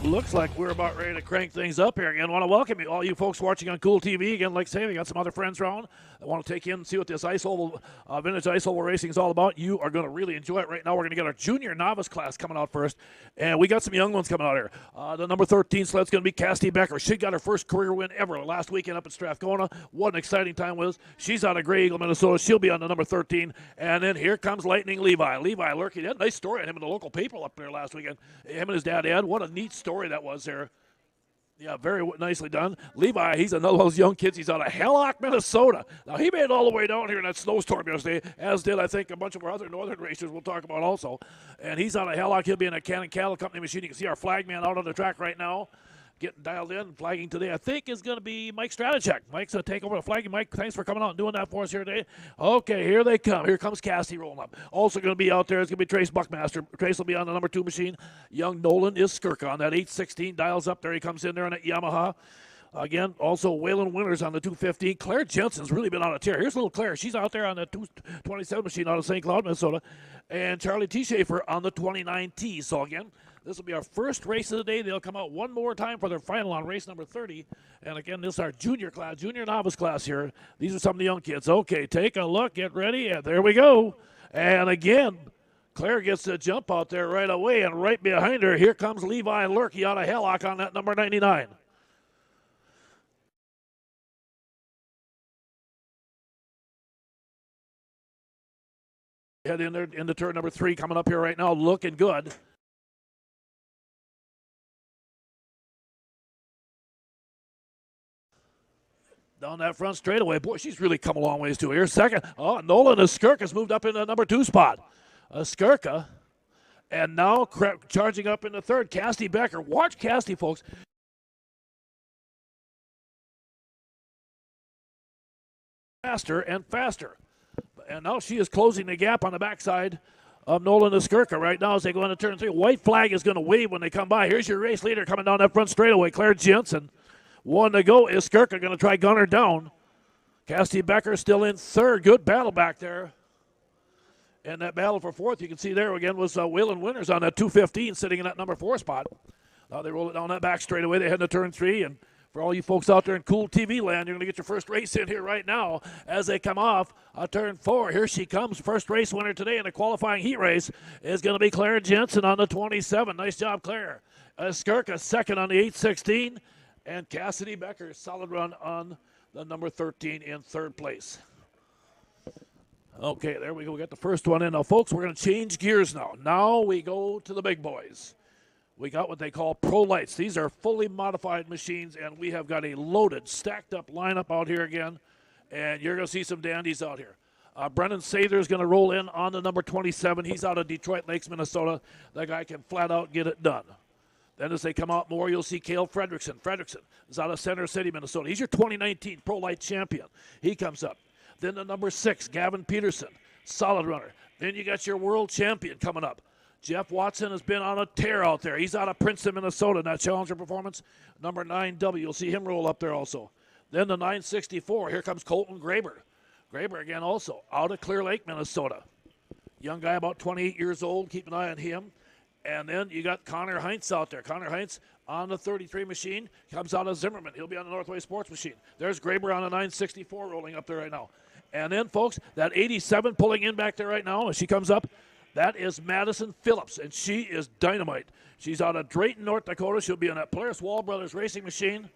looks like we're about ready to crank things up here again. I want to welcome you, all you folks watching on Cool TV. Again, like I say, we got some other friends around. I want to take you in and see what this ice oval, vintage ice oval racing is all about. You are going to really enjoy it right now. We're going to get our junior novice class coming out first, and we got some young ones coming out here. The number 13 sled's going to be Cassidy Becker. She got her first career win ever last weekend up at Strathcona. What an exciting time was. She's out of Grey Eagle, Minnesota. She'll be on the number 13. And then here comes Lightning Levi. Levi Lurkey, had a nice story on him in the local paper up there last weekend. Him and his dad, Ed. What a neat story that was there. Yeah, very nicely done. Levi, he's another one of those young kids. He's out of Hallock, Minnesota. Now, he made it all the way down here in that snowstorm yesterday, as did, I think, a bunch of our other northern racers we'll talk about also. And he's out of Hallock. He'll be in a Cannon Cattle Company machine. You can see our flag man out on the track right now, getting dialed in. Flagging today, I think, is going to be Mike Stratachek. Mike's going to take over the flagging. Mike, thanks for coming out and doing that for us here today. Okay, here they come. Here comes Cassie rolling up. Also going to be out there is going to be Trace Buckmaster. Trace will be on the number 2 machine. Young Nolan is Skirka on that 816. Dials up there. He comes in there on that Yamaha. Again, also Waylon Winters on the 215. Claire Jensen's really been on a tear. Here's little Claire. She's out there on the 227 machine out of St. Cloud, Minnesota. And Charlie T. Schaefer on the 29T. So again, this will be our first race of the day. They'll come out one more time for their final on race number 30. And again, this is our junior class, junior novice class here. These are some of the young kids. Okay, take a look, get ready, and there we go. And again, Claire gets the jump out there right away, and right behind her, here comes Levi Lurkey out of Hallock on that number 99. Head in there into turn number 3 coming up here right now, looking good. Down that front straightaway. Boy, she's really come a long ways too. Here's second. Oh, Nolan Skirka's moved up into the number 2 spot. Skirka. And now charging up in the third, Cassidy Becker. Watch Cassidy, folks. Faster and faster. And now she is closing the gap on the backside of Nolan Skirka right now as they go into turn 3. White flag is going to wave when they come by. Here's your race leader coming down that front straightaway, Claire Jensen. 1 to go. Is Skirka going to try gunner down? Cassidy Becker still in third. Good battle back there. And that battle for fourth, you can see there again, was Waylon Winters on that 215 sitting in that number 4 spot. Now they roll it down that back straightaway. They head to turn 3. And for all you folks out there in Cool TV land, you're going to get your first race in here right now as they come off turn 4. Here she comes. First race winner today in the qualifying heat race is going to be Claire Jensen on the 27. Nice job, Claire. Skirka second on the 816. And Cassidy Becker, solid run on the number 13 in third place. Okay, there we go. We got the first one in. Now, folks, we're going to change gears now. Now we go to the big boys. We got what they call Pro Lights. These are fully modified machines, and we have got a loaded, stacked-up lineup out here again. And you're going to see some dandies out here. Brennan Sather is going to roll in on the number 27. He's out of Detroit Lakes, Minnesota. That guy can flat out get it done. Then as they come out more, you'll see Cale Fredrickson. Fredrickson is out of Center City, Minnesota. He's your 2019 Pro Light champion. He comes up. Then the number 6, Gavin Peterson, solid runner. Then you got your world champion coming up. Jeff Watson has been on a tear out there. He's out of Princeton, Minnesota in that Challenger performance. Number 9W, you'll see him roll up there also. Then the 964, here comes Colton Graber. Graber again also out of Clear Lake, Minnesota. Young guy about 28 years old. Keep an eye on him. And then you got Connor Heinz out there. Connor Heinz on the 33 machine. Comes out of Zimmerman. He'll be on the Northway Sports machine. There's Graber on the 964 rolling up there right now. And then, folks, that 87 pulling in back there right now as she comes up, that is Madison Phillips, and she is dynamite. She's out of Drayton, North Dakota. She'll be on that Polaris Wall Brothers racing machine.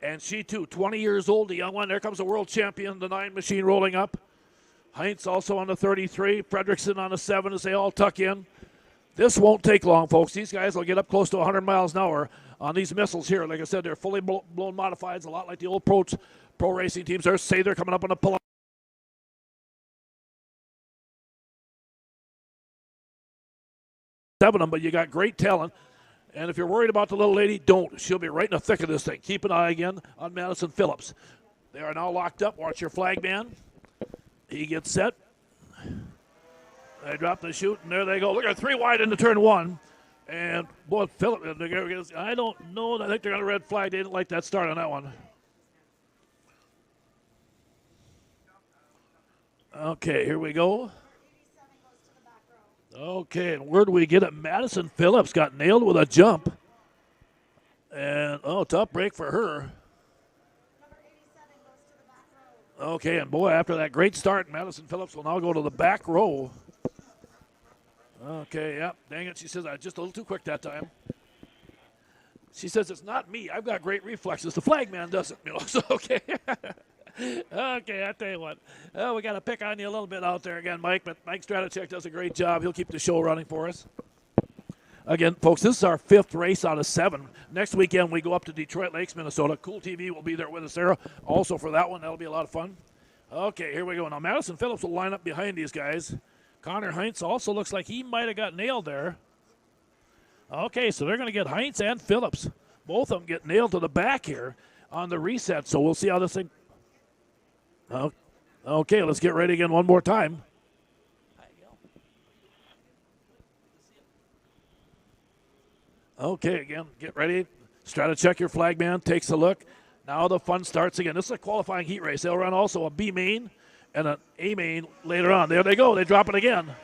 And she, too, 20 years old, the young one. There comes the world champion, the 9 machine rolling up. Heinz also on the 33. Fredrickson on the 7 as they all tuck in. This won't take long, folks. These guys will get up close to 100 miles an hour on these missiles here. Like I said, they're fully blown modifieds, a lot like the old pro racing teams. There's Sather coming up on the pull-up. 7 of them, but you got great talent. And if you're worried about the little lady, don't. She'll be right in the thick of this thing. Keep an eye again on Madison Phillips. They are now locked up. Watch your flag man. He gets set. They drop the chute, and there they go. Look at 3 wide into turn 1. And, boy, Phillips, I don't know. I think they're on a red flag. They didn't like that start on that one. Okay, here we go. Okay, and where do we get it? Madison Phillips got nailed with a jump. And, oh, tough break for her. Okay, and boy, after that great start, Madison Phillips will now go to the back row. Okay, yep, dang it. She says I was just a little too quick that time. She says it's not me. I've got great reflexes. The flag man doesn't, you know. So, okay. Okay, I tell you what. We got to pick on you a little bit out there again, Mike, but Mike Stratachek does a great job. He'll keep the show running for us. Again, folks, this is our 5th race out of 7. Next weekend, we go up to Detroit Lakes, Minnesota. Cool TV will be there with us there also for that one. That'll be a lot of fun. Okay, here we go. Now, Madison Phillips will line up behind these guys. Connor Heinz also looks like he might have got nailed there. Okay, so they're going to get Heinz and Phillips. Both of them get nailed to the back here on the reset, so we'll see how this thing... Okay, let's get ready again one more time. Okay, again, get ready. Stratachek, your flag man, takes a look. Now the fun starts again. This is a qualifying heat race. They'll run also a B main and an A main later on. There they go. They drop it again.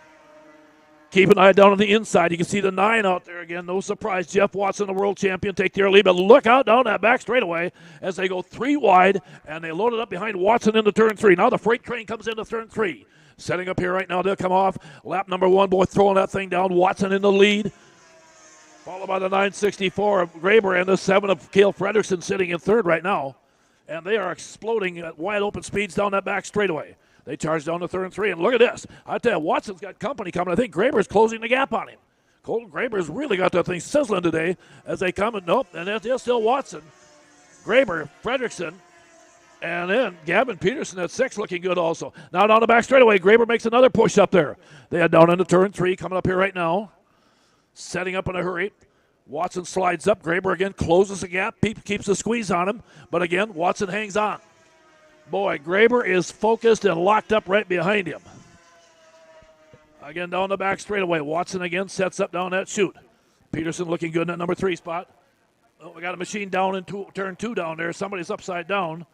Keep an eye down on the inside. You can see the 9 out there again. No surprise. Jeff Watson, the world champion, take the early lead. But look out down that back straightaway as they go 3 wide, and they load it up behind Watson into turn 3. Now the freight train comes into turn 3. Setting up here right now. They'll come off. Lap number 1, boy, throwing that thing down. Watson in the lead. Followed by the 964 of Graber and the 7 of Cale Fredrickson sitting in 3rd right now. And they are exploding at wide open speeds down that back straightaway. They charge down to 3rd and 3. And look at this. I tell you, Watson's got company coming. I think Graber's closing the gap on him. Colton Graber's really got that thing sizzling today as they come. And nope, and it's still Watson. Graber, Fredrickson, and then Gavin Peterson at 6 looking good also. Now down the back straightaway, Graber makes another push up there. They head down into turn 3 coming up here right now. Setting up in a hurry. Watson slides up. Graber again closes the gap. Keeps the squeeze on him. But again, Watson hangs on. Boy, Graber is focused and locked up right behind him. Again, down the back straightaway. Watson again sets up down that chute. Peterson looking good in that number 3 spot. Oh, we got a machine down in turn 2 down there. Somebody's upside down.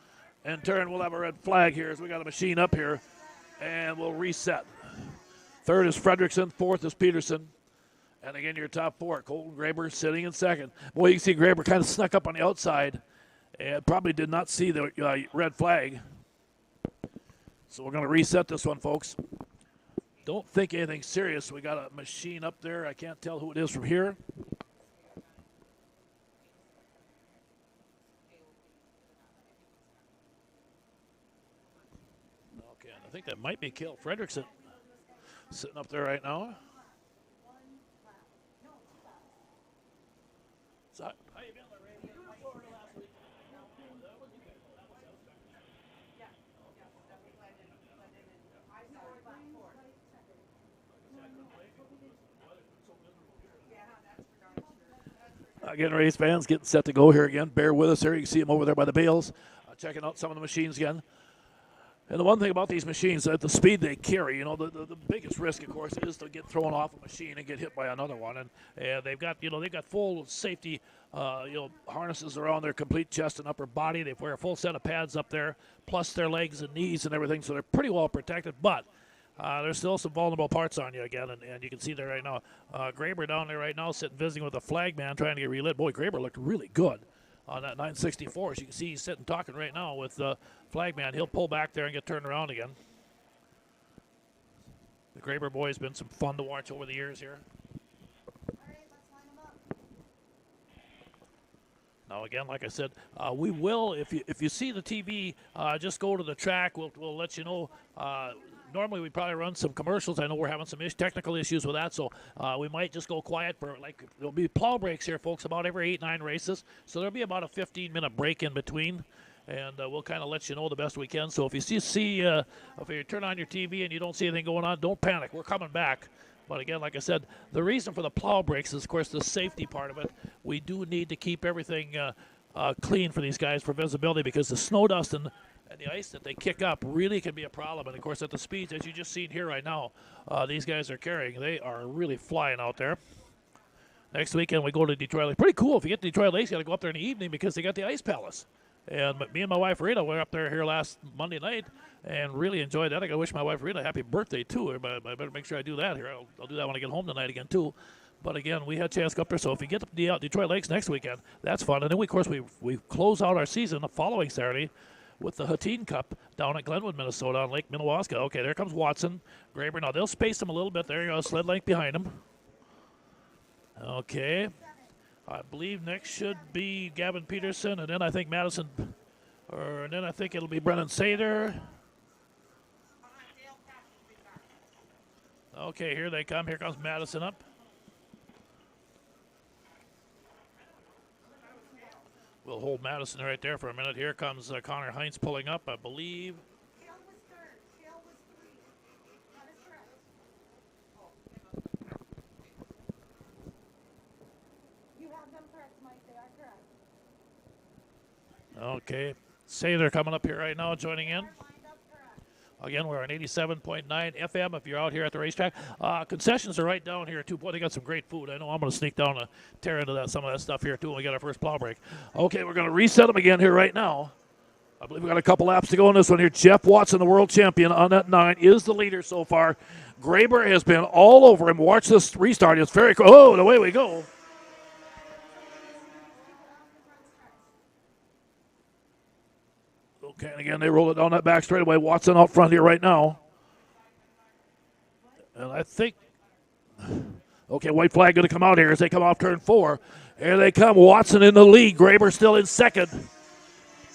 And we'll have a red flag here as we got a machine up here. And we'll reset. 3rd is Fredrickson. 4th is Peterson. And again, your top 4, Colton Graber sitting in 2nd. Boy, you can see Graber kind of snuck up on the outside and probably did not see the red flag. So we're going to reset this one, folks. Don't think anything serious. We got a machine up there. I can't tell who it is from here. Okay, I think that might be Cale Fredrickson sitting up there right now. So, how you been, Larry? Last week. Again, race fans getting set to go here again. Bear with us here. You can see them over there by the bales, checking out some of the machines again. And the one thing about these machines, at the speed they carry, you know, the biggest risk, of course, is to get thrown off a machine and get hit by another one. And they've got full safety, harnesses around their complete chest and upper body. They wear a full set of pads up there, plus their legs and knees and everything, so they're pretty well protected. But there's still some vulnerable parts on you again, and you can see there right now. Graber down there right now, sitting visiting with a flag man, trying to get relit. Boy, Graber looked really good on that 964. As you can see, he's sitting talking right now with the flagman. He'll pull back there and get turned around again. The Graber boy has been some fun to watch over the years here. All right, let's line them up. Now again, like I said, we will, if you see the TV, just go to the track. We'll let you know. Normally we probably run some commercials. I know we're having some technical issues with that, so we might just go quiet for, like, there'll be plow breaks here, folks, about every 8-9 races. So there'll be about a 15-minute break in between, and we'll kind of let you know the best we can. So if you if you turn on your TV and you don't see anything going on, don't panic. We're coming back. But again, like I said, the reason for the plow breaks is, of course, the safety part of it. We do need to keep everything clean for these guys for visibility, because the snow dust and the ice that they kick up really can be a problem. And, of course, at the speeds, as you just seen here right now, these guys are carrying. They are really flying out there. Next weekend, we go to Detroit Lakes. Pretty cool. If you get to Detroit Lakes, you got to go up there in the evening because they got the Ice Palace. And me and my wife, Rita, were up there here last Monday night and really enjoyed that. I got to wish my wife, Rita, a happy birthday, too. I better make sure I do that here. I'll do that when I get home tonight again, too. But again, we had a chance to go up there. So if you get to the Detroit Lakes next weekend, that's fun. And then, of course, we close out our season the following Saturday with the Hatteen Cup down at Glenwood, Minnesota on Lake Minnewaska. Okay, there comes Watson, Graber. Now, they'll space them a little bit. There you go, sled length behind them. Okay. I believe next should be Gavin Peterson, and then I think Madison, and then I think it'll be Brennan Sater. Okay, here they come. Here comes Madison up. We'll hold Madison right there for a minute. Here comes Connor Heinz pulling up, I believe. Hill was third. Hill was 3. That is correct. You have them correct, Mike. They are correct. Okay. Sater coming up here right now, joining in. Lined up correct. Again, we're on 87.9 FM if you're out here at the racetrack. Concessions are right down here, too. Boy, they got some great food. I know I'm going to sneak down and tear into some of that stuff here, too, when we get our first plow break. Okay, we're going to reset them again here right now. I believe we got a couple laps to go in this one here. Jeff Watson, the world champion on that 9, is the leader so far. Graber has been all over him. Watch this restart. It's very cool. Oh, and away we go. Okay, and again, they roll it down that back straightaway. Watson out front here right now. And I think, okay, white flag going to come out here as they come off turn 4. Here they come. Watson in the lead. Graber still in second.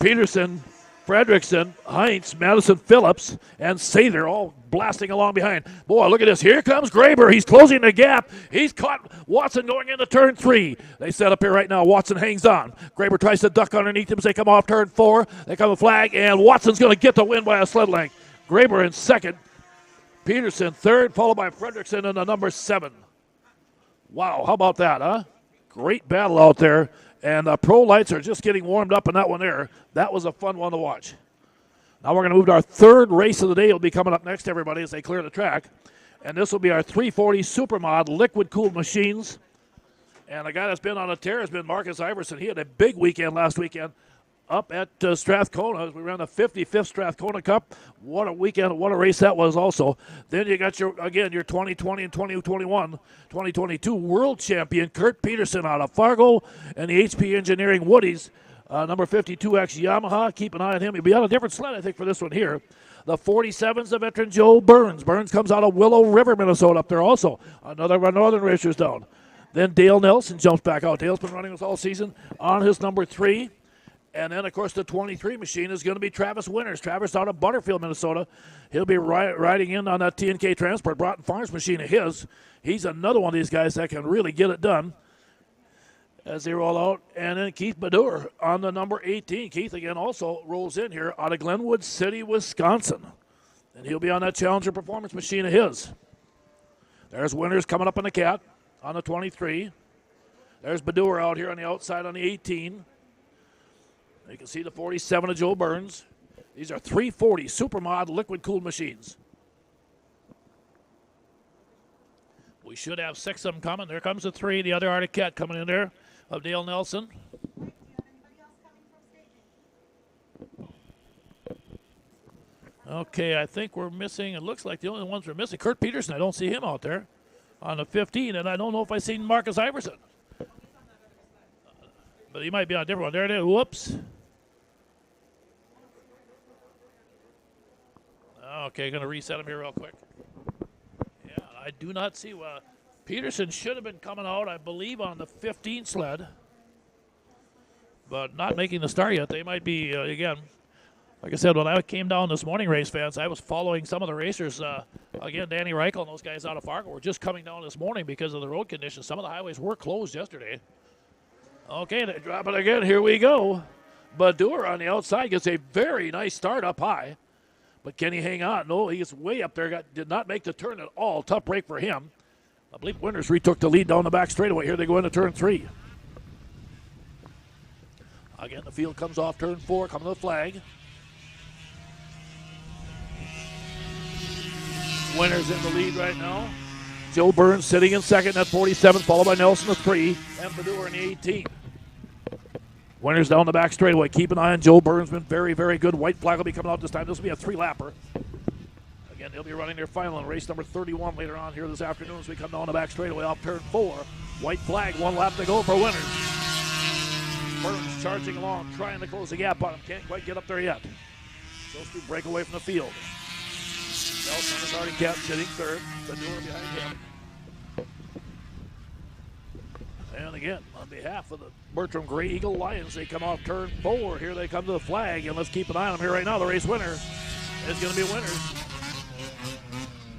Peterson, Fredrickson, Heinz, Madison Phillips, and Sather all blasting along behind. Boy, look at this. Here comes Graber. He's closing the gap. He's caught Watson going into turn 3. They set up here right now. Watson hangs on. Graber tries to duck underneath him as they come off turn 4. They come a flag, and Watson's going to get the win by a sled length. Graber in second. Peterson third, followed by Fredrickson in the number 7. Wow, how about that, huh? Great battle out there. And pro lights are just getting warmed up in that one there. That was a fun one to watch. Now we're going to move to our third race of the day. It'll be coming up next, everybody, as they clear the track. And this will be our 340 Supermod liquid-cooled machines. And the guy that's been on a tear has been Marcus Iverson. He had a big weekend last weekend up at Strathcona. We ran the 55th Strathcona Cup. What a weekend, what a race that was also. Then you got your 2020 and 2021, 2022 world champion Kurt Peterson out of Fargo and the HP Engineering Woodies, number 52X Yamaha. Keep an eye on him. He'll be on a different sled, I think, for this one here. The 47's the veteran Joe Burns. Burns comes out of Willow River, Minnesota up there also. Another Northern Racers down. Then Dale Nelson jumps back out. Dale's been running this all season on his number 3. And then, of course, the 23 machine is going to be Travis Winters. Travis out of Butterfield, Minnesota. He'll be riding in on that T&K Transport Broughton Farms machine of his. He's another one of these guys that can really get it done as they roll out. And then Keith Badur on the number 18. Keith, again, also rolls in here out of Glenwood City, Wisconsin. And he'll be on that Challenger Performance machine of his. There's Winters coming up on the Cat on the 23. There's Badur out here on the outside on the 18. You can see the 47 of Joe Burns. These are 340 Supermod liquid-cooled machines. We should have 6 of them coming. There comes the 3, the other Arctic Cat coming in there of Dale Nelson. Okay, I think we're missing, it looks like the only ones we're missing, Kurt Peterson. I don't see him out there on the 15, and I don't know if I've seen Marcus Iverson. But he might be on a different one. There it is. Whoops. Okay, going to reset him here real quick. Yeah, I do not see. Peterson should have been coming out, I believe, on the 15 sled, but not making the start yet. They might be, again, like I said, when I came down this morning, race fans, I was following some of the racers. Again, Danny Reichel and those guys out of Fargo were just coming down this morning because of the road conditions. Some of the highways were closed yesterday. Okay, they drop it again. Here we go. Badur on the outside gets a very nice start up high. But can he hang on? No, he is way up there. Did not make the turn at all. Tough break for him. I believe Winters retook the lead down the back straightaway. Here they go into turn 3. Again, the field comes off turn 4, coming to the flag. Winters in the lead right now. Joe Burns sitting in second at 47, followed by Nelson at 3, and Badur in the 18. Winters down the back straightaway. Keep an eye on Joe Burns. Been very, very good. White flag will be coming out this time. This will be a 3-lapper. Again, they'll be running their final in race number 31 later on here this afternoon as we come down the back straightaway off turn 4. White flag, 1 lap to go for winners. Burns charging along, trying to close the gap on him. Can't quite get up there yet. Those two break away from the field. Nelson is already kept, sitting third. The newer behind him. And again, on behalf of the Bertram Gray Eagle Lions, they come off turn 4. Here they come to the flag, and let's keep an eye on them here right now. The race winner is going to be Winners.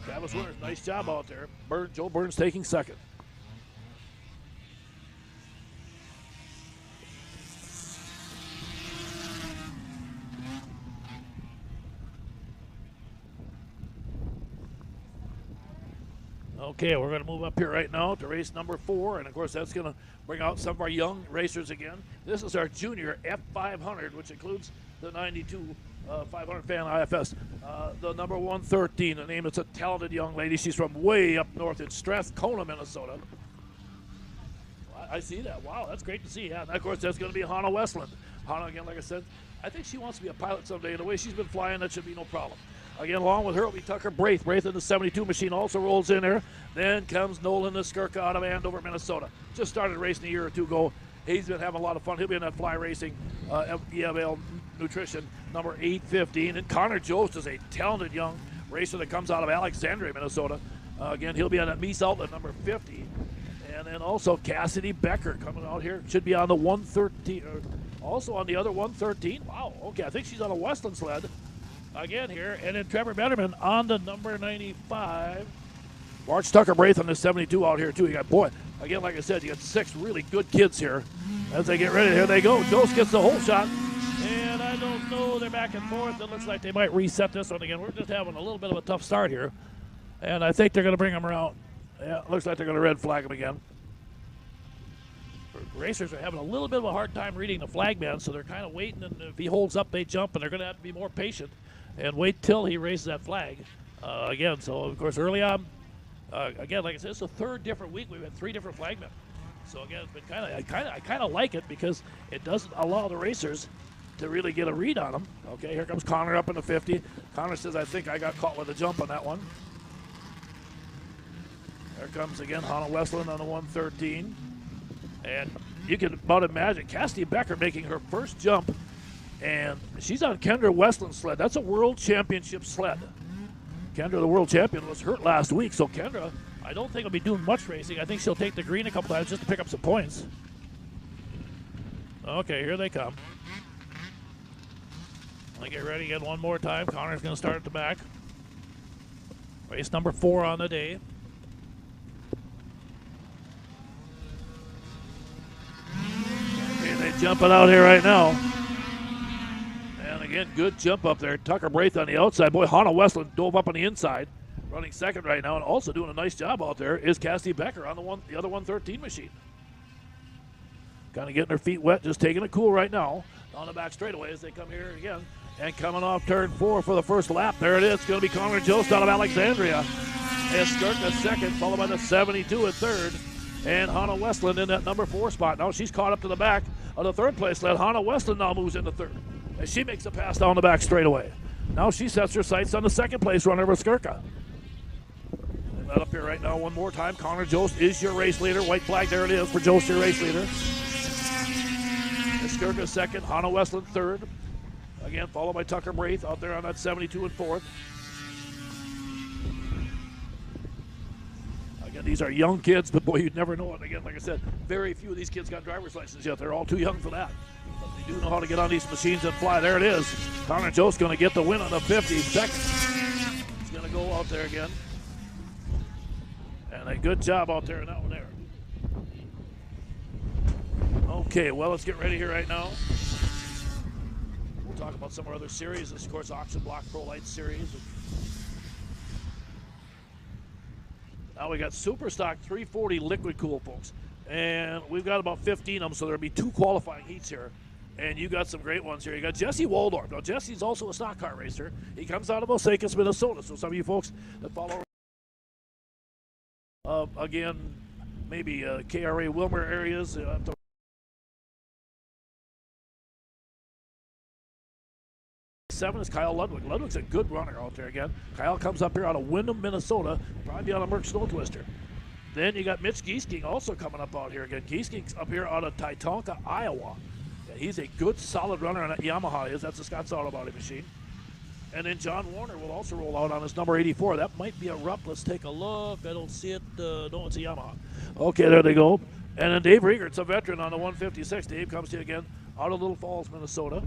Travis Winners, nice job out there. Joe Burns taking second. Okay, we're going to move up here right now to race number 4, and of course that's going to bring out some of our young racers again. This is our junior F500, which includes the 92 500 fan IFS. The number 113, the name, it's a talented young lady. She's from way up north in Strathcona, Minnesota. I see that. Wow, that's great to see. Yeah, and of course that's going to be Hannah Westland. Hannah, again, like I said, I think she wants to be a pilot someday. The way she's been flying, that should be no problem. Again, along with her will be Tucker Braith. Braith in the 72 machine also rolls in there. Then comes Nolan Skirka out of Andover, Minnesota. Just started racing a year or two ago. He's been having a lot of fun. He'll be in that fly racing EML Nutrition number 815. And Connor Jost is a talented young racer that comes out of Alexandria, Minnesota. Again, he'll be on that Meese Outlet number 50. And then also Cassidy Becker coming out here. Should be on the 113. Also on the other 113. Wow, okay, I think she's on a Westland sled. Again here, and then Trevor Betterman on the number 95. Watch Tucker Braith on the 72 out here too. You got, boy, again, like I said, you got 6 really good kids here. As they get ready, here they go. Jost gets the whole shot, and I don't know, they're back and forth. It looks like they might reset this one again. We're just having a little bit of a tough start here, and I think they're going to bring him around. Yeah, looks like they're going to red flag him again. Racers are having a little bit of a hard time reading the flag man, so they're kind of waiting, and if he holds up, they jump, and they're going to have to be more patient and wait till he raises that flag again. So, of course, early on, again, like I said, it's the 3rd different week. We've had 3 different flagmen. So, again, it's been I kind of like it because it doesn't allow the racers to really get a read on them. Okay, here comes Connor up in the 50. Connor says, I think I got caught with a jump on that one. There comes, again, Hannah Westland on the 113. And you can about imagine Cassidy Becker making her first jump, and she's on Kendra Westland's sled. That's a world championship sled. Kendra, the world champion, was hurt last week, so Kendra, I don't think will be doing much racing. I think she'll take the green a couple times just to pick up some points. Okay, here they come. Let get ready again one more time. Connor's going to start at the back. Race number 4 on the day. They jumping out here right now. And again, good jump up there. Tucker Braith on the outside. Boy, Hannah Westland dove up on the inside. Running second right now and also doing a nice job out there is Cassidy Becker on the other 113 machine. Kind of getting her feet wet, just taking it cool right now. On the back straightaway as they come here again. And coming off turn 4 for the first lap. There it is. It's going to be Connor Jost out of Alexandria. And Skirka second, followed by the 72 at third. And Hannah Westland in that number 4 spot. Now she's caught up to the back of the 3rd place sled. Hannah Westland now moves into 3rd. As she makes a pass down the back straightaway. Now she sets her sights on the 2nd place runner with Skirka. And that up here right now one more time. Connor Jost is your race leader. White flag, there it is for Jost, your race leader. And Skirka second, Hannah Westland 3rd. Again, followed by Tucker Braith out there on that 72 and 4th. Again, these are young kids, but boy, you'd never know it. Again, like I said, very few of these kids got driver's licenses yet. They're all too young for that. But they do know how to get on these machines and fly. There it is. Connor Jost going to get the win on the 50 seconds. He's going to go out there again. And a good job out there in that one there. Okay, well, let's get ready here right now. We'll talk about some of our other series. This, of course, Auction Block Pro Light Series. Now we got Super Stock 340 liquid cool, folks. And we've got about 15 of them, so there'll be 2 qualifying heats here. And you got some great ones here. You got Jesse Waldorf. Now, Jesse's also a stock car racer. He comes out of Osakis, Minnesota. So some of you folks that follow, again, maybe KRA Wilmer areas, 27 is Kyle Ludwig. Ludwig's a good runner out there again. Kyle comes up here out of Windham, Minnesota, probably on a Merck Snow Twister. Then you got Mitch Giesking also coming up out here again. Giesking's up here out of Titonka, Iowa. Yeah, he's a good, solid runner on that Yamaha. That's a Scott's Auto Body machine. And then John Warner will also roll out on his number 84. That might be a Rupp. Let's take a look. I don't see it. No, it's a Yamaha. Okay, there they go. And then Dave Riegert's a veteran on the 156. Dave comes to you again out of Little Falls, Minnesota.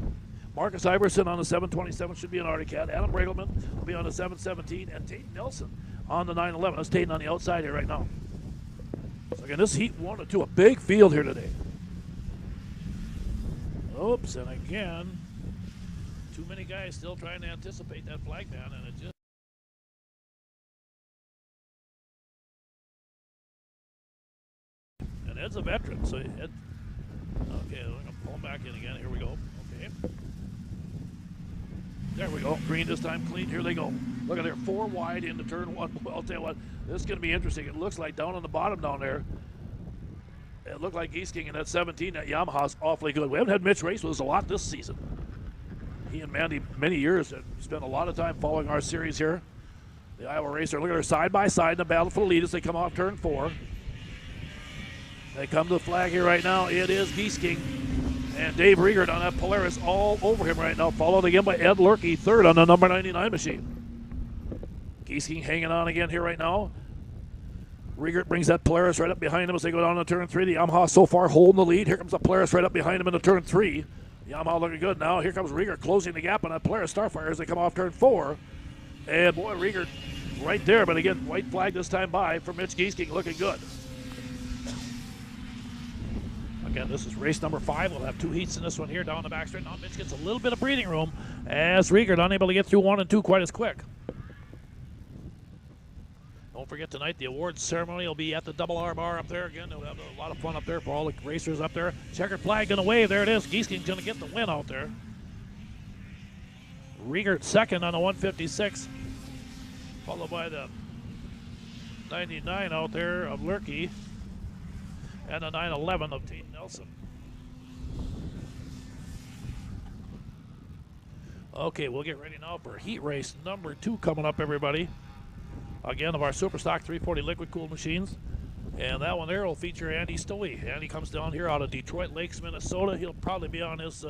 Marcus Iverson on the 727 should be an Arctic Cat. Adam Bragelman will be on the 717. And Tate Nelson on the 911. That's Tate on the outside here right now. So again, this heat 1 and 2, a big field here today. Oops, and again, too many guys still trying to anticipate that flag man, and it just. And Ed's a veteran, so Ed. Okay, I'm gonna pull him back in again. Here we go. Okay. There we go. Green this time, clean. Here they go. Look at there, 4 wide into turn 1. Well, I'll tell you what, this is going to be interesting. It looks like down on the bottom down there, it looked like Giesking in that 17. That Yamaha's awfully good. We haven't had Mitch race with us a lot this season. He and Mandy, many years, have spent a lot of time following our series here. The Iowa racer. Look at her side by side in the battle for the lead as they come off turn 4. They come to the flag here right now. It is Giesking. And Dave Riegert on that Polaris all over him right now, followed again by Ed Lurkey, third on the number 99 machine. Giesking hanging on again here right now. Riegert brings that Polaris right up behind him as they go down to turn 3. The Yamaha so far holding the lead. Here comes the Polaris right up behind him into turn 3. The Yamaha looking good now. Here comes Riegert closing the gap on that Polaris Starfire as they come off turn 4. And boy, Riegert right there, but again, white flag this time by for Mitch Giesking, looking good. Again, this is race number 5. We'll have 2 heats in this one here down the back straight. Now Mitch gets a little bit of breathing room as Riegert unable to get through 1 and 2 quite as quick. Don't forget tonight the awards ceremony will be at the Double R Bar up there again. They'll have a lot of fun up there for all the racers up there. Checkered flag gonna wave. There it is. Giesking's gonna get the win out there. Riegert second on the 156, followed by the 99 out there of Lurkey and the 911 of Tate Nelson. Okay, we'll get ready now for heat race number 2 coming up, everybody. Again, of our Superstock 340 liquid cooled machines. And that one there will feature Andy Stoey. Andy comes down here out of Detroit Lakes, Minnesota. He'll probably be on his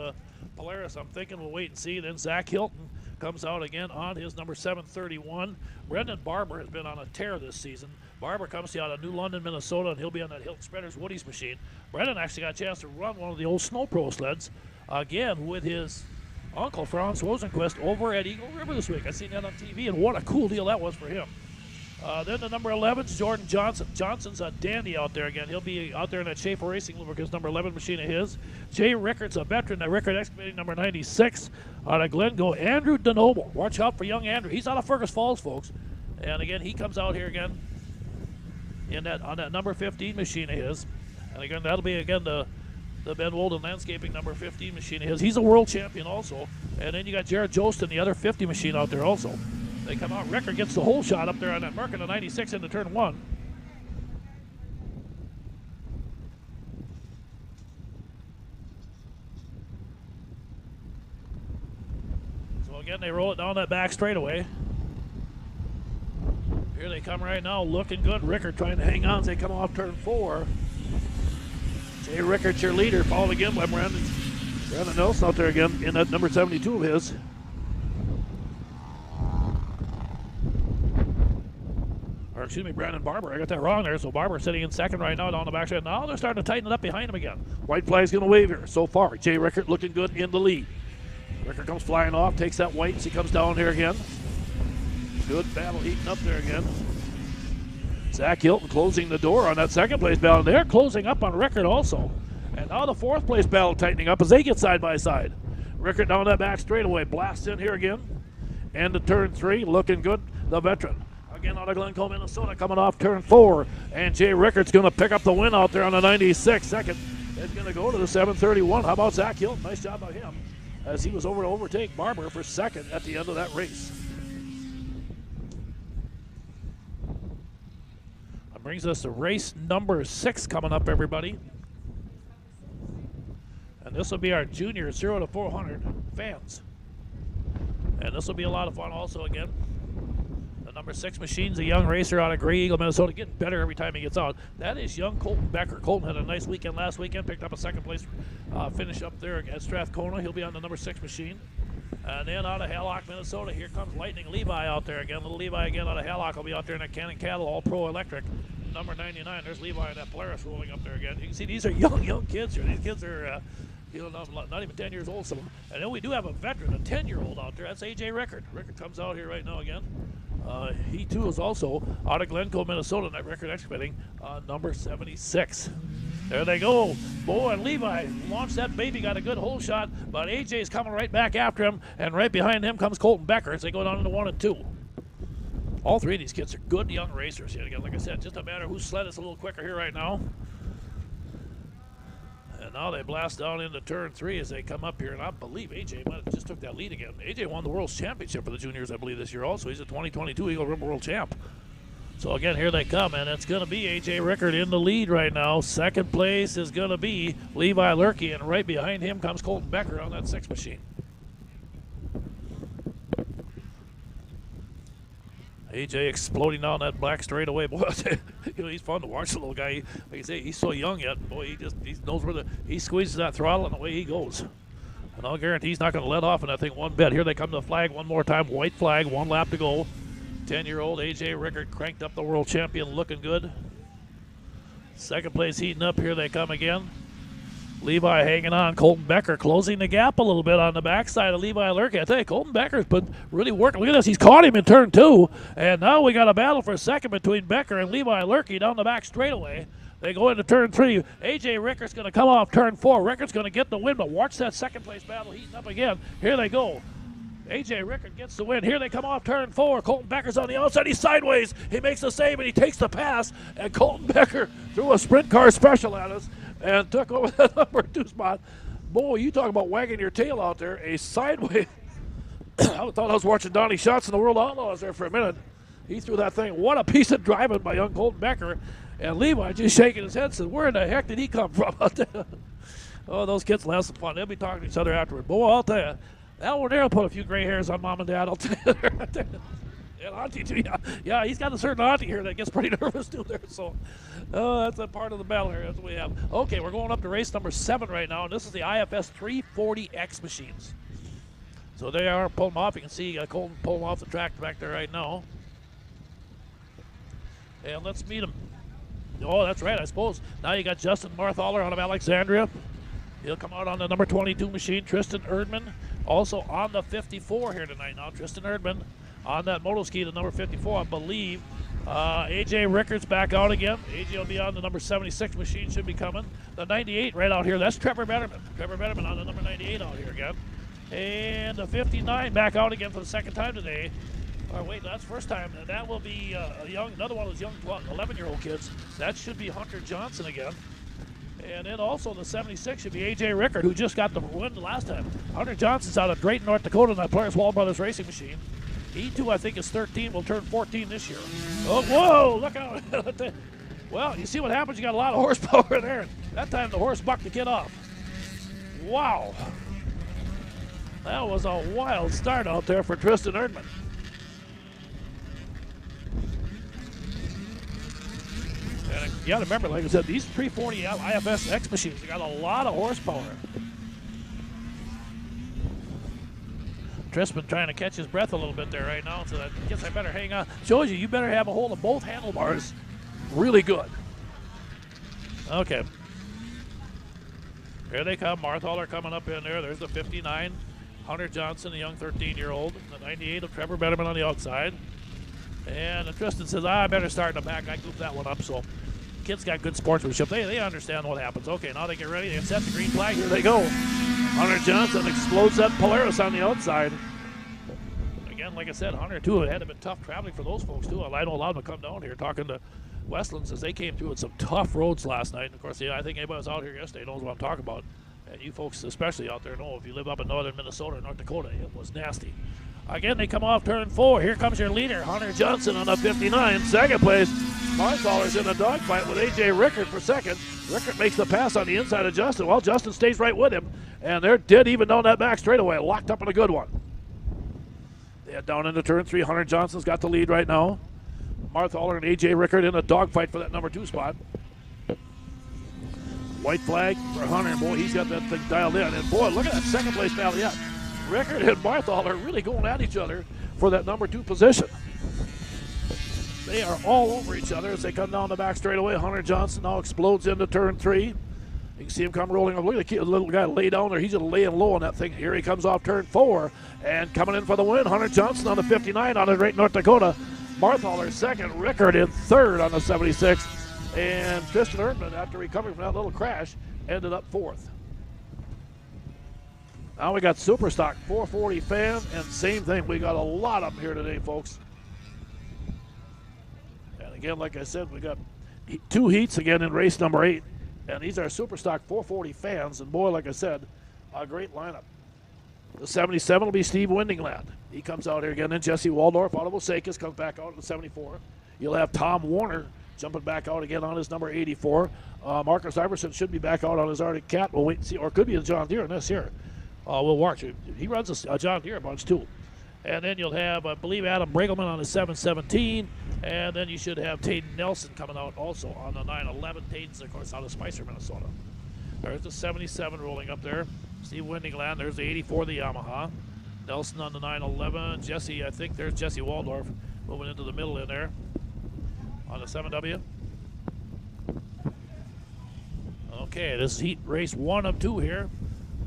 Polaris, I'm thinking. We'll wait and see. Then Zach Hilton comes out again on his number 731. Brendan Barber has been on a tear this season. Barber comes to you out of New London, Minnesota, and he'll be on that Hilton Spreaders Woody's machine. Brendan actually got a chance to run one of the old Snow Pro sleds, again, with his uncle, Franz Rosenquist, over at Eagle River this week. I seen that on TV, and what a cool deal that was for him. Then the number 11 is Jordan Johnson. Johnson's a dandy out there again. He'll be out there in that Schaefer Racing Lubricants number 11 machine of his. Jay Rickards, a veteran, that Rickard Excavating number 96 out of Glencoe. Andrew DeNoble. Watch out for young Andrew. He's out of Fergus Falls, folks. And again, he comes out here again in that on that number 15 machine of his. And again, that'll be again the Ben Wolden Landscaping number 15 machine of his. He's a world champion also. And then you got Jared Jostin, the other 50 machine out there also. They come out. Rickard gets the whole shot up there on that Merc in the 96 into turn 1. So again, they roll it down that back straightaway. Here they come right now, looking good. Rickard trying to hang on as they come off turn 4. Jay Rickard's your leader, followed again by Brandon Nelson out there again in that number 72 of his. Or excuse me, Brandon Barber. I got that wrong there. So Barber sitting in second right now down the back side. Now they're starting to tighten it up behind him again. White flag's going to wave here. So far, Jay Rickard looking good in the lead. Rickard comes flying off, takes that white as he comes down here again. Good battle heating up there again. Zach Hilton closing the door on that second place battle. They're closing up on Rickard also. And now the fourth place battle tightening up as they get side by side. Rickard down that back straightaway. Blasts in here again. And to turn 3, looking good, the veteran. Again out of Glencoe, Minnesota, coming off turn 4. And Jay Rickard's going to pick up the win out there on the 96. Second is going to go to the 731. How about Zach Hilton? Nice job by him as he was over to overtake Barber for second at the end of that race. That brings us to race number 6 coming up, everybody. And this will be our junior 0 to 400 fans. And this will be a lot of fun also again. The number 6 machine's a young racer out of Grey Eagle, Minnesota, getting better every time he gets out. That is young Colton Becker. Colton had a nice weekend last weekend, picked up a second place finish up there at Strathcona. He'll be on the number 6 machine. And then out of Hallock, Minnesota, here comes Lightning Levi out there again. Little Levi again out of Hallock will be out there in that Cannon Cattle All-Pro Electric. Number 99, there's Levi in that Polaris rolling up there again. You can see these are young kids here. These kids are not even 10 years old, some of them. And then we do have a veteran, a 10-year-old out there. That's A.J. Rickard. Rickard comes out here right now again. He too is also out of Glencoe, Minnesota, and that Rickard excavating number 76. There they go. Boy, and Levi launched that baby, got a good hole shot, but AJ's coming right back after him, and right behind him comes Colton Becker as they go down into 1 and 2. All 3 of these kids are good young racers. Yet again, like I said, just a matter whose sled is a little quicker here right now. And now they blast down into turn 3 as they come up here, and I believe AJ might have just took that lead again. AJ won the World Championship for the juniors, I believe, this year also. He's a 2022 Eagle River World Champ. So again, here they come, and it's going to be A.J. Rickard in the lead right now. Second place is going to be Levi Lurkey, and right behind him comes Colton Becker on that 6 machine. A.J. exploding down that black straightaway. Boy, he's fun to watch, the little guy. Like I say, he's so young yet. Boy, he knows where he squeezes that throttle, and away he goes. And I'll guarantee he's not going to let off in that thing one bit. Here they come to the flag one more time. White flag, 1 lap to go. 10-year-old A.J. Rickard cranked up the world champion, looking good. Second place heating up. Here they come again. Levi hanging on. Colton Becker closing the gap a little bit on the backside of Levi Lurkey. I tell you, Colton Becker's been really working. Look at this. He's caught him in turn 2. And now we got a battle for a second between Becker and Levi Lurkey down the back straightaway. They go into turn 3. A.J. Rickard's going to come off turn 4. Rickard's going to get the win, but watch that second place battle heating up again. Here they go. A.J. Rickard gets the win. Here they come off turn 4. Colton Becker's on the outside. He's sideways. He makes the save, and he takes the pass. And Colton Becker threw a sprint car special at us and took over that number 2 spot. Boy, you talk about wagging your tail out there. A sideways. I thought I was watching Donnie Schatz and the World Outlaws there for a minute. He threw that thing. What a piece of driving by young Colton Becker. And Levi just shaking his head said, where in the heck did he come from out there? Oh, those kids will have some fun. They'll be talking to each other afterward. Boy, I'll tell you. That one there will put a few gray hairs on Mom and Dad, I'll tell you. And Auntie, too. Yeah, he's got a certain Auntie here that gets pretty nervous, too, there. So that's a part of the battle here. That's what we have. Okay, we're going up to race number 7 right now, and this is the IFS 340X machines. So they are pulling off. You can see Colton pulling off the track back there right now. And let's meet him. Oh, that's right, I suppose. Now you got Justin Marthaler out of Alexandria. He'll come out on the number 22 machine. Tristan Erdman also on the 54 here tonight. Now Tristan Erdman on that motoski, the number 54, I believe. A.J. Rickard's back out again. A.J. will be on the number 76 machine, should be coming. The 98 right out here, that's Trevor Betterman. Trevor Betterman on the number 98 out here again. And the 59 back out again for the second time today. Oh, wait, that's first time. That will be another one of those young 11-year-old kids. That should be Hunter Johnson again. And then also the 76 should be A.J. Rickard, who just got the win the last time. Hunter Johnson's out of Drayton, North Dakota, in that Polaris Wall Brothers racing machine. He, too, I think, is 13, will turn 14 this year. Oh, whoa, look out. Well, you see what happens? You got a lot of horsepower there. That time the horse bucked the kid off. Wow. That was a wild start out there for Tristan Erdman. And you got to remember, like I said, these 340 IFS X machines, they got a lot of horsepower. Tristan trying to catch his breath a little bit there right now, so I guess I better hang on. Shows you better have a hold of both handlebars really good. Okay. Here they come. Marthaler coming up in there. There's the 59. Hunter Johnson, the young 13-year-old. The 98 of Trevor Betterman on the outside. And Tristan says, I better start in the back. I goofed that one up, so kids got good sportsmanship. They understand what happens. Okay, now they get ready. They set the green flag. Here they go. Hunter Johnson explodes that Polaris on the outside. Again, like I said, Hunter, too, it had been tough traveling for those folks, too. I know allowed them to come down here talking to Westlands as they came through with some tough roads last night. And, of course, yeah, I think anybody was out here yesterday knows what I'm talking about. And you folks, especially out there, know if you live up in northern Minnesota or North Dakota, it was nasty. Again, they come off turn 4. Here comes your leader, Hunter Johnson on the 59. Second place, Marthaler's in a dogfight with A.J. Rickard for second. Rickard makes the pass on the inside of Justin. Well, Justin stays right with him, and they're dead even down that back straightaway, locked up in a good one. They head down into turn 3. Hunter Johnson's got the lead right now. Martha Haller and A.J. Rickard in a dogfight for that number 2 spot. White flag for Hunter. Boy, he's got that thing dialed in. And boy, look at that second place battle. Yeah, Rickard and Martha Haller really going at each other for that number 2 position. They are all over each other as they come down the back straightaway. Hunter Johnson now explodes into turn 3. You can see him come rolling up. Look at the little guy lay down there. He's just laying low on that thing. Here he comes off turn 4 and coming in for the win. Hunter Johnson on the 59 out of Great North Dakota. Martha Haller second. Rickard in third on the 76. And Tristan Erdman, after recovering from that little crash, ended up 4th. Now we got Superstock 440 fan, and same thing. We got a lot of them here today, folks. And again, like I said, we got 2 heats again in race number 8. And these are Superstock 440 fans. And boy, like I said, a great lineup. The 77 will be Steve Windingland. He comes out here again. Then Jesse Waldorf out of Osakis comes back out at the 74. You'll have Tom Warner jumping back out again on his number 84. Marcus Iverson should be back out on his Arctic Cat. We'll wait and see. Or it could be a John Deere in this here. We'll watch. He runs a John Deere bunch too. And then you'll have, I believe, Adam Bregelman on the 717. And then you should have Tayden Nelson coming out also on the 911. Tayden's, of course, out of Spicer, Minnesota. There's the 77 rolling up there. Steve Windingland. There's the 84, the Yamaha. Nelson on the 911. Jesse, I think there's Jesse Waldorf moving into the middle in there on the 7W. Okay, this is heat race 1 of 2 here.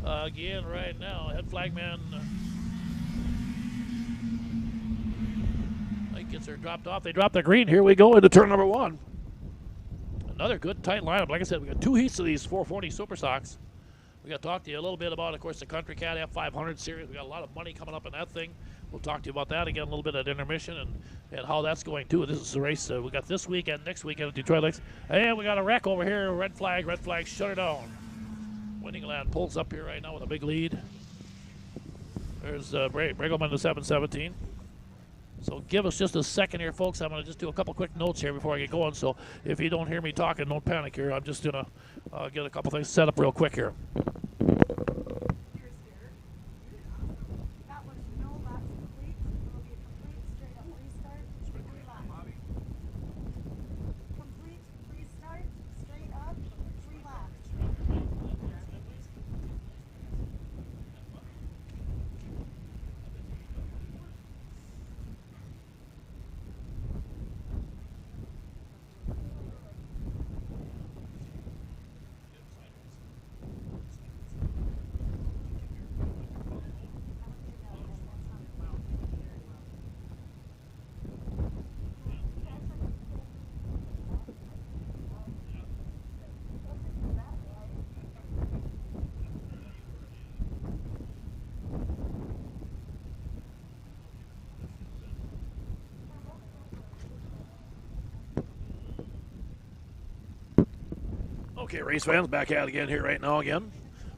Again, right now, head flagman gets her dropped off. They drop the green. Here we go into turn number 1. Another good, tight lineup. Like I said, we got 2 heats of these 440 Super Stocks. We got to talk to you a little bit about, of course, the Country Cat F500 series. We got a lot of money coming up in that thing. We'll talk to you about that again, a little bit at intermission and how that's going too. This is the race we got this weekend, next weekend at Detroit Lakes. And we got a wreck over here. Red flag, shut her down. Windingland pulls up here right now with a big lead. There's Bregelman to 717. So give us just a second here, folks. I'm going to just do a couple quick notes here before I get going. So if you don't hear me talking, don't panic here. I'm just going to get a couple things set up real quick here. That was no laps complete. It will be a complete straight up restart. 3 laps. Complete restart, straight up, 3 laps. Okay, race fans, back at it again here right now again.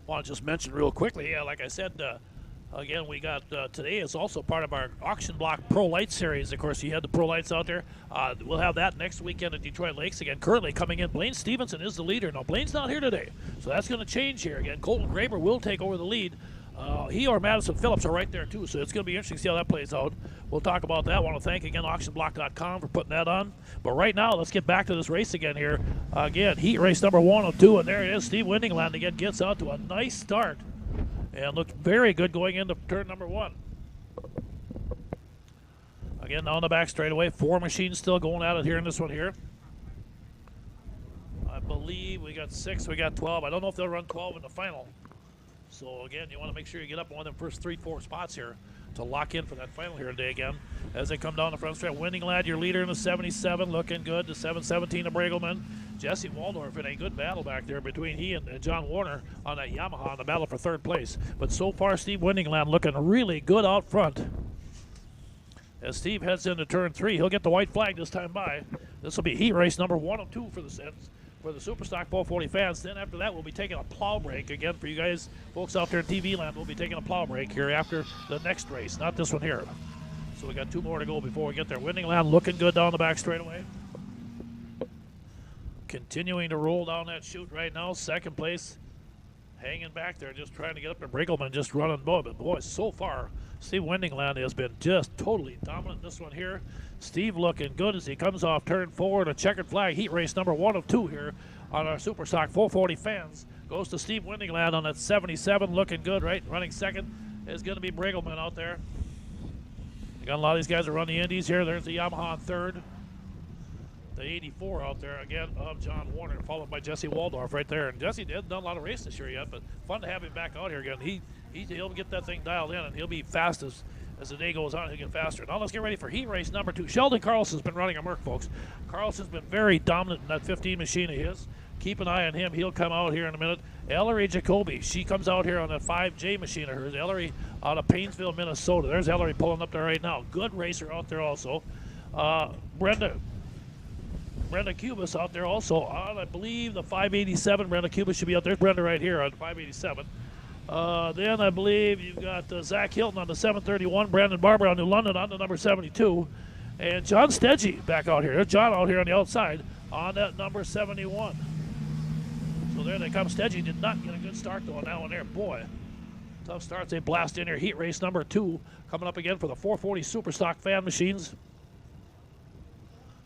Want to just mention real quickly, like I said, again, we got today is also part of our Auction Block Pro Light Series. Of course, you had the Pro Lights out there. We'll have that next weekend at Detroit Lakes again. Currently coming in, Blaine Stevenson is the leader. Now, Blaine's not here today, so that's going to change here again. Colton Graber will take over the lead. He or Madison Phillips are right there, too, so it's going to be interesting to see how that plays out. We'll talk about that. I want to thank, again, auctionblock.com for putting that on. But right now, let's get back to this race again here. Again, heat race number 1 of 2, and there it is. Steve Windingland again gets out to a nice start and looked very good going into turn number 1. Again, down the back straightaway. 4 machines still going at it here in this one here. I believe we got 6, we got 12. I don't know if they'll run 12 in the final. So, again, you want to make sure you get up on one of them first 3-4 spots here to lock in for that final here today again. As they come down the front straight, Windingland, your leader in the 77, looking good. The 717 of Bregelman. Jesse Waldorf in a good battle back there between he and John Warner on that Yamaha in the battle for 3rd place. But so far, Steve Windingland looking really good out front. As Steve heads into turn 3, he'll get the white flag this time by. This will be heat race number 1 of 2 for the Superstock 440 fans. Then after that, we'll be taking a plow break. Again, for you guys, folks out there in TV land, we'll be taking a plow break here after the next race, not this one here. So we got 2 more to go before we get there. Windingland looking good down the back straightaway. Continuing to roll down that chute right now. 2nd place hanging back there, just trying to get up to Brinkleman, just running. But boy, so far, Steve Wendingland has been just totally dominant. This one here, Steve looking good as he comes off turn 4 in a checkered flag heat race number 1 of 2 here on our Super Stock 440 fans. Goes to Steve Wendingland on that 77, looking good, right? Running second is going to be Brinkleman out there. You got a lot of these guys that run the Indies here. There's the Yamaha in third. The 84 out there again of John Warner, followed by Jesse Waldorf right there. And Jesse did done a lot of race this year yet, but fun to have him back out here again. He'll get that thing dialed in, and he'll be fast as the day goes on. He'll get faster. Now let's get ready for heat race number 2. Sheldon Carlson's been running a Merc, folks. Carlson's been very dominant in that 15 machine of his. Keep an eye on him. He'll come out here in a minute. Ellery Jacoby, she comes out here on a 5J machine of hers. Ellery out of Painesville, Minnesota. There's Ellery pulling up there right now. Good racer out there also. Brenda Cubas out there also on, I believe, the 587. Brenda Cubas should be out there. There's Brenda right here on 587. Then I believe you've got Zach Hilton on the 731. Brandon Barber on New London on the number 72. And John Stedgy back out here. There's John out here on the outside on that number 71. So there they come. Stedgy did not get a good start though on that one there. Boy, tough starts. They blast in here. Heat race number 2 coming up again for the 440 Super Stock fan machines.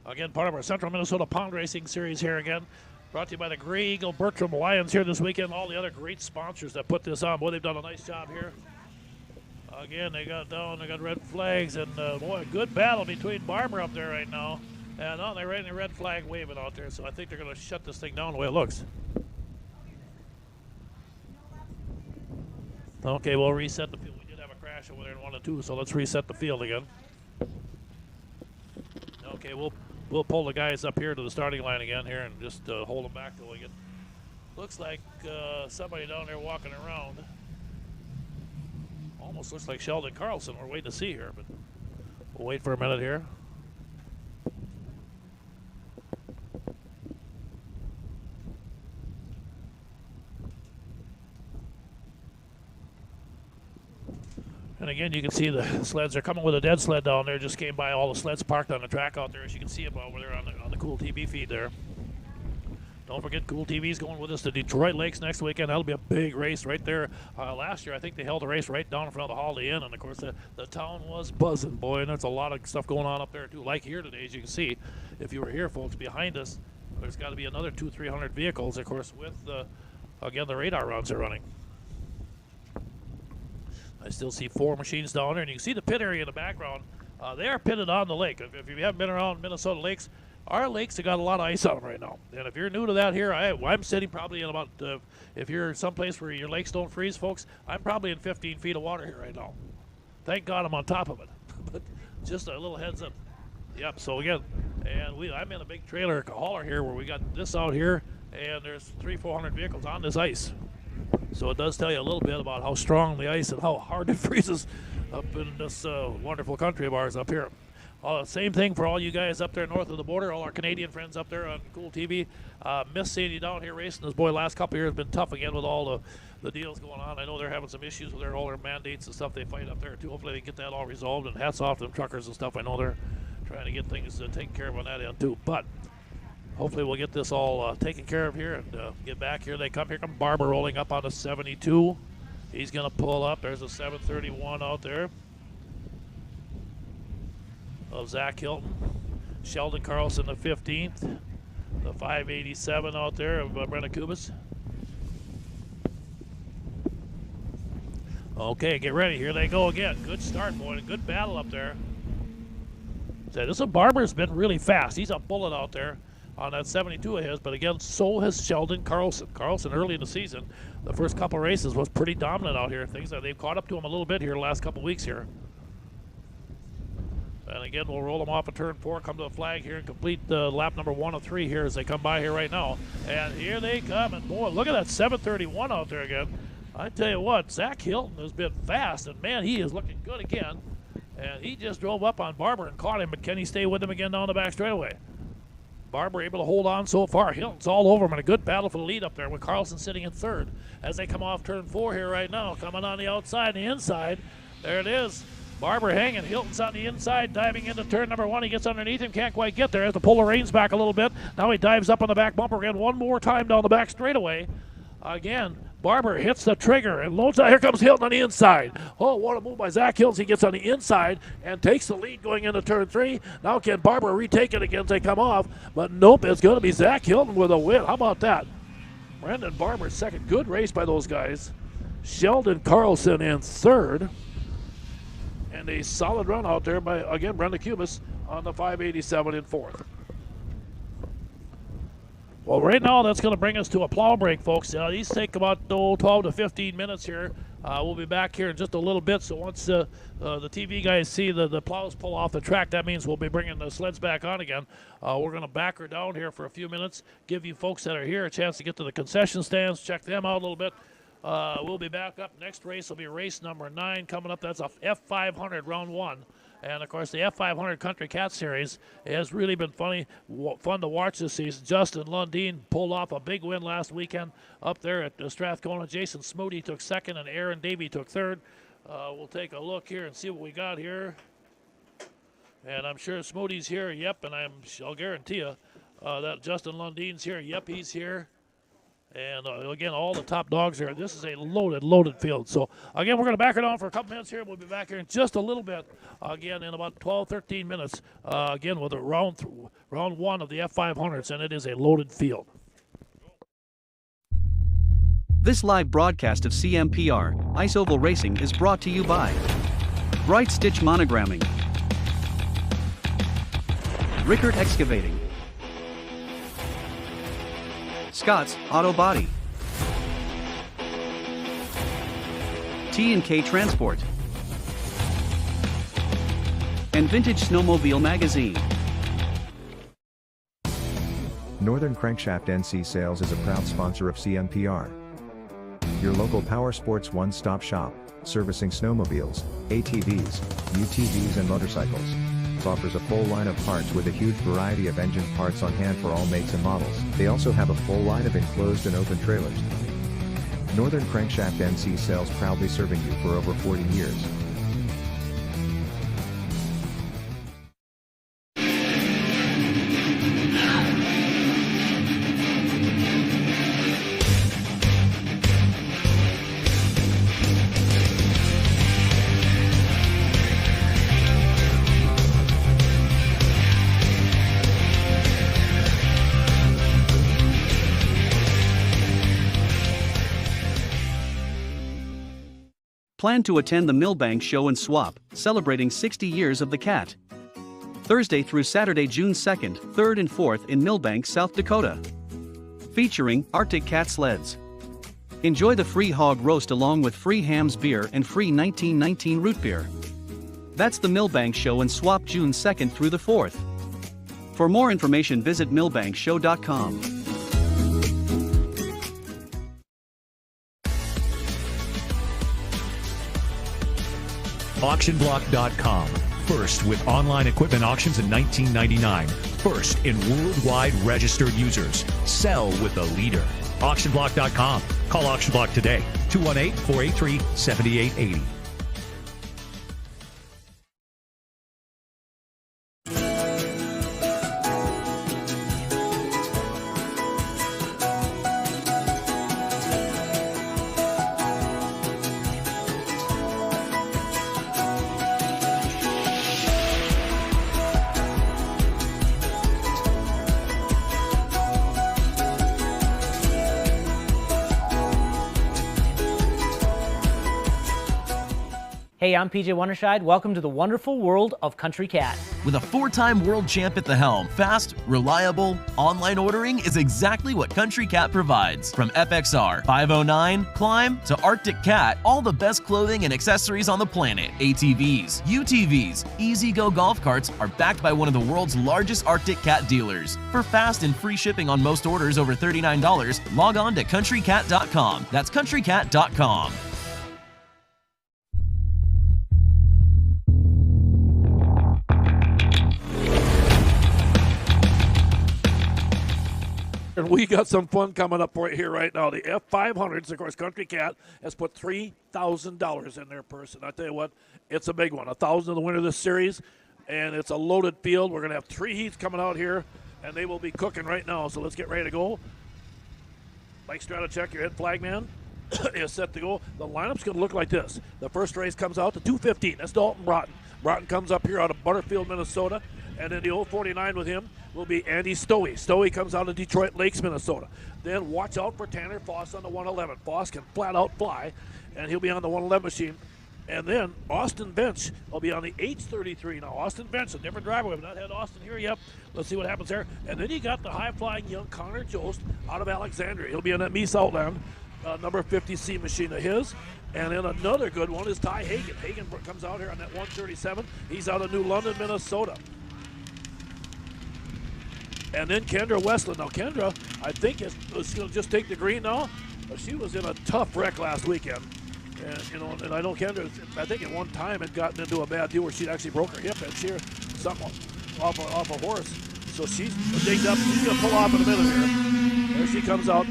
Again, part of our Central Minnesota Pond Racing Series here again. Brought to you by the Grey Eagle Bertram Lions here this weekend. All the other great sponsors that put this on. Boy, they've done a nice job here. Again, they got red flags, and boy, a good battle between Barber up there right now. And they're right in the red flag waving out there, so I think they're going to shut this thing down the way it looks. Okay, we'll reset the field. We did have a crash over there in 1 and 2, so let's reset the field again. Okay, we'll pull the guys up here to the starting line again here and just hold them back till we get. Looks like somebody down there walking around. Almost looks like Sheldon Carlson. We're waiting to see here, but we'll wait for a minute here. And again, you can see the sleds are coming with a dead sled down there. Just came by all the sleds parked on the track out there, as you can see about over there on the Cool TV feed there. Don't forget, Cool TV's going with us to Detroit Lakes next weekend. That'll be a big race right there. Last year, I think they held a race right down in front of the Holiday Inn, and of course, the town was buzzing, boy. And there's a lot of stuff going on up there too. Like here today, as you can see, if you were here, folks, behind us, there's got to be another 200-300 vehicles, of course, with again the radar runs are running. I still see 4 machines down there, and you can see the pit area in the background. They are pitted on the lake. If you haven't been around Minnesota lakes, our lakes have got a lot of ice on them right now. And if you're new to that here, I'm sitting probably in about, if you're someplace where your lakes don't freeze, folks, I'm probably in 15 feet of water here right now. Thank God I'm on top of it. But just a little heads up. Yep, so again, and I'm in a big trailer hauler here where we got this out here, and there's 300-400 vehicles on this ice. So it does tell you a little bit about how strong the ice and how hard it freezes up in this wonderful country of ours up here. Same thing for all you guys up there north of the border, all our Canadian friends up there on Cool TV. Miss seeing you down here racing. This boy last couple of years has been tough again with all the deals going on. I know they're having some issues with all their mandates and stuff they fight up there too. Hopefully they get that all resolved, and hats off to them truckers and stuff. I know they're trying to get things taken care of on that end too. But hopefully we'll get this all taken care of here and get back here. They come. Here come Barber rolling up on the 72. He's going to pull up. There's a 731 out there of Zach Hilton. Sheldon Carlson, the 15th. The 587 out there of Brenda Kubas. Okay, get ready. Here they go again. Good start, boy. Good battle up there. So this one, Barber's been really fast. He's a bullet out there on that 72 of his, but again, so has Sheldon Carlson. Carlson early in the season, the first couple races was pretty dominant out here. Things that they've caught up to him a little bit here the last couple weeks here. And again, we'll roll them off at turn 4, come to the flag here, and complete lap number 1 of 3 here as they come by here right now. And here they come, and boy, look at that 731 out there again. I tell you what, Zach Hilton has been fast, and man, he is looking good again. And he just drove up on Barber and caught him, but can he stay with him again down the back straightaway? Barber able to hold on so far. Hilton's all over him in a good battle for the lead up there with Carlson sitting in 3rd. As they come off turn 4 here right now, coming on the outside and the inside. There it is. Barber hanging. Hilton's on the inside, diving into turn number 1. He gets underneath him, can't quite get there. Has to pull the reins back a little bit. Now he dives up on the back bumper again one more time down the back straightaway. Again, Barber hits the trigger and loads out. Here comes Hilton on the inside. Oh, what a move by Zach Hills. He gets on the inside and takes the lead going into turn 3. Now can Barber retake it again as they come off? But nope, it's going to be Zach Hilton with a win. How about that? Brendan Barber second. Good race by those guys. Sheldon Carlson in third. And a solid run out there by, again, Brenda Cubis on the 587 in fourth. Well, right now, that's going to bring us to a plow break, folks. These take about 12 to 15 minutes here. We'll be back here in just a little bit. So once the TV guys see the plows pull off the track, that means we'll be bringing the sleds back on again. We're going to back her down here for a few minutes, give you folks that are here a chance to get to the concession stands, check them out a little bit. We'll be back up. Next race will be race number 9 coming up. That's a F500 round 1. And, of course, the F500 Country Cat Series has really been fun to watch this season. Justin Lundeen pulled off a big win last weekend up there at Strathcona. Jason Smoody took second, and Aaron Davey took third. We'll take a look here and see what we got here. And I'm sure Smoody's here. Yep, and I'll guarantee you that Justin Lundeen's here. Yep, he's here. And, again, all the top dogs here. This is a loaded field. So, again, we're going to back her down for a couple minutes here. We'll be back here in just a little bit, again, in about 12, 13 minutes, again, with a round 1 of the F500s, and it is a loaded field. This live broadcast of CMPR, Ice Oval Racing, is brought to you by Bright Stitch Monogramming, Rickert Excavating, Scott's Auto Body, T&K Transport, and Vintage Snowmobile Magazine. Northern Crankshaft NC Sales is a proud sponsor of CMPR. Your local power sports one-stop shop, servicing snowmobiles, ATVs, UTVs and motorcycles. Offers a full line of parts with a huge variety of engine parts on hand for all makes and models. They also have a full line of enclosed and open trailers. Northern Crankshaft NC Sales, proudly serving you for over 40 years. Plan to attend the Millbank Show and Swap, celebrating 60 years of the cat. Thursday through Saturday, June 2nd, 3rd and 4th in Millbank, South Dakota. Featuring Arctic Cat sleds. Enjoy the free hog roast along with free hams beer and free 1919 root beer. That's the Millbank Show and Swap, June 2nd through the 4th. For more information, visit millbankshow.com. AuctionBlock.com. First with online equipment auctions in 1999. First in worldwide registered users. Sell with a leader. AuctionBlock.com. Call AuctionBlock today. 218-483-7880. Hey, I'm PJ Wonderscheid. Welcome to the wonderful world of Country Cat. With a 4-time world champ at the helm, fast, reliable, online ordering is exactly what Country Cat provides. From FXR, 509, Climb, to Arctic Cat, all the best clothing and accessories on the planet. ATVs, UTVs, Easy-Go golf carts are backed by one of the world's largest Arctic Cat dealers. For fast and free shipping on most orders over $39, log on to countrycat.com. That's countrycat.com. And we got some fun coming up for you here right now. The F500s, of course, Country Cat has put $3,000 in their purse. And I tell you what, it's a big one. $1,000 in the winner of this series, and it's a loaded field. We're going to have 3 heats coming out here, and they will be cooking right now. So let's get ready to go. Mike Strata, check your head flag, man. is set to go. The lineup's going to look like this. The first race comes out, the 215. That's Dalton Broughton. Broughton comes up here out of Butterfield, Minnesota. And then the 049 with him will be Andy Stowey. Stowey comes out of Detroit Lakes, Minnesota. Then watch out for Tanner Foss on the 111. Foss can flat out fly, and he'll be on the 111 machine. And then Austin Bench will be on the H33. Now, Austin Bench, a different driver. We've not had Austin here yet. Let's see what happens there. And then you got the high-flying young Connor Jost out of Alexandria. He'll be on that Mies Outland number 50C machine of his. And then another good one is Ty Hagen. Hagen comes out here on that 137. He's out of New London, Minnesota. And then Kendra Westland. Now, Kendra, I think is going to just take the green now. She was in a tough wreck last weekend. And, and I know Kendra, I think at one time had gotten into a bad deal where she'd actually broke her hip and she something off a horse. So she's digged up. She's going to pull off in a minute here. There she comes out.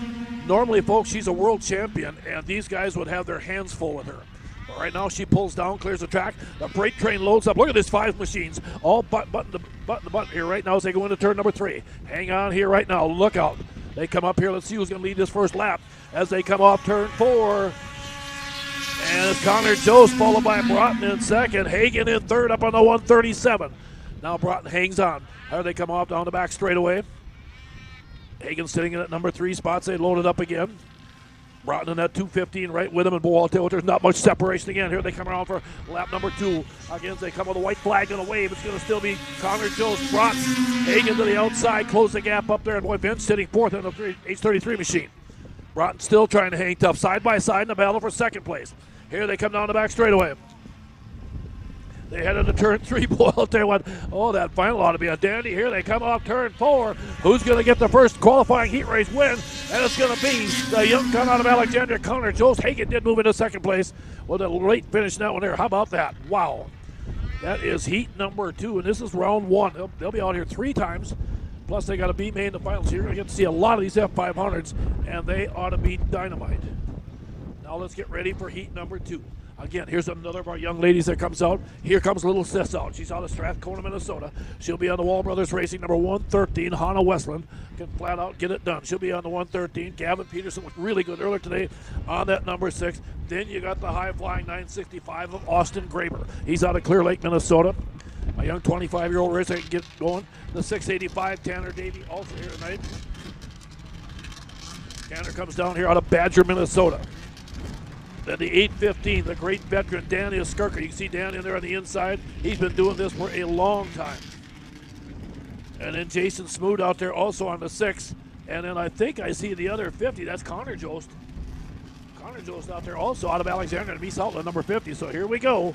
Normally, folks, she's a world champion, and these guys would have their hands full with her. But right now, she pulls down, clears the track. The freight train loads up. Look at this 5 machines, all button to button here right now as they go into turn number 3. Hang on here right now. Look out. They come up here. Let's see who's going to lead this first lap as they come off turn 4. And it's Connor Jost followed by Broughton in second. Hagen in third up on the 137. Now Broughton hangs on. How they come off down the back straightaway. Hagen sitting in at number 3 spots. They load it up again. Broughton in that 215 right with him and Boalto. There's not much separation again. Here they come around for lap number 2. Again, they come with a white flag and a wave. It's going to still be Connor Jost. Broughton. Hagen to the outside. Close the gap up there. And boy, Vince sitting 4th in the H33 machine. Broughton still trying to hang tough side by side in the battle for second place. Here they come down the back straightaway. They head into turn 3. Boy, out there went, oh, that final ought to be a dandy. Here they come off turn 4. Who's going to get the first qualifying heat race win? And it's going to be the young gun out of Alexandria, Connor Jost. Hagen did move into second place with a late finish in that one there. How about that? Wow. That is heat number 2, and this is round 1. They'll be out here 3 times. Plus, they got a B main in the finals. So you're going to get to see a lot of these F500s, and they ought to be dynamite. Now let's get ready for heat number 2. Again, here's another of our young ladies that comes out. Here comes little sis out. She's out of Strathcona, Minnesota. She'll be on the Wall Brothers Racing number 113. Hannah Westland can flat out get it done. She'll be on the 113. Gavin Peterson was really good earlier today on that number 6. Then you got the high-flying 965 of Austin Graber. He's out of Clear Lake, Minnesota. A young 25-year-old racer can get going. The 685, Tanner Davey, also here tonight. Tanner comes down here out of Badger, Minnesota. Then the 815, the great veteran Danny Skirker. You can see Dan in there on the inside. He's been doing this for a long time. And then Jason Smoot out there also on the 6. And then I think I see the other 50. That's Connor Jost. Connor Jost out there also out of Alexandria and Mies Outland, number 50. So here we go.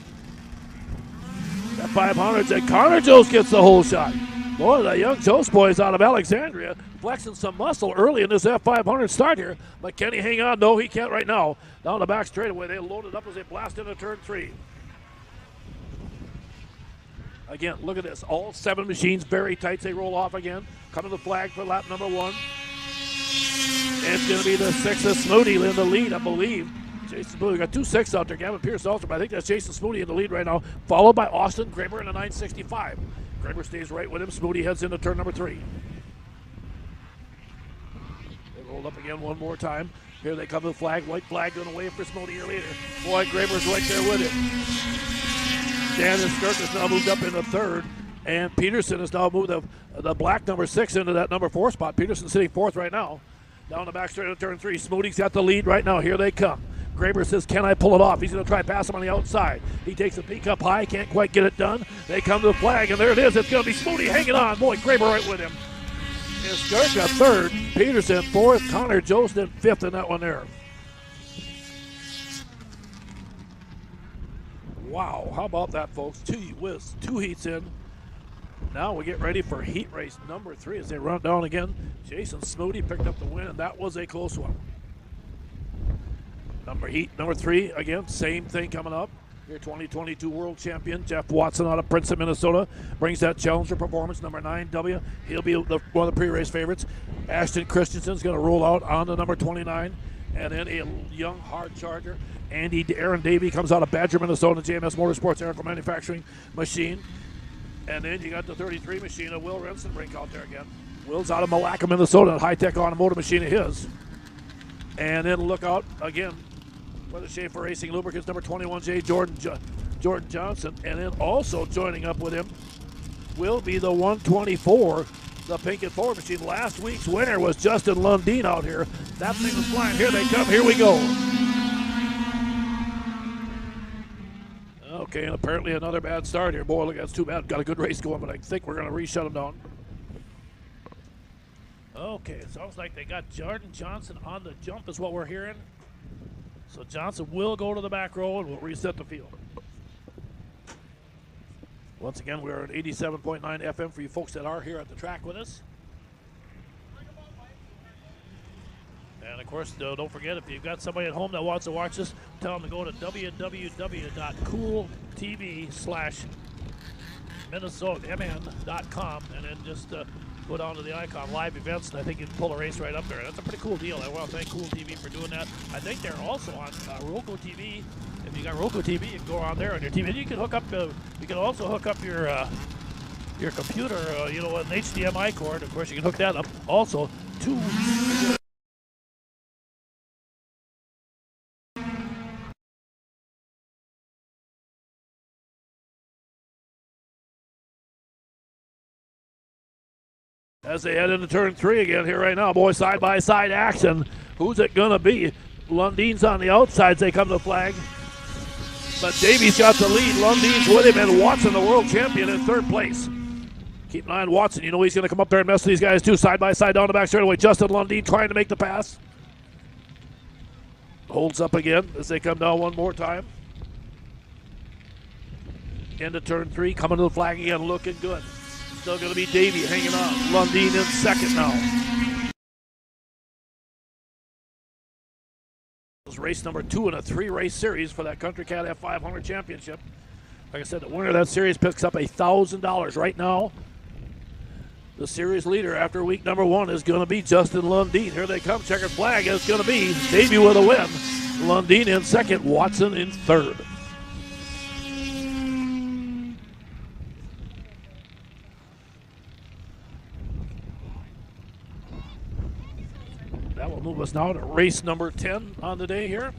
That 500s, and Connor Jost gets the whole shot. Boy, the young Jost boys out of Alexandria flexing some muscle early in this F500 start here. But can he hang on? No, he can't right now. Down the back straightaway, they load it up as they blast into turn 3. Again, look at this. All 7 machines very tight. They roll off again. Coming to the flag for lap number 1. It's going to be the 6 of Snooty in the lead, I believe. Jason Smoody, we got 2 6 out there. Gavin Pierce also, but I think that's Jason Smoody in the lead right now, followed by Austin Graber in the 965. Graber stays right with him. Smoody heads into turn number 3. They roll up again one more time. Here they come to the flag. White flag going away for Smoody here later. Boy, Graber's right there with him. Dan and Skirk has now moved up into 3rd. And Peterson has now moved the black number 6 into that number 4 spot. Peterson sitting 4th right now. Down the back straight of turn 3. Smoody's got the lead right now. Here they come. Graber says, can I pull it off? He's going to try to pass him on the outside. He takes a peek up high, can't quite get it done. They come to the flag, and there it is. It's going to be Smoody hanging on. Boy, Graber right with him. And Skirka 3rd, Peterson 4th, Connor Jost in 5th in that one there. Wow, how about that, folks? 2 heats in. Now we get ready for heat race number 3 as they run down again. Jason Smoody picked up the win, and that was a close one. Number 3, again, same thing coming up. Your 2022 world champion, Jeff Watson out of Princeton, Minnesota, brings that challenger performance, number 9W. He'll be one of the pre-race favorites. Ashton Christensen's going to roll out on the number 29. And then a young hard charger, Aaron Davey, comes out of Badger, Minnesota, JMS Motorsports Aerial Manufacturing machine. And then you got the 33 machine of Will Rensenbrink out there again. Will's out of Malacca, Minnesota, a high-tech automotive machine of his. And then look out, again, for the Schaefer Racing Lubricants, number 21J, Jordan Johnson. And then also joining up with him will be the 124, the pink and forward machine. Last week's winner was Justin Lundeen out here. That thing was flying. Here they come. Here we go. Okay, and apparently another bad start here. Boy, look, that's too bad. Got a good race going, but I think we're going to re-shut them down. Okay, it sounds like they got Jordan Johnson on the jump is what we're hearing. So Johnson will go to the back row and we'll reset the field. Once again, we're at 87.9 FM for you folks that are here at the track with us. And of course, don't forget, if you've got somebody at home that wants to watch this, tell them to go to www.cooltv/MinnesotaMN.com and then just go down to the icon live events, and I think you can pull a race right up there. That's a pretty cool deal. I want to thank Cool TV for doing that. I think they're also on Roku TV. If you got Roku TV, you can go on there on your TV. And you can hook up. You can also hook up your computer. You know, an HDMI cord. Of course, you can hook that up also to. As they head into turn 3 again here right now, boy, side-by-side action. Who's it going to be? Lundeen's on the outsides. They come to the flag. But Davies got the lead. Lundeen's with him, and Watson, the world champion, in 3rd place. Keep an eye on Watson. You know he's going to come up there and mess with these guys, too. Side-by-side down the back straightaway. Justin Lundeen trying to make the pass. Holds up again as they come down one more time. Into turn 3, coming to the flag again, looking good. Still going to be Davey hanging on. Lundeen in 2nd now. This is race number 2 in a 3-race series for that Country Cat F500 Championship. Like I said, the winner of that series picks up $1,000 right now. The series leader after week number 1 is going to be Justin Lundeen. Here they come. Checkered flag. It's going to be Davey with a win. Lundeen in 2nd. Watson in 3rd. That will move us now to race number 10 on the day here.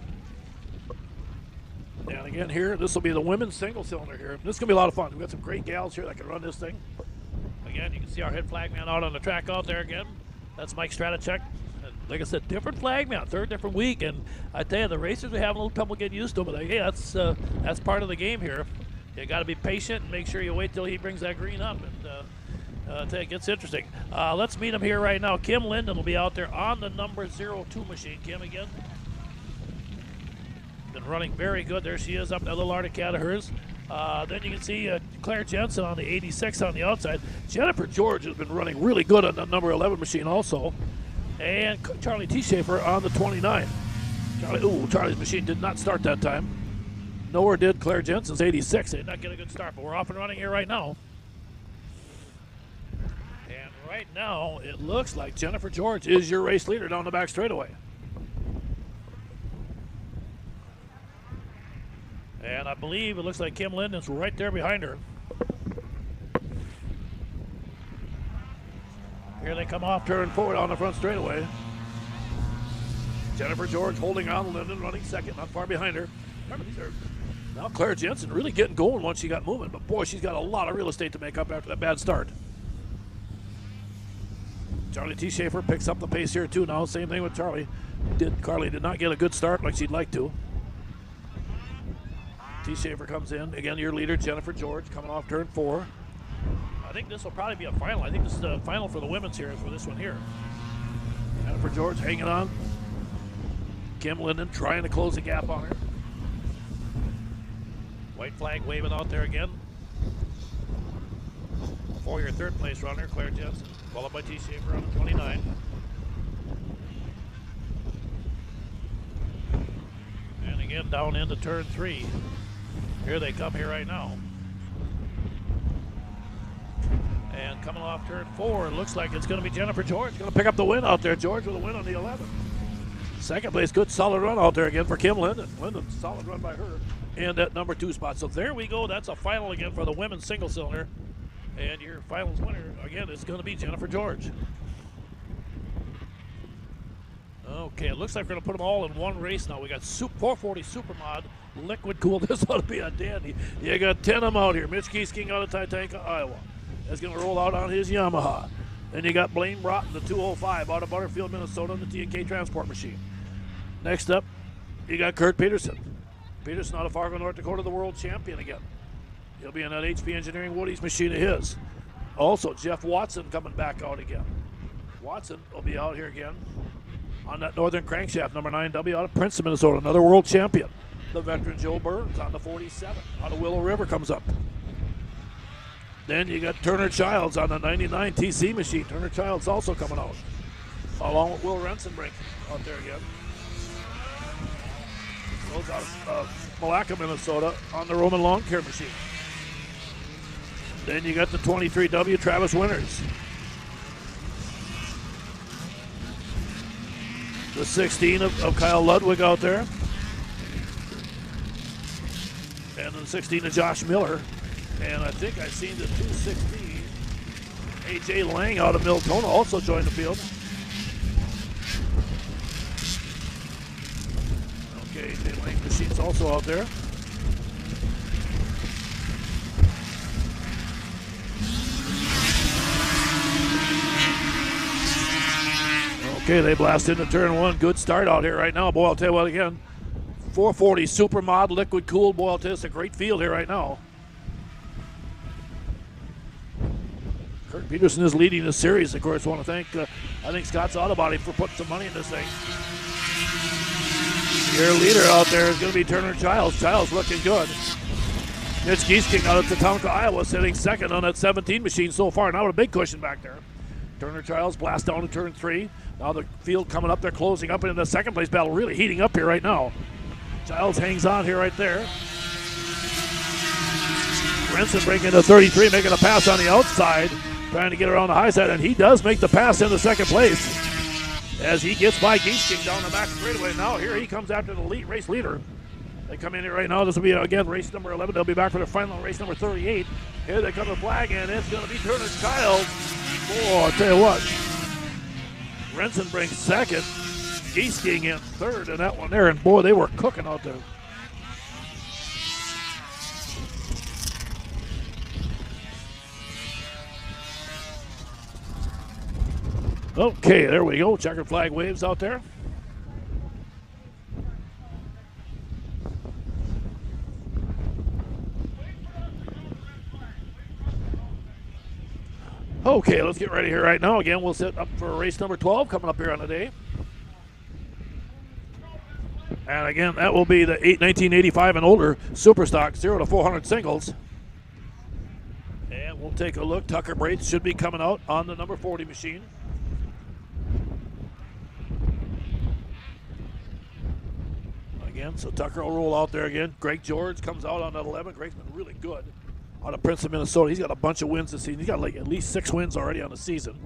And again here, this will be the women's single cylinder here. This is going to be a lot of fun. We've got some great gals here that can run this thing. Again, you can see our head flagman out on the track out there again. That's Mike Stratachek. And like I said, different flagman, 3rd different week. And I tell you, the racers, we have a little trouble getting used to them. But hey, that's part of the game here. You got to be patient and make sure you wait till he brings that green up. And it gets interesting. Let's meet him here right now. Kim Linden will be out there on the number 02 machine. Kim again. Been running very good. There she is up that little Arctic cat of hers. Then you can see Claire Jensen on the 86 on the outside. Jennifer George has been running really good on the number 11 machine also. And Charlie T. Schaefer on the 29. Charlie's machine did not start that time. Nor did Claire Jensen's 86. They did not get a good start, but we're off and running here right now. Right now, it looks like Jennifer George is your race leader down the back straightaway. And I believe it looks like Kim Linden's right there behind her. Here they come off turn 4 on the front straightaway. Jennifer George holding on, Linden running 2nd, not far behind her. Remember, these are now Claire Jensen really getting going once she got moving, but boy, she's got a lot of real estate to make up after that bad start. Charlie T. Schaefer picks up the pace here too now. Same thing with Charlie. Carly did not get a good start like she'd like to. T. Schaefer comes in. Again, your leader, Jennifer George, coming off turn 4. I think this will probably be a final. I think this is the final for the women's here for this one here. Jennifer George hanging on. Kim Linden trying to close the gap on her. White flag waving out there again. For your 3rd place runner, Claire Jensen, followed by T. Schaefer on the 29. And again, down into turn 3. Here they come here right now. And coming off turn 4, it looks like it's going to be Jennifer George. Going to pick up the win out there. George with a win on the 11. 2nd place, good solid run out there again for Kim Linden. Linden, solid run by her. And at number 2 spot. So there we go. That's a final again for the women's single cylinder. And your finals winner, again, is going to be Jennifer George. Okay, it looks like we're going to put them all in one race now. We got 440 Supermod, liquid cool. This ought to be a dandy. You got 10 of them out here. Mitch Giesking out of Titanca, Iowa. That's going to roll out on his Yamaha. Then you got Blaine Broughton, the 205, out of Butterfield, Minnesota, on the T&K transport machine. Next up, you got Kurt Peterson. Peterson out of Fargo, North Dakota, the world champion again. He'll be in that HP Engineering Woody's machine of his. Also, Jeff Watson coming back out again. Watson will be out here again on that Northern Crankshaft, number 9W, out of Princeton, Minnesota, another world champion. The veteran Joe Burns on the 47, out of Willow River comes up. Then you got Turner Childs on the 99 TC machine. Turner Childs also coming out, along with Will Rensenbrink out there again. Those out of Malacca, Minnesota, on the Roman Lawn Care machine. Then you got the 23W Travis Winters. The 16 of Kyle Ludwig out there. And the 16 of Josh Miller. And I think I've seen the 216 AJ Lang out of Miltona also joined the field. Okay, AJ Lang machine's also out there. Okay, they blast into turn one. Good start out here right now. Boy, I'll tell you what again. 440 Supermod, liquid cooled. Boy, I'll tell you, it's a great field here right now. Kurt Peterson is leading the series. Of course, I want to thank, I think, Scott's Auto Body for putting some money in this thing. Your leader out there is going to be Turner Childs. Childs looking good. Mitch Giesking out of Tatanka, Iowa, sitting second on that 17 machine so far. Now with a big cushion back there. Turner Childs blast down to turn 3. Now the field coming up, they're closing up into the second place battle, really heating up here right now. Childs hangs on here right there. Rensenbrink into 33, making a pass on the outside, trying to get around the high side, and he does make the pass into second place as he gets by Giesking down the back straightaway. Now here he comes after the race leader. They come in here right now. This will be, again, race number 11. They'll be back for the final race number 38. Here they come to flag, and it's going to be Turner Childs. Oh, I'll tell you what. Rensenbrink second. Giesking in third in that one there, and boy, they were cooking out there. Okay, there we go. Checkered flag waves out there. Okay, let's get ready here right now. Again, we'll set up for race number 12 coming up here on the day. And again, that will be the 1985 and older Superstock 0 to 400 singles. And we'll take a look. Tucker Brates should be coming out on the number 40 machine. Again, so Tucker will roll out there again. Greg George comes out on that 11. Greg's been really good out of Princeton, Minnesota. He's got a bunch of wins this season. He's got like at least 6 wins already on the season.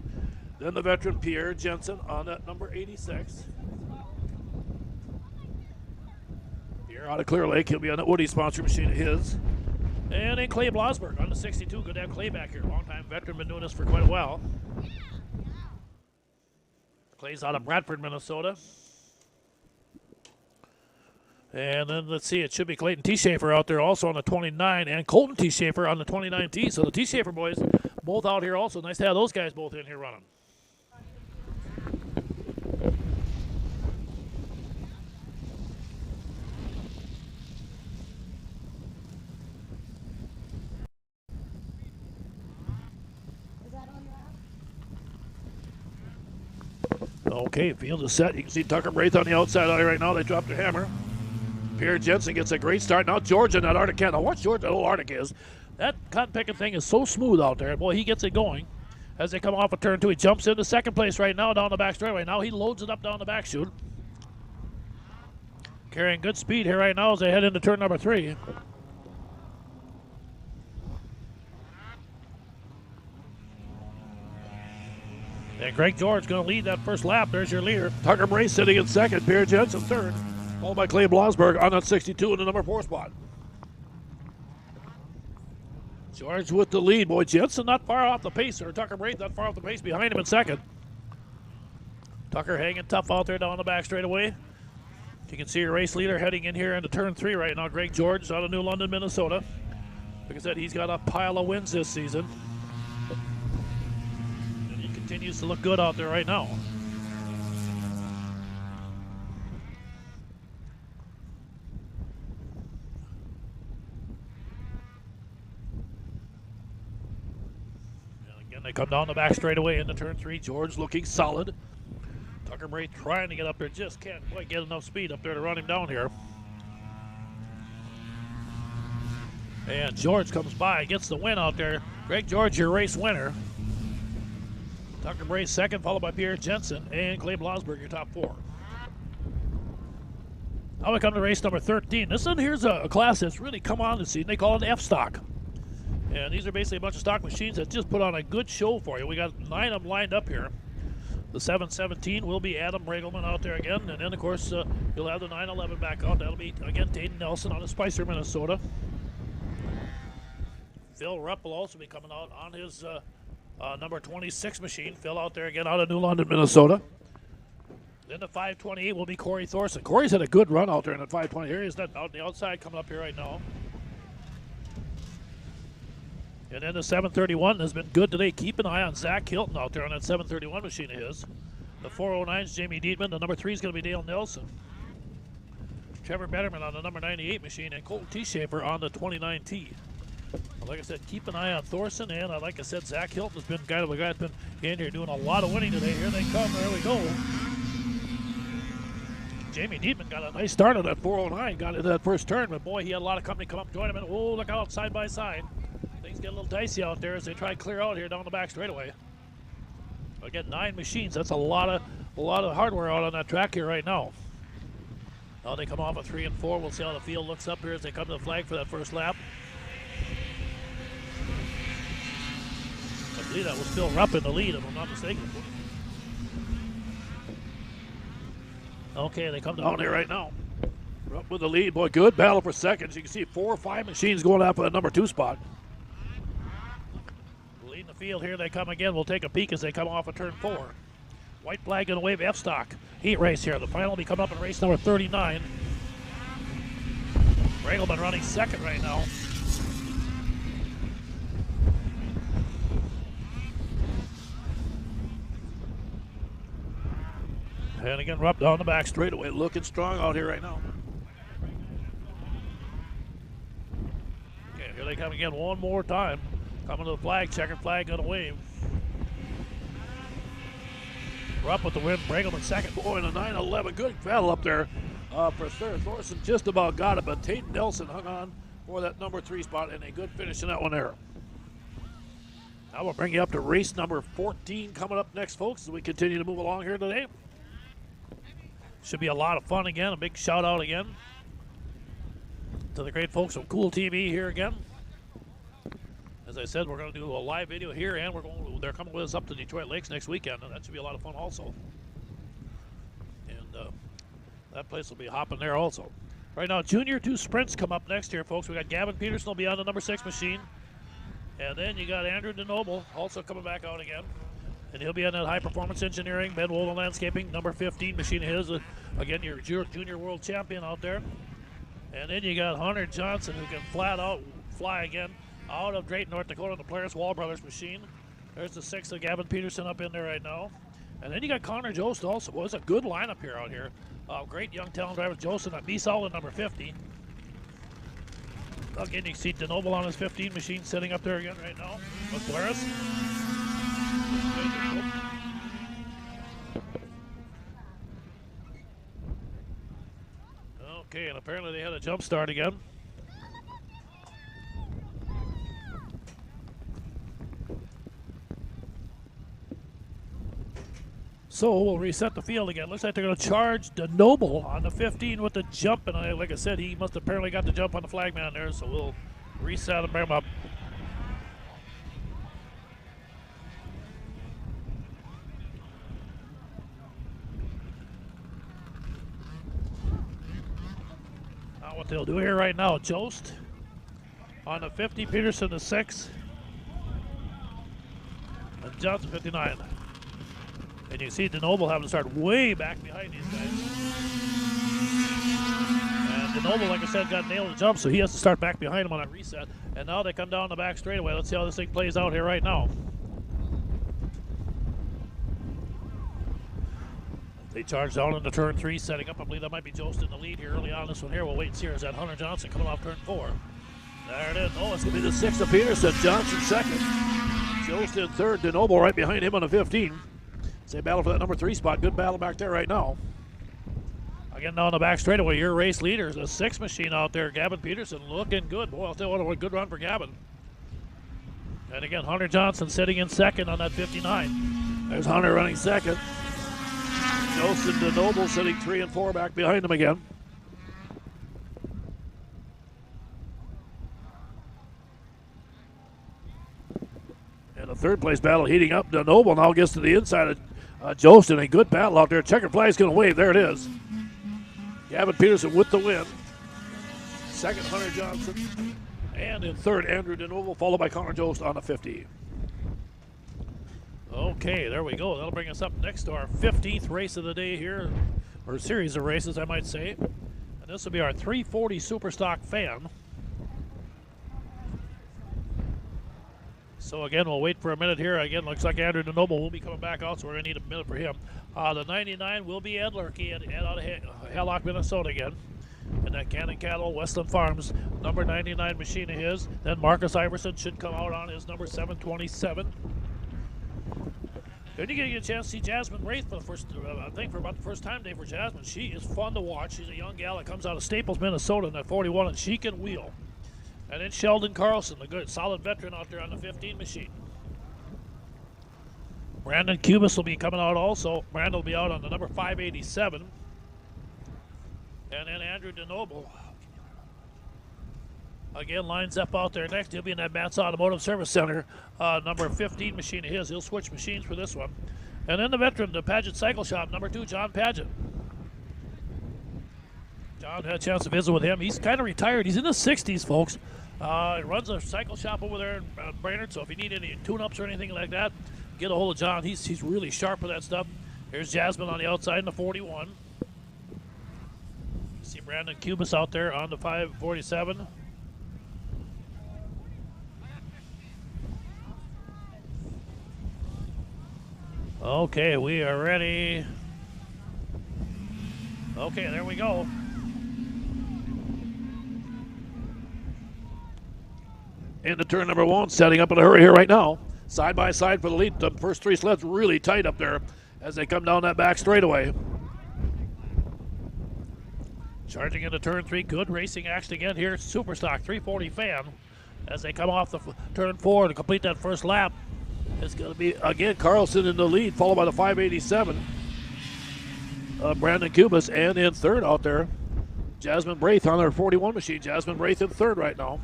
Then the veteran Pierre Jensen on that number 86. Pierre out of Clear Lake. He'll be on that Woody sponsor machine of his. And then Clay Blasberg on the 62. Good to have Clay back here. Long-time veteran, been doing this for quite a while. Clay's out of Bradford, Minnesota. And then let's see, it should be Clayton T. Schaefer out there also on the 29, and Colton T. Schaefer on the 29T. So the T. Schaefer boys both out here also. Nice to have those guys both in here running. Is that on your app? Okay, field is set. You can see Tucker Braith on the outside out here right now. They dropped their hammer. Pierre Jensen gets a great start. Now George in that Arctic cat. Now watch George, that old Arctic is. That cotton picking thing is so smooth out there. Boy, he gets it going. As they come off of turn 2, he jumps into second place right now down the back straightaway. Now he loads it up down the back chute. Carrying good speed here right now as they head into turn number 3. And Greg George going to lead that first lap. There's your leader. Tucker Brace sitting in second. Pierre Jensen third. Followed by Clay Blasberg on that 62 in the number 4 spot. George with the lead. Boy, Jensen not far off the pace, or Tucker Braith not far off the pace behind him in second. Tucker hanging tough out there down the back straightaway. You can see your race leader heading in here into turn 3 right now. Greg George out of New London, Minnesota. Like I said, he's got a pile of wins this season. And he continues to look good out there right now. And again, they come down the back straightaway into turn 3. George looking solid. Tucker Bray trying to get up there, just can't quite get enough speed up there to run him down here. And George comes by, gets the win out there. Greg George, your race winner. Tucker Bray second, followed by Pierre Jensen and Clay Blosberg, your top 4. Now we come to race number 13. This one here's a class that's really come on this season. They call it F-Stock. And these are basically a bunch of stock machines that just put on a good show for you. We got 9 of them lined up here. The 717 will be Adam Regelman out there again. And then, of course, you'll have the 911 back out. That'll be, again, Taden Nelson out of Spicer, Minnesota. Phil Rupp will also be coming out on his number 26 machine. Phil out there again out of New London, Minnesota. Then the 528 will be Corey Thorson. Corey's had a good run out there in the 520. Here he's out on the outside coming up here right now. And then the 731 has been good today. Keep an eye on Zach Hilton out there on that 731 machine of his. The 409 is Jamie Dietman. The number 3 is going to be Dale Nelson. Trevor Betterman on the number 98 machine. And Colton T. Schaefer on the 29T. Like I said, keep an eye on Thorson. And like I said, Zach Hilton has been the guy that's been in here doing a lot of winning today. Here they come. There we go. Jamie Dietman got a nice start on that 409. Got into that first turn. But boy, he had a lot of company come up and join him. And oh, look out side by side. Things get a little dicey out there as they try to clear out here down the back straightaway. Again, 9 machines. That's a lot of hardware out on that track here right now. Now they come off of 3 and 4. We'll see how the field looks up here as they come to the flag for that first lap. I believe that was Phil Rupp in the lead, if I'm not mistaken. Okay, they come down here right now. Rupp with the lead. Boy, good battle for seconds. You can see 4 or 5 machines going up for the number 2 spot. Leading the field, here they come again. We'll take a peek as they come off of turn 4. White flag going to wave F-Stock. Heat race here. The final will be coming up in race number 39. Regelman running second right now. And again, Rupp down the back straightaway, looking strong out here right now. Okay, here they come again one more time. Coming to the flag, checkered flag gonna wave. Rupp with the win, Regelman second. Boy, in a 9-11, good battle up there for third. Thorson just about got it, but Taden Nelson hung on for that number 3 spot, and a good finish in that one there. Now we'll bring you up to race number 14 coming up next, folks, as we continue to move along here today. Should be a lot of fun again. A big shout out again to the great folks from Cool TV here again. As I said, we're going to do a live video here, and they're coming with us up to Detroit Lakes next weekend, and that should be a lot of fun also. And that place will be hopping there also. Right now, Junior 2 sprints come up next here, folks. We got Gavin Peterson will be on the number 6 machine, and then you got Andrew DeNoble also coming back out again. And he'll be on that high performance engineering, Ben Wolden Landscaping, number 15 machine of his. Again, your junior world champion out there. And then you got Hunter Johnson, who can flat out fly again out of Drayton, North Dakota, the Polaris Wall Brothers machine. There's the 6th of Gavin Peterson up in there right now. And then you got Connor Jost also. Well, it's a good lineup here out here. Great young talent driver, Joseph at B-Solid, number 50. Again, you can see DeNoble on his 15 machine sitting up there again right now with Polaris. Okay, and apparently they had a jump start again. So we'll reset the field again. Looks like they're going to charge DeNoble on the 15 with the jump, and like I said, he must have apparently got the jump on the flagman there, so we'll reset and bring him up. What they'll do here right now, Jost on the 50, Peterson the 6, and Johnson 59. And And you can see DeNoble having to start way back behind these guys. And DeNoble, like I said, got nailed to jump, so he has to start back behind him on that reset. And now they come down the back straightaway. Let's see how this thing plays out here right now. They charge down into turn 3, setting up. I believe that might be Jost in the lead here early on this one here. We'll wait and see. Is that Hunter Johnson coming off turn 4? There it is. Oh, it's going to be the 6 of Peterson. Johnson second. Jost in third. DeNoble right behind him on the 15. Say battle for that number 3 spot. Good battle back there right now. Again, down the back straightaway, your race leader is a 6 machine out there. Gavin Peterson looking good. Boy, I'll tell you what a good run for Gavin. And again, Hunter Johnson sitting in second on that 59. There's Hunter running second. Jost and DeNoble sitting 3 and 4 back behind him again. And the third place battle heating up. DeNoble now gets to the inside of Jost, and a good battle out there. Checkered flag's going to wave. There it is. Gavin Peterson with the win. Second, Hunter Johnson. And in third, Andrew DeNoble, followed by Connor Jost on the 50. Okay, there we go. That'll bring us up next to our 15th race of the day here, or series of races, I might say. And this will be our 340 Superstock Fan. So again, we'll wait for a minute here. Again, looks like Andrew DeNoble will be coming back out, so we're going to need a minute for him. The 99 will be Ed Lurkey out of Hallock, Minnesota again. And that Cannon Cattle, Westland Farms, number 99 machine of his. Then Marcus Iverson should come out on his number 727. Then you get a chance to see Jasmine Wraith for the first, I think for about the first time day for Jasmine. She is fun to watch. She's a young gal that comes out of Staples, Minnesota in that 41, and she can wheel. And then Sheldon Carlson, the good, solid veteran out there on the 15 machine. Brandon Cubis will be coming out also. Brandon will be out on the number 587. And then Andrew DeNoble, again, lines up out there next. He'll be in that Matt's Automotive Service Center, number 15 machine of his. He'll switch machines for this one. And then the veteran, the Paget Cycle Shop, number 2, John Paget. John had a chance to visit with him. He's kind of retired. He's in his 60s, folks. He runs a cycle shop over there in Brainerd, so if you need any tune-ups or anything like that, get a hold of John. He's really sharp with that stuff. Here's Jasmine on the outside in the 41. See Brandon Cubis out there on the 547. Okay, we are ready. Okay, there we go. Into turn number 1, setting up in a hurry here right now. Side by side for the lead. The first 3 sleds really tight up there as they come down that back straightaway. Charging into turn 3, good racing action again here. Superstock 340 Fan as they come off the turn 4 to complete that first lap. It's going to be, again, Carlson in the lead, followed by the 587. Brandon Cubis, and in third out there, Jasmine Braith on their 41 machine. Jasmine Braith in third right now.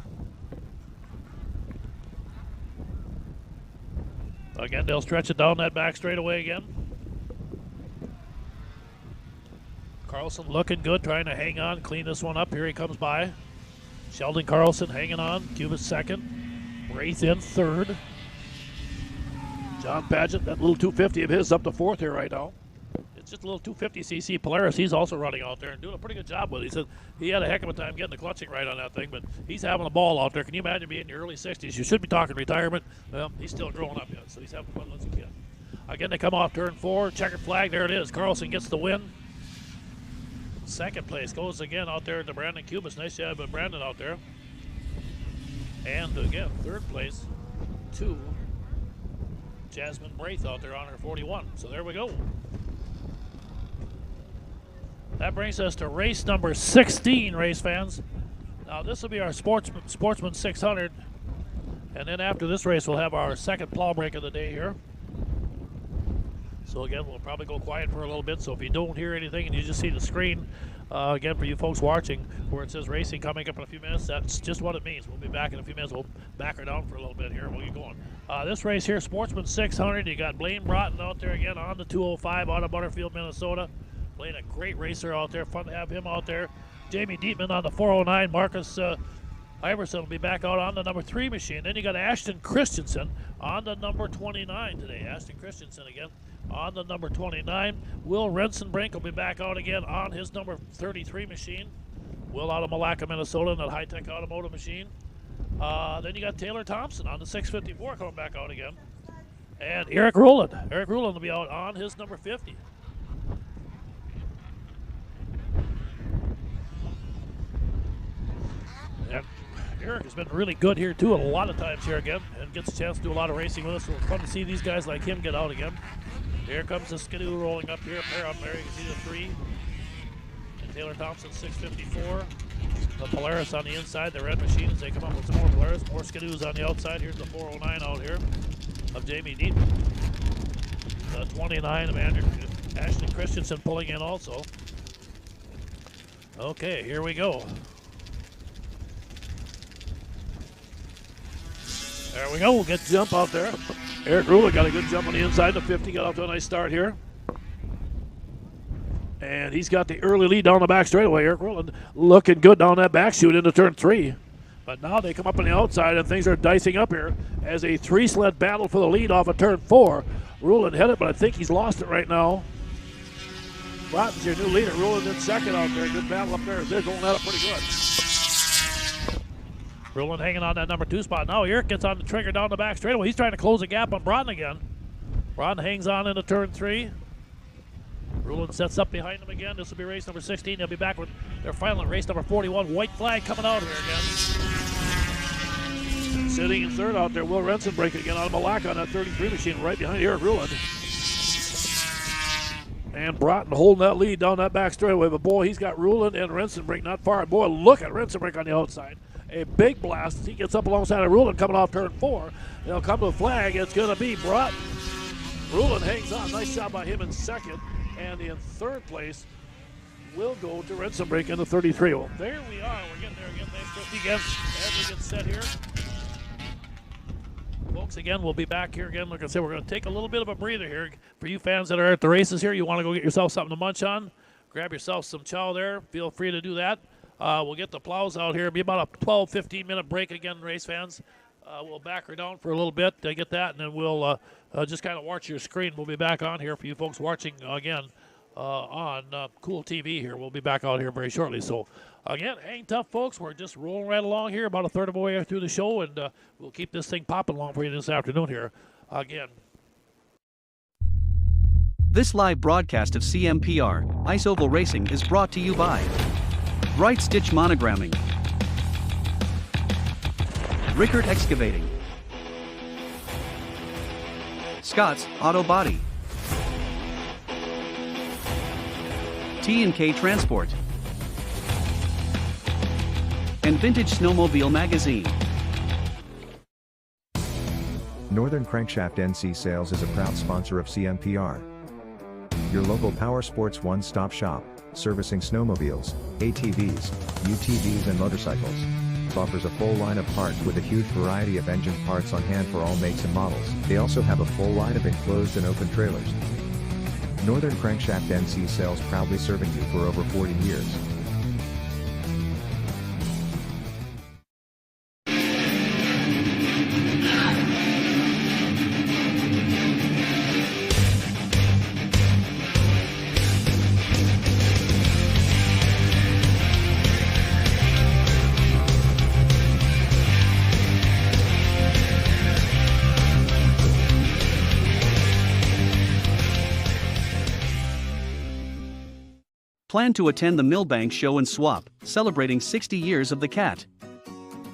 Again, they'll stretch it down that back straightaway again. Carlson looking good, trying to hang on, clean this one up. Here he comes by. Sheldon Carlson hanging on. Cubis second. Braith in third. John Paget, that little 250 of his, up to fourth here right now. It's just a little 250cc Polaris. He's also running out there and doing a pretty good job with it. He said he had a heck of a time getting the clutching right on that thing, but he's having a ball out there. Can you imagine being in your early 60s? You should be talking retirement. Well, he's still growing up yet, so he's having fun as a kid. Again, they come off turn 4. Checkered flag, there it is. Carlson gets the win. Second place goes again out there to Brandon Cubis. Nice job with Brandon out there. And again, third place to Jasmine Braith out there on her 41. So there we go. That brings us to race number 16, race fans. Now this will be our Sportsman 600. And then after this race, we'll have our second plow break of the day here. So again, we'll probably go quiet for a little bit. So if you don't hear anything and you just see the screen, again, for you folks watching, where it says racing coming up in a few minutes, that's just what it means. We'll be back in a few minutes. We'll back her down for a little bit here. We'll get going. This race here, Sportsman 600, you got Blaine Broughton out there again on the 205 out of Butterfield, Minnesota. Blaine, a great racer out there. Fun to have him out there. Jamie Dietman on the 409. Marcus Iverson will be back out on the number 3 machine. Then you got Ashton Christensen on the number 29 today. Ashton Christensen again. on the number 29. Will Rensenbrink will be back out again on his number 33 machine. Will out of Malacca, Minnesota, in that high-tech automotive machine. Then you got Taylor Thompson on the 654 coming back out again. And Eric Rowland. Eric Rowland will be out on his number 50. And Eric has been really good here too a lot of times here again, and gets a chance to do a lot of racing with us. So it's fun to see these guys like him get out again. Here comes the Skidoo rolling up here. Pair up there, you can see the 3. And Taylor Thompson 654. The Polaris on the inside, the red machine as they come up with some more Polaris. More Skidoos on the outside. Here's the 409 out here of Jamie Deaton. The 29 of Ashley Christensen pulling in also. Okay, here we go. There we go. We'll get the jump out there. Eric Rula got a good jump on the inside. The 50 got off to a nice start here. And he's got the early lead down the back straightaway. Eric Rowland looking good down that back chute into turn 3. But now they come up on the outside and things are dicing up here as a 3-sled battle for the lead off of turn 4. Rowland headed, but I think he's lost it right now. Broughton's your new leader. Rowland in second out there. Good battle up there. They're going at it pretty good. Rowland hanging on that number 2 spot. Now Eric gets on the trigger down the back straightaway. He's trying to close the gap on Broughton again. Broughton hangs on into turn 3. Rowland sets up behind him again. This will be race number 16. They'll be back with their final race number 41. White flag coming out here again. Sitting in third out there, Will Rensenbrink again out of Malacca on that 33 machine right behind Eric Rowland. And Broughton holding that lead down that back straightaway. But boy, he's got Rowland and Rensenbrink not far. Boy, look at Rensenbrink on the outside. A big blast as he gets up alongside of Rowland coming off turn 4. They'll come to the flag. It's going to be Broughton. Rowland hangs on. Nice job by him in second. And in third place will go to Rensenbrink in the 33. Well, there we are. We're getting there again. Thanks, Christy, again, as we get set here. Folks, again, we'll be back here again. Like I said, we're going to take a little bit of a breather here. For you fans that are at the races here, you want to go get yourself something to munch on, grab yourself some chow there. Feel free to do that. We'll get the plows out here. It'll be about a 12, 15-minute break again, race fans. We'll back her down for a little bit to get that, and then we'll just kind of watch your screen. We'll be back on here for you folks watching again on Cool TV here. We'll be back out here very shortly. So, again, hang tough, folks. We're just rolling right along here, about a third of the way through the show, and we'll keep this thing popping along for you this afternoon here again. This live broadcast of CMPR, Ice Oval Racing is brought to you by Bright Stitch Monogramming, Rickert Excavating, Scott's Auto Body, T&K Transport, and Vintage Snowmobile Magazine. Northern Crankshaft NC Sales is a proud sponsor of CMPR. Your local power sports one-stop shop, servicing snowmobiles, ATVs, UTVs and motorcycles. Offers a full line of parts with a huge variety of engine parts on hand for all makes and models. They also have a full line of enclosed and open trailers. Northern Crankshaft NC Sales, proudly serving you for over 40 years. Plan to attend the Millbank Show and Swap, celebrating 60 years of the Cat.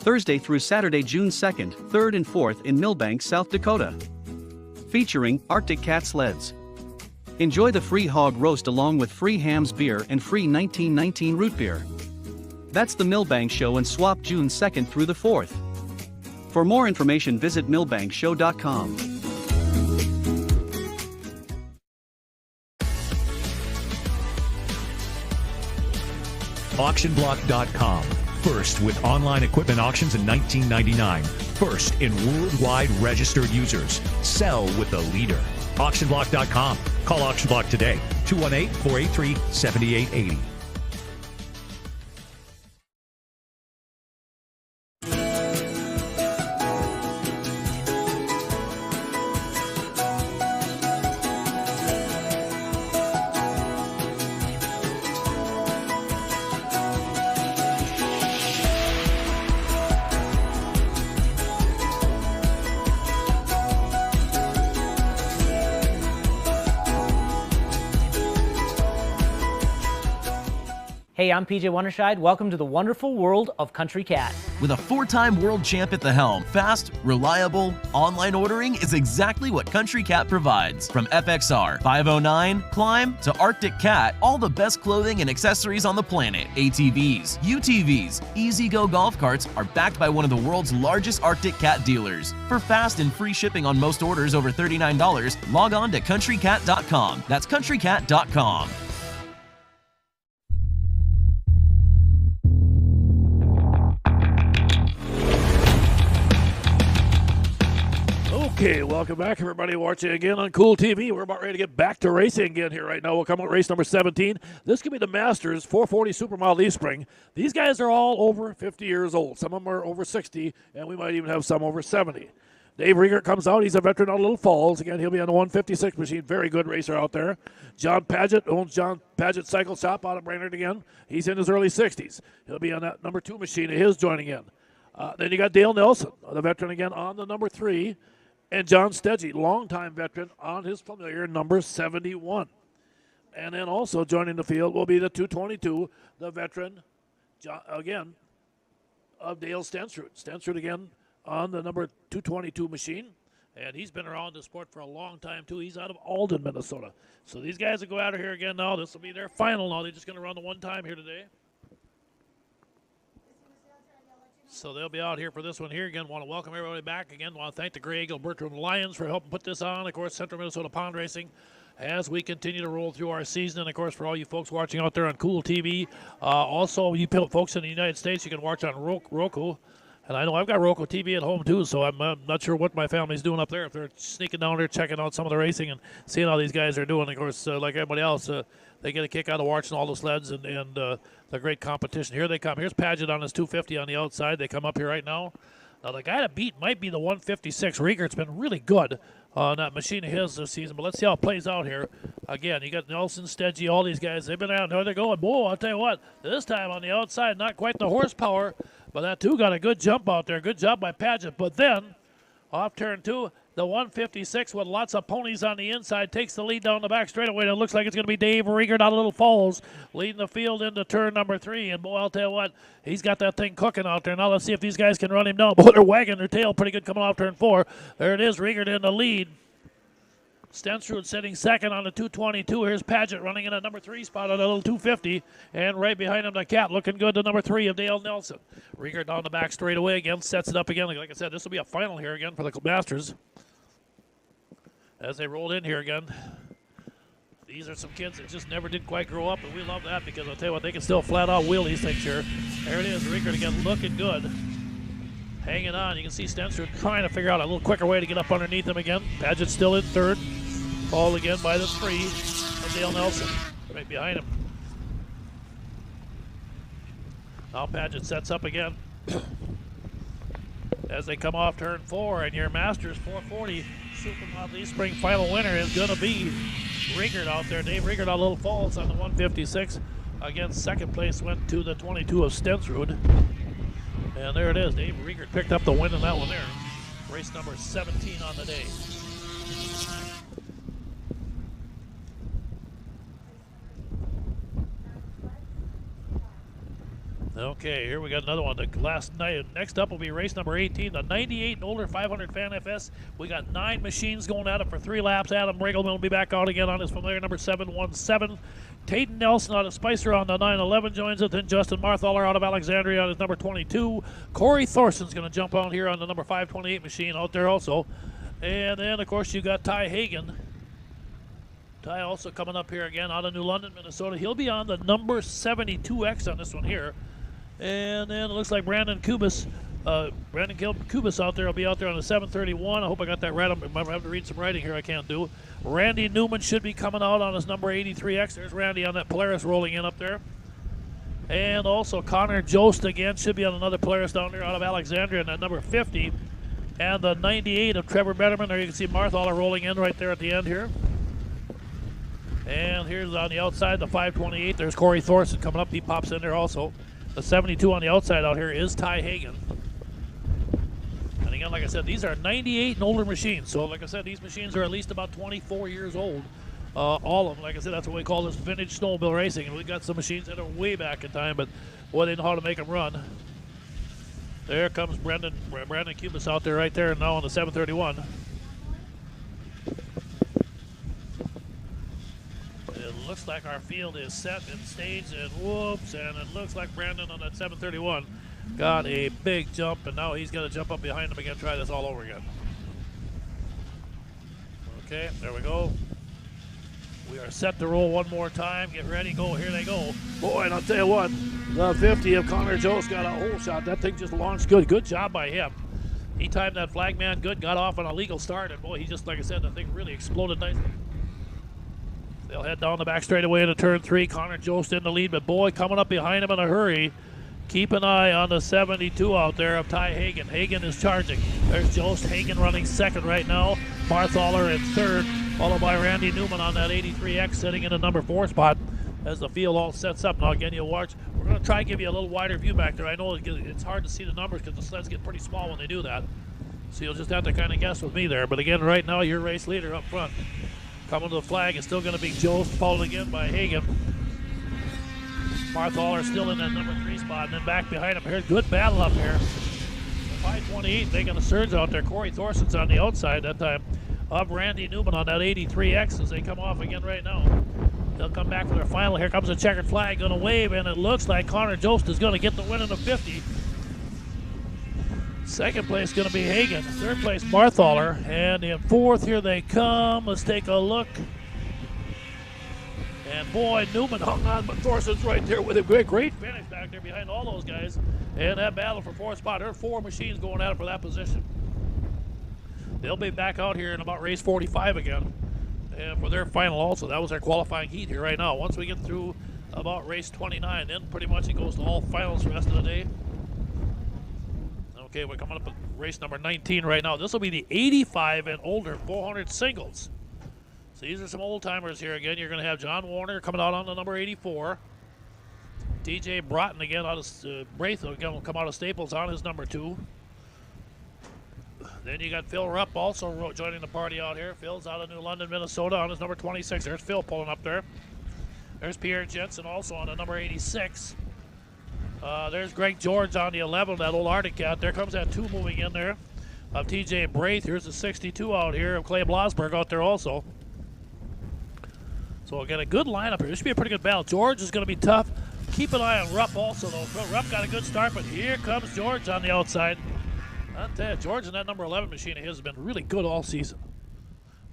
Thursday through Saturday, June 2nd, 3rd and 4th in Millbank, South Dakota. Featuring Arctic Cat sleds. Enjoy the free hog roast along with free hams beer and free 1919 root beer. That's the Millbank Show and Swap, June 2nd through the 4th. For more information, visit millbankshow.com. Auctionblock.com. First with online equipment auctions in 1999. First in worldwide registered users. Sell with the leader. Auctionblock.com. Call Auctionblock today. 218-483-7880. Hey, I'm PJ Wondershide. Welcome to the wonderful world of Country Cat. With a 4-time world champ at the helm, fast, reliable, online ordering is exactly what Country Cat provides. From FXR, 509, Climb, to Arctic Cat, all the best clothing and accessories on the planet. ATVs, UTVs, Easy-Go golf carts are backed by one of the world's largest Arctic Cat dealers. For fast and free shipping on most orders over $39, log on to countrycat.com. That's countrycat.com. Okay, welcome back, everybody watching again on Cool TV. We're about ready to get back to racing again here right now. We'll come with race number 17. This could be the Masters 440 Supermodel E-Spring. These guys are all over 50 years old. Some of them are over 60, and we might even have some over 70. Dave Riegert comes out. He's a veteran out of Little Falls. Again, he'll be on the 156 machine. Very good racer out there. John Paget owns John Paget Cycle Shop out of Brainerd again. He's in his early 60s. He'll be on that number 2 machine of his joining in. Then you got Dale Nelson, the veteran again on the number 3. And John Stedgy, longtime veteran, on his familiar number 71. And then also joining the field will be the 222, the veteran, John, again, of Dale Stensrud. Stensrud again on the number 222 machine. And he's been around the sport for a long time, too. He's out of Alden, Minnesota. So these guys will go out of here again now. This will be their final now. They're just going to run the one time here today. So they'll be out here for this one here. Again, want to welcome everybody back. Again, want to thank the Grey Eagle Bertram Lions for helping put this on. Of course, Central Minnesota Pond Racing as we continue to roll through our season. And, of course, for all you folks watching out there on Cool TV, also you folks in the United States, you can watch on Roku. And I know I've got Roku TV at home, too, so I'm not sure what my family's doing up there. If they're sneaking down there, checking out some of the racing and seeing how these guys are doing. Of course, like everybody else, they get a kick out of watching all the sleds and the great competition. Here they come. Here's Paget on his 250 on the outside. They come up here right now. Now, the guy to beat might be the 156. Riegert's been really good on that machine of his this season, but let's see how it plays out here. Again, you got Nelson, Stedgy, all these guys. They've been out there. They're going. Whoa, I'll tell you what, this time on the outside, not quite the horsepower, but that, too, got a good jump out there. Good job by Paget. But then, off turn 2, the 156 with lots of ponies on the inside takes the lead down the back straightaway. And it looks like it's going to be Dave Riegert out of Little Falls leading the field into turn number 3. And, boy, I'll tell you what, he's got that thing cooking out there. Now let's see if these guys can run him down. Boy, they're wagging their tail pretty good coming off turn 4. There it is, Riegert in the lead. Stensrud sitting second on the 222. Here's Paget running in a number 3 spot on a little 250. And right behind him, the Cat looking good, the number 3 of Dale Nelson. Riegert down the back straight away again, sets it up again. Like I said, this will be a final here again for the Masters. As they rolled in here again. These are some kids that just never did quite grow up, and we love that because I'll tell you what, they can still flat out wheel these things here. There it is, Riegert again looking good. Hanging on. You can see Stensrud trying to figure out a little quicker way to get up underneath him again. Paget still in third. Followed again by the 3 of Dale Nelson right behind him. Now Paget sets up again as they come off turn 4, and your Masters 440 Supermodel E-Spring final winner is going to be Riegert out there. Dave Riegert out of Little Falls on the 156. Again, second place went to the 22 of Stensrud. And there it is. Dave Riegert picked up the win in that one there. Race number 17 on the day. Okay, here we got another one. The last night. Next up will be race number 18, the 98 and older 500 Fan FS. We got 9 machines going at it for 3 laps. Adam Riegel will be back out again on his familiar number 717. Tayton Nelson out of Spicer on the 911 joins it. Then Justin Marthaler out of Alexandria on his number 22. Corey Thorson's going to jump on here on the number 528 machine out there also. And then, of course, you got Ty Hagan. Ty also coming up here again out of New London, Minnesota. He'll be on the number 72X on this one here. And then it looks like Brandon Kubis out there will be out there on the 731. I hope I got that right. I might have to read some writing here I can't do. Randy Newman should be coming out on his number 83X. There's Randy on that Polaris rolling in up there. And also Connor Jost again should be on another Polaris down there out of Alexandria in that number 50. And the 98 of Trevor Betterman. There you can see Marthaler rolling in right there at the end here. And here's on the outside the 528. There's Corey Thorson coming up. He pops in there also. The 72 on the outside out here is Ty Hagan. And again, like I said, these are 98 and older machines. So like I said, these machines are at least about 24 years old. all of them. Like I said, that's what we call this vintage snowmobile racing. And we got some machines that are way back in time, but boy, they know how to make them run. There comes Brandon Cubis out there right there now on the 731. It looks like our field is set and staged, and whoops, and it looks like Brandon on that 731 got a big jump, and now he's going to jump up behind him again, try this all over again. Okay, there we go. We are set to roll one more time. Get ready, go, here they go. Boy, and I'll tell you what, the 50 of Connor Jost got a hole shot. That thing just launched good. Good job by him. He timed that flag man good, got off on a legal start, and boy, he just, like I said, the thing really exploded nicely. They'll head down the back straightaway into turn 3. Connor Jost in the lead, but boy, coming up behind him in a hurry. Keep an eye on the 72 out there of Ty Hagen. Hagen is charging. There's Jost. Hagen running second right now. Bartholer in third, followed by Randy Newman on that 83X sitting in the number 4 spot as the field all sets up. Now again, you'll watch. We're going to try and give you a little wider view back there. I know it's hard to see the numbers because the sleds get pretty small when they do that. So you'll just have to kind of guess with me there. But again, right now, your race leader up front. Coming to the flag is still going to be Jost, followed again by Hagen. Bartholer still in that number 3 spot, and then back behind him here. Good battle up here. 528 making a surge out there. Corey Thorson's on the outside that time of Randy Newman on that 83X as they come off again right now. They'll come back for their final. Here comes a checkered flag, going to wave, and it looks like Connor Jost is going to get the win in the 50. Second place going to be Hagen. Third place Bartholer, and in fourth here they come. Let's take a look. And boy, Newman hung on, but Thorson's right there with a great finish back there behind all those guys. And that battle for 4th spot. There are 4 machines going at it for that position. They'll be back out here in about race 45 again. And for their final also. That was their qualifying heat here right now. Once we get through about race 29, then pretty much it goes to all finals for the rest of the day. Okay, we're coming up with race number 19 right now. This will be the 85 and older 400 singles. So these are some old timers here again. You're going to have John Warner coming out on the number 84. DJ Broughton again out of Braith again will come out of Staples on his number 2. Then you got Phil Rupp also joining the party out here. Phil's out of New London, Minnesota on his number 26. There's Phil pulling up there. There's Pierre Jensen also on the number 86. There's Greg George on the 11, that old Arctic Cat. There comes that 2 moving in there of TJ Braith. Here's the 62 out here of Clay Blasberg out there also. So again, a good lineup here. This should be a pretty good battle. George is going to be tough. Keep an eye on Rupp also, though. Rupp got a good start, but here comes George on the outside. I'll tell you, George in that number 11 machine of his has been really good all season.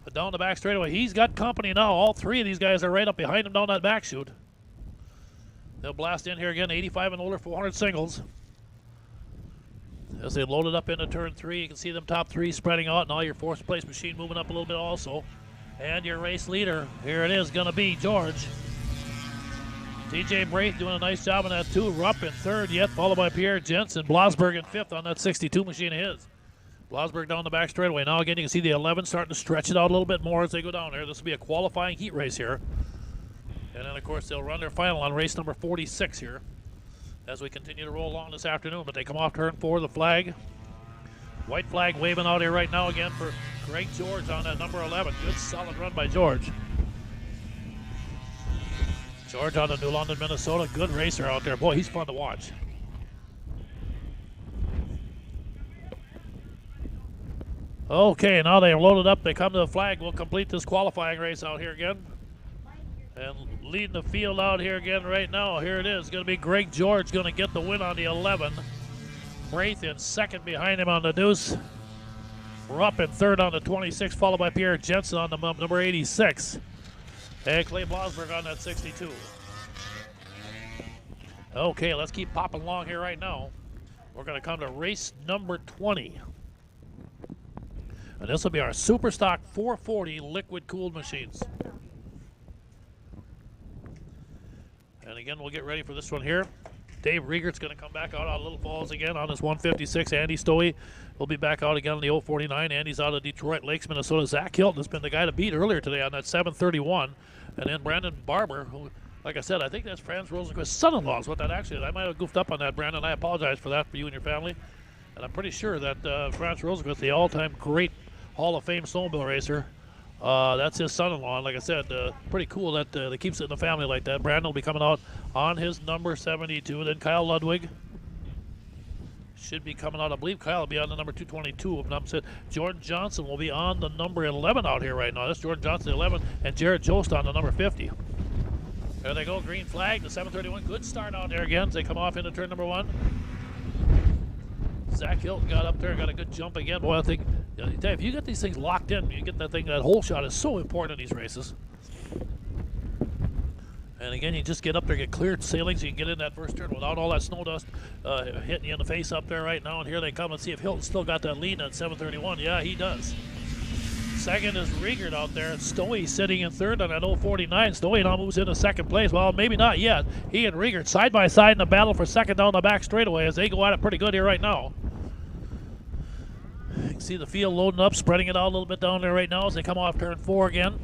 But down the back straightaway, he's got company now. All 3 of these guys are right up behind him down that back chute. They'll blast in here again, 85 and older 400 singles. As they load it up into turn 3, you can see them top 3 spreading out. Now your 4th place machine moving up a little bit also. And your race leader, here it is, going to be George. TJ Braith doing a nice job on that 2. Rupp in 3rd yet, followed by Pierre Jensen. Blasberg in 5th on that 62 machine of his. Blasberg down the back straightaway. Now again, you can see the 11 starting to stretch it out a little bit more as they go down there. This will be a qualifying heat race here. And then, of course, they'll run their final on race number 46 here as we continue to roll along this afternoon. But they come off turn 4, the flag. White flag waving out here right now again for Greg George on that number 11. Good solid run by George. George out of New London, Minnesota. Good racer out there. Boy, he's fun to watch. Okay, now they are loaded up. They come to the flag. We'll complete this qualifying race out here again. And leading the field out here again right now. Here it is. Going to be Greg George going to get the win on the 11. Braith in 2nd behind him on the deuce. Rupp in 3rd on the 26, followed by Pierre Jensen on the number 86. And Clay Blasberg on that 62. Okay, let's keep popping along here right now. We're going to come to race number 20. And this will be our Super Stock 440 liquid-cooled machines. And again, we'll get ready for this one here. Dave Riegert's going to come back out on Little Falls again on his 156. Andy Stowe will be back out again on the 049. Andy's out of Detroit Lakes, Minnesota. Zach Hilton has been the guy to beat earlier today on that 731. And then Brandon Barber, who, like I said, I think that's Franz Rosenquist's son-in-law is what that actually is. I might have goofed up on that, Brandon. I apologize for that for you and your family. And I'm pretty sure that Franz Rosenquist, the all-time great Hall of Fame snowmobile racer, That's his son-in-law. And like I said, pretty cool that they keeps it in the family like that. Brandon will be coming out on his number 72. Then Kyle Ludwig should be coming out. I believe Kyle will be on the number 222. If I'm not mistaken. Jordan Johnson will be on the number 11 out here right now. That's Jordan Johnson, 11, and Jared Jost on the number 50. There they go, green flag, the 731. Good start out there again as they come off into turn number 1. Zach Hilton got up there, got a good jump again. Boy, I think, if you get these things locked in, you get that thing, that hole shot is so important in these races. And again, you just get up there, get cleared sailing so you can get in that first turn without all that snow dust hitting you in the face up there right now. And here they come and see if Hilton still got that lead at 731. Yeah, he does. Second is Riegert out there. Stowey sitting in third on that 049. Stowey now moves into second place. Well, maybe not yet. He and Riegert side by side in the battle for second down the back straightaway as they go at it pretty good here right now. You can see the field loading up, spreading it out a little bit down there right now as they come off turn 4 again.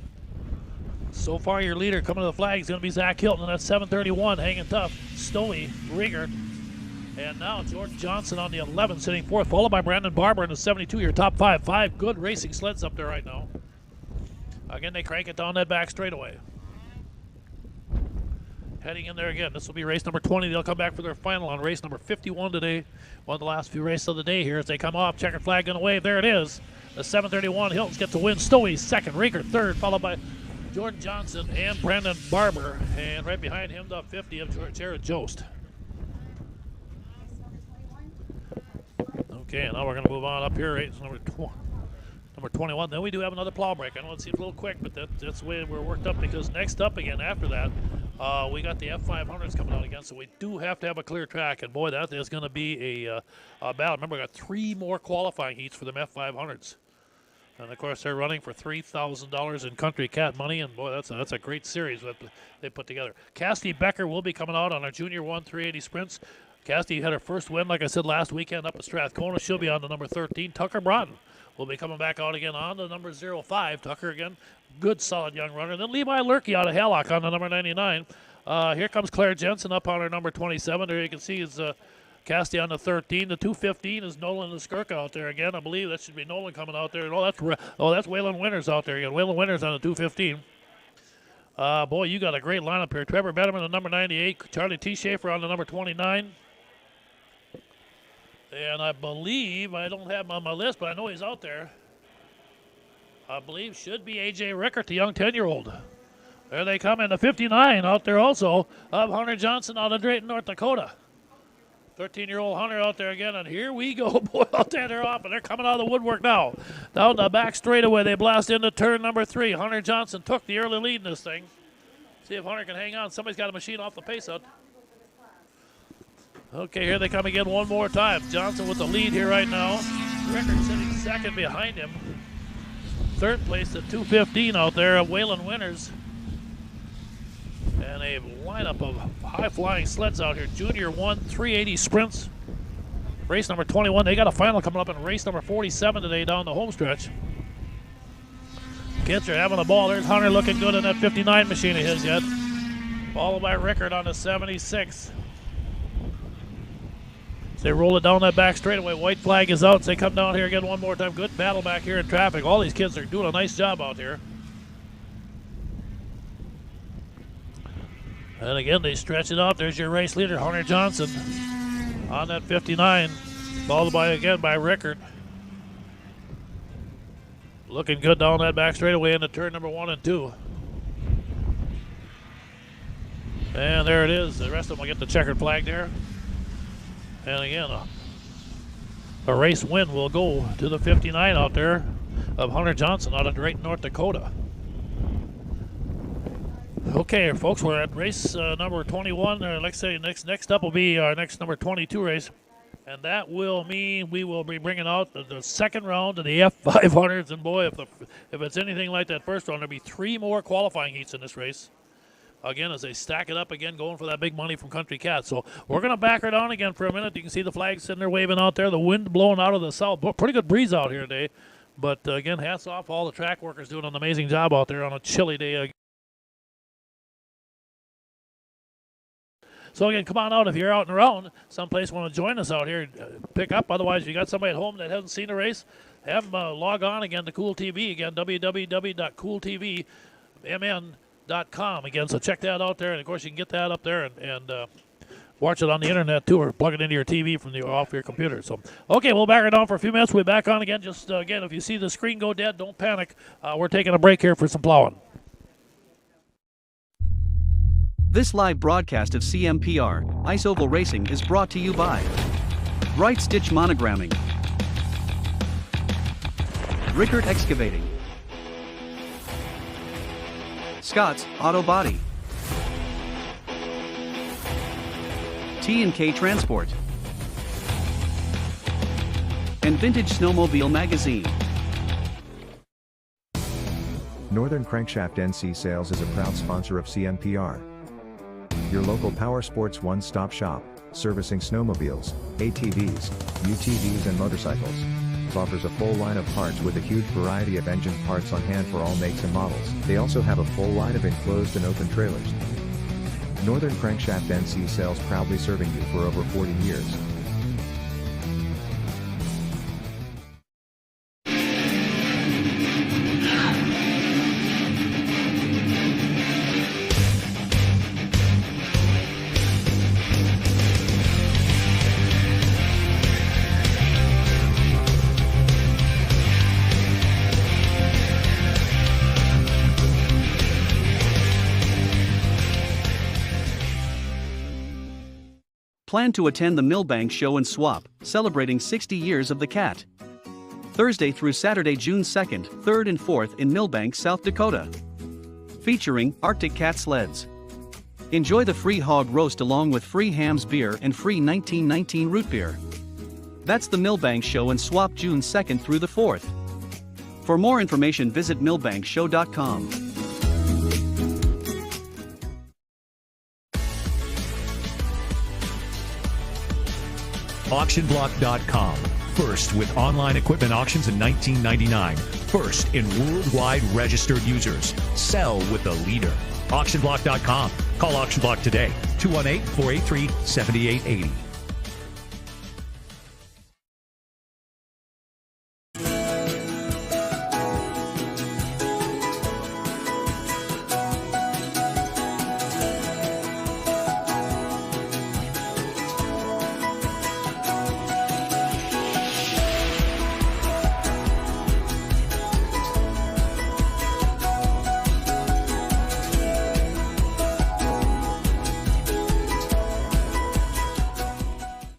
So far, your leader coming to the flag is going to be Zach Hilton. That's 731, hanging tough. Stowey, Riegert, and now Jordan Johnson on the 11, sitting fourth, followed by Brandon Barber in the 72. Your top 5. 5 good racing sleds up there right now. Again, they crank it down that back straightaway. Heading in there again. This will be race number 20. They'll come back for their final on race number 51 today. One of the last few races of the day here as they come off. Checkered flag going to wave. There it is. The 731. Hilton's get to win. Stowey second. Riegert third, followed by Jordan Johnson and Brandon Barber. And right behind him, the 50 of Jared Jost. Okay, now we're going to move on up here. Race number 21. Then we do have another plow break. I know it seems a little quick, but that's the way we're worked up because next up again after that, we got the F500s coming out again, so we do have to have a clear track. And boy, that is going to be a battle. Remember, we got 3 more qualifying heats for them F500s. And of course, they're running for $3,000 in Country Cat money, and boy, that's a great series that they put together. Cassidy Becker will be coming out on our Junior 1 380 sprints. Cassidy had her first win, like I said, last weekend up at Strathcona. She'll be on the number 13. Tucker Broughton will be coming back out again on the number 05. Tucker again, good, solid young runner. Then Levi Lurkey out of Hallock on the number 99. Here comes Claire Jensen up on her number 27. There you can see is Cassidy on the 13. The 215 is Nolan Skirka out there again. I believe that should be Nolan coming out there. That's Waylon Winters out there again. Waylon Winters on the 215. Boy, you got a great lineup here. Trevor Betterman, the number 98. Charlie T. Schaefer on the number 29. And I believe, I don't have him on my list, but I know he's out there. I believe should be A.J. Rickert, the young 10-year-old. There they come in the 59 out there also of Hunter Johnson out of Drayton, North Dakota. 13-year-old Hunter out there again, and here we go. Boy, out there they're off, and they're coming out of the woodwork now. Down the back straightaway, they blast into turn number 3. Hunter Johnson took the early lead in this thing. See if Hunter can hang on. Somebody's got a machine off the pace out. Okay, here they come again one more time. Johnson with the lead here right now. Rickert sitting second behind him. Third place at 215 out there of Waylon Winters. And a lineup of high-flying sleds out here. Junior 1 380 sprints. Race number 21. They got a final coming up in race number 47 today down the home stretch. Kids are having the ball. There's Hunter looking good in that 59 machine of his yet. Followed by Rickert on the 76. They roll it down that back straightaway. White flag is out. So they come down here again one more time. Good battle back here in traffic. All these kids are doing a nice job out here. And again, they stretch it out. There's your race leader, Hunter Johnson, on that 59. Followed by again by Rickert. Looking good down that back straightaway into turn number 1 and 2. And there it is. The rest of them will get the checkered flag there. And again, a race win will go to the 59 out there of Hunter Johnson out of Drayton, North Dakota. Okay, folks, we're at race number 21. Like I say, next up will be our next number 22 race. And that will mean we will be bringing out the second round of the F500s. And boy, if it's anything like that first round, there'll be 3 more qualifying heats in this race. Again, as they stack it up again, going for that big money from Country Cat. So we're going to back her down again for a minute. You can see the flag sitting there waving out there. The wind blowing out of the south. Pretty good breeze out here today. But again, hats off all the track workers doing an amazing job out there on a chilly day. So again, come on out if you're out and around. Someplace want to join us out here, pick up. Otherwise, if you got somebody at home that hasn't seen a race, have them log on again to Cool TV again, www.cooltvmn.com again. So check that out there, and of course you can get that up there and watch it on the internet too, or plug it into your TV from off your computer. So, okay, we'll back it down for a few minutes. We'll be back on again. Just again, if you see the screen go dead, don't panic. We're taking a break here for some plowing. This live broadcast of CMPR, Ice Oval Racing is brought to you by Bright Stitch Monogramming, Rickert Excavating, Scott's Auto Body, T&K Transport, and Vintage Snowmobile Magazine. Northern Crankshaft NC Sales is a proud sponsor of CMPR. Your local power sports one-stop shop, servicing snowmobiles, ATVs, UTVs and motorcycles. Offers a full line of parts with a huge variety of engine parts on hand for all makes and models. They also have a full line of enclosed and open trailers. Northern Crankshaft NC Sales, proudly serving you for over 40 years. Plan to attend the Millbank Show and Swap, celebrating 60 years of the cat. Thursday through Saturday, June 2nd, 3rd and 4th in Millbank, South Dakota. Featuring Arctic Cat sleds. Enjoy the free hog roast along with free hams beer and free 1919 root beer. That's the Millbank Show and Swap, June 2nd through the 4th. For more information, visit millbankshow.com. Auctionblock.com. First with online equipment auctions in 1999. First in worldwide registered users. Sell with the leader. Auctionblock.com. Call Auction Block today. 218-483-7880.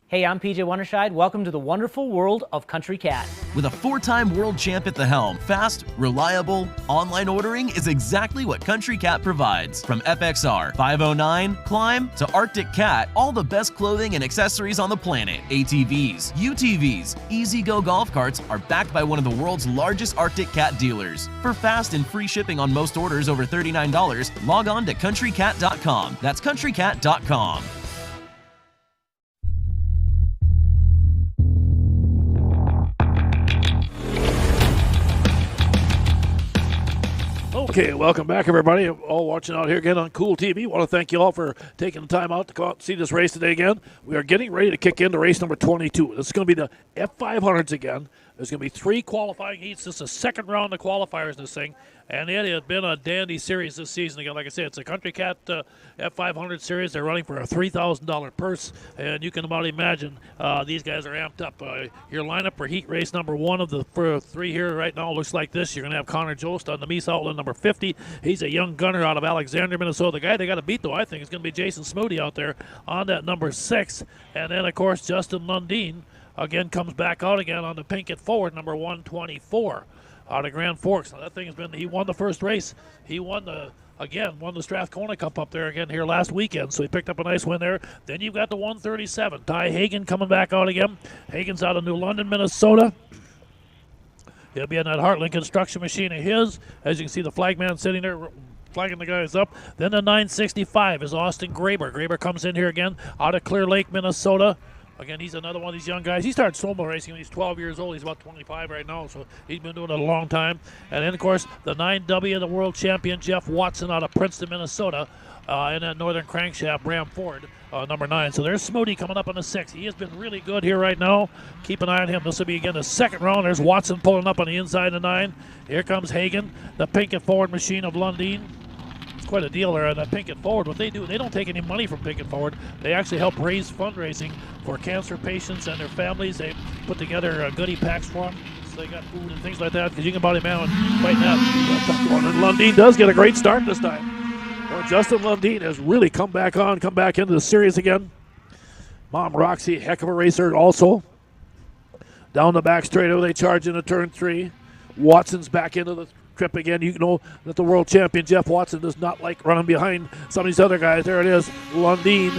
Hey, I'm PJ Wondershide. Welcome to the wonderful world of Country Cat. With a 4-time world champ at the helm, fast, reliable, online ordering is exactly what Country Cat provides. From FXR, 509, Climb, to Arctic Cat, all the best clothing and accessories on the planet. ATVs, UTVs, Easy-Go golf carts are backed by one of the world's largest Arctic Cat dealers. For fast and free shipping on most orders over $39, log on to countrycat.com. That's countrycat.com. Okay, welcome back, everybody. All watching out here again on Cool TV. Want to thank you all for taking the time out to go out and see this race today again. We are getting ready to kick into race number 22. This is going to be the F500s again. There's going to be 3 qualifying heats. This is the second round of qualifiers in this thing. And it has been a dandy series this season. Again, like I said, it's a Country Cat F500 series. They're running for a $3,000 purse. And you can about imagine these guys are amped up. Your lineup for heat race number 1 of the 3 here right now looks like this. You're going to have Connor Jost on the Meese Outland number 50. He's a young gunner out of Alexandria, Minnesota. The guy they got to beat, though, I think, is going to be Jason Smoody out there on that number 6. And then, of course, Justin Lundeen again comes back out again on the Pinkett Forward, number 124. Out of Grand Forks. Now, that thing has been, he won the first race. He won the Strathcona Cup up there again here last weekend, so he picked up a nice win there. Then you've got the 137. Ty Hagen coming back out again. Hagen's out of New London, Minnesota. He'll be on that Heartland construction machine of his. As you can see, the flagman sitting there flagging the guys up. Then the 965 is Austin Graber. Graber comes in here again out of Clear Lake, Minnesota. Again, he's another one of these young guys. He started snowmobile racing when he's 12 years old. He's about 25 right now, so he's been doing it a long time. And then, of course, the 9W, the world champion, Jeff Watson out of Princeton, Minnesota, in that Northern Crankshaft Ram Ford, number 9. So there's Smoody coming up on the 6. He has been really good here right now. Keep an eye on him. This will be, again, the second round. There's Watson pulling up on the inside of 9. Here comes Hagen, the Pinkett Forward machine of Lundin. Quite a deal there on that Pinkett Forward. What they do, they don't take any money from Pinkett Forward. They actually help raise fundraising for cancer patients and their families. They put together goodie packs for them. So they got food and things like that, because you can buy them out and fight that. And Lundin does get a great start this time. Well, Justin Lundin has really come back into the series again. Mom Roxy, heck of a racer also. Down the back straightaway, they charge into turn 3. Watson's back into the trip again. You know that the world champion Jeff Watson does not like running behind some of these other guys. There it is, Lundin.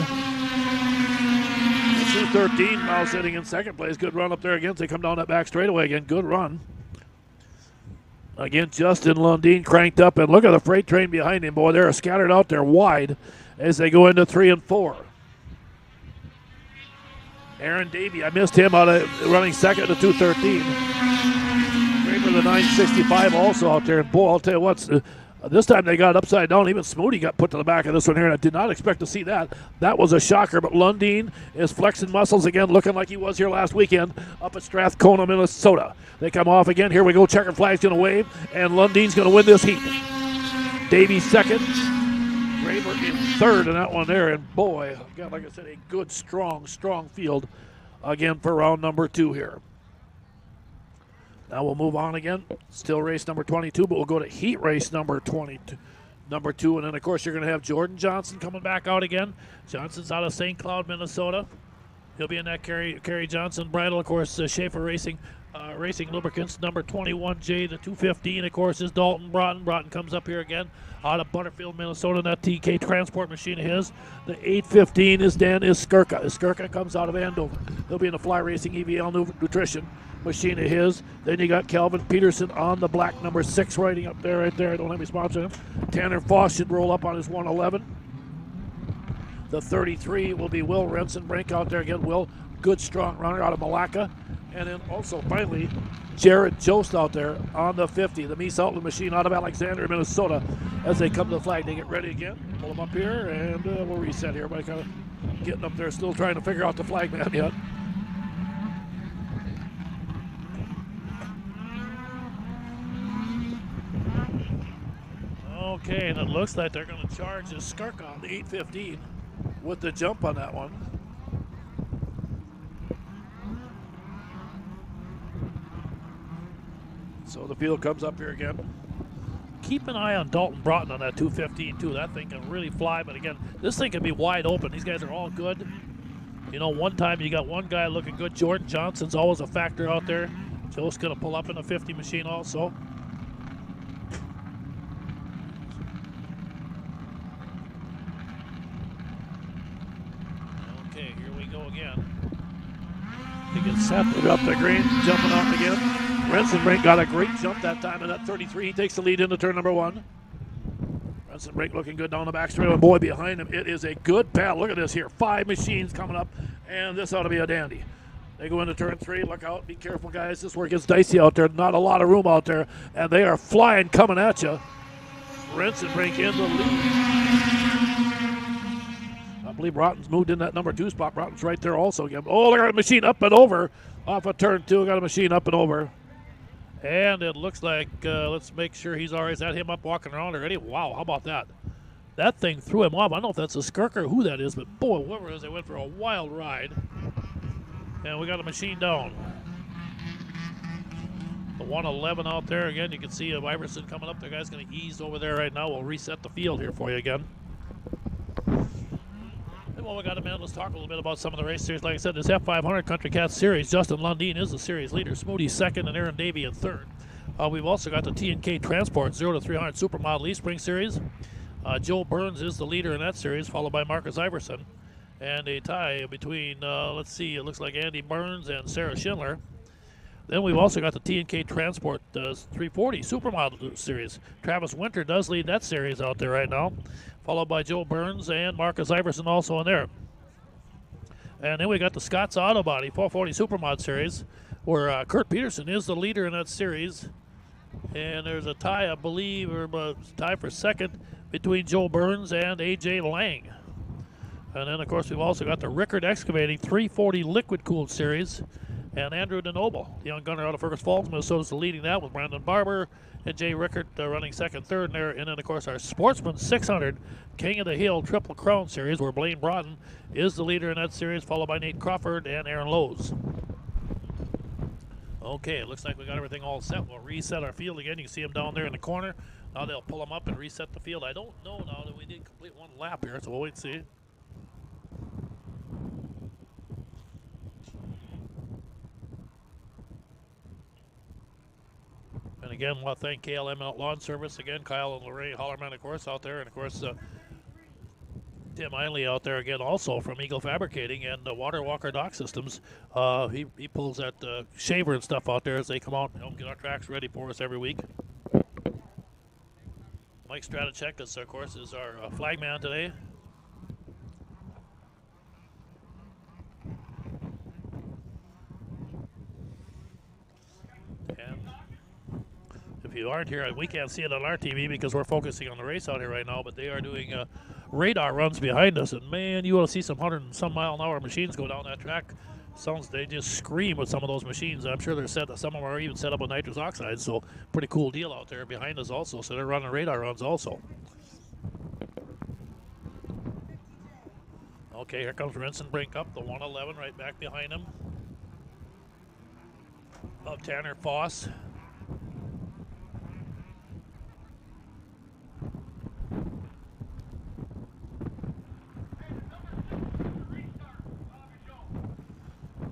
2:13 now sitting in second place. Good run up there again. They come down that back straightaway again. Good run. Again, Justin Lundin cranked up, and look at the freight train behind him. Boy, they're scattered out there wide as they go into 3 and 4. Aaron Davey, I missed him out of running second to 2:13. For the 965 also out there, and boy, I'll tell you what, this time they got it upside down. Even Smoody got put to the back of this one here, and I did not expect to see that. That was a shocker, but Lundin is flexing muscles again, looking like he was here last weekend up at Strathcona, Minnesota. They come off again. Here we go. Checkered flag's going to wave, and Lundin's going to win this heat. Davey second. Raver in third in that one there, and boy, again, like I said, a good, strong field again for round number 2 here. Now we'll move on again. Still race number 22, but we'll go to heat race number 22. Number 2, and then, of course, you're going to have Jordan Johnson coming back out again. Johnson's out of St. Cloud, Minnesota. He'll be in that Kerry Johnson bridle. Of course, Schaefer Racing Lubricants, number 21J, the 215, of course, is Dalton Broughton. Broughton comes up here again out of Butterfield, Minnesota, in that TK transport machine of his. The 815 is Skirka. Skirka comes out of Andover. He'll be in the Fly Racing EVL Nutrition machine of his. Then you got Calvin Peterson on the black number 6 riding up there, right there. I don't have any sponsor him. Tanner Foss should roll up on his 111. The 33 will be Will Rensenbrink out there again. Will, good strong runner out of Malacca. And then also finally Jared Jost out there on the 50, the Mies Outland machine out of Alexandria, Minnesota. As they come to the flag, they get ready again. Pull them up here, and we'll reset here. Everybody kind of getting up there, still trying to figure out the flag man yet. Okay, and it looks like they're going to charge the Skirka on the 815 with the jump on that one. So the field comes up here again. Keep an eye on Dalton Broughton on that 215 too. That thing can really fly, but again, this thing can be wide open. These guys are all good. You know, one time you got one guy looking good. Jordan Johnson's always a factor out there. Joe's going to pull up in the 50 machine also. Okay, here we go again. He gets set, put up the green, jumping out again. Rensenbrink got a great jump that time in that 33. He takes the lead into turn number 1. Rensenbrink looking good down the back straight. And boy, behind him, it is a good battle. Look at this here. 5 machines coming up, and this ought to be a dandy. They go into turn 3. Look out. Be careful, guys. This is where it gets dicey out there. Not a lot of room out there, and they are flying coming at you. Rensenbrink in the lead. I believe Broughton's moved in that number 2 spot. Broughton's right there also again. Oh, they got a machine up and over off of turn 2. Got a machine up and over. And it looks like, let's make sure he's all right. Is that him up walking around already? Wow, how about that? That thing threw him off. I don't know if that's a Skirka or who that is, but boy, whoever it is, they went for a wild ride. And we got a machine down. The 111 out there again. You can see Iverson coming up. The guy's going to ease over there right now. We'll reset the field here for you again. And while we got a minute, let's talk a little bit about some of the race series. Like I said, this F500 Country Cat Series, Justin Lundin is the series leader. Smoody second and Aaron Davey in third. We've also got the T&K Transport 0 to 300 Supermodel E-Spring Series. Joe Burns is the leader in that series, followed by Marcus Iverson. And a tie between, let's see, it looks like Andy Burns and Sarah Schindler. Then we've also got the T&K Transport 340 Supermodel Series. Travis Winter does lead that series out there right now, followed by Joe Burns and Marcus Iverson also in there. And then we got the Scott's Auto Body 440 Supermod Series, where Kurt Peterson is the leader in that series. And there's a tie, I believe, or a tie for second between Joe Burns and A.J. Lang. And then, of course, we've also got the Rickard Excavating 340 Liquid Cooled Series. And Andrew DeNoble, the young gunner out of Fergus Falls, Minnesota, is leading that with Brandon Barber and Jay Rickard running second, third there. And then, of course, our Sportsman 600 King of the Hill Triple Crown Series, where Blaine Broughton is the leader in that series, followed by Nate Crawford and Aaron Lowe's. Okay, it looks like we got everything all set. We'll reset our field again. You can see them down there in the corner. Now they'll pull them up and reset the field. I don't know now that we did complete one lap here, so we'll wait and see. And again, I want to thank KLM Out Lawn Service again, Kyle and Lorraine Hollerman, of course, out there, and of course Tim Einley out there again, also from Eagle Fabricating and Water Walker Dock Systems. He pulls that shaver and stuff out there as they come out and help get our tracks ready for us every week. Mike Stratachek, of course, is our flag man today. And if you aren't here, we can't see it on our TV because we're focusing on the race out here right now, but they are doing radar runs behind us, and man, you will see some 100 and some mile an hour machines go down that track. Sounds they just scream with some of those machines. I'm sure they're set. Some of them are even set up with nitrous oxide, so pretty cool deal out there behind us also. So they're running radar runs also. Okay, here comes Renson Brink up the 111 right back behind him. Of Tanner Foss.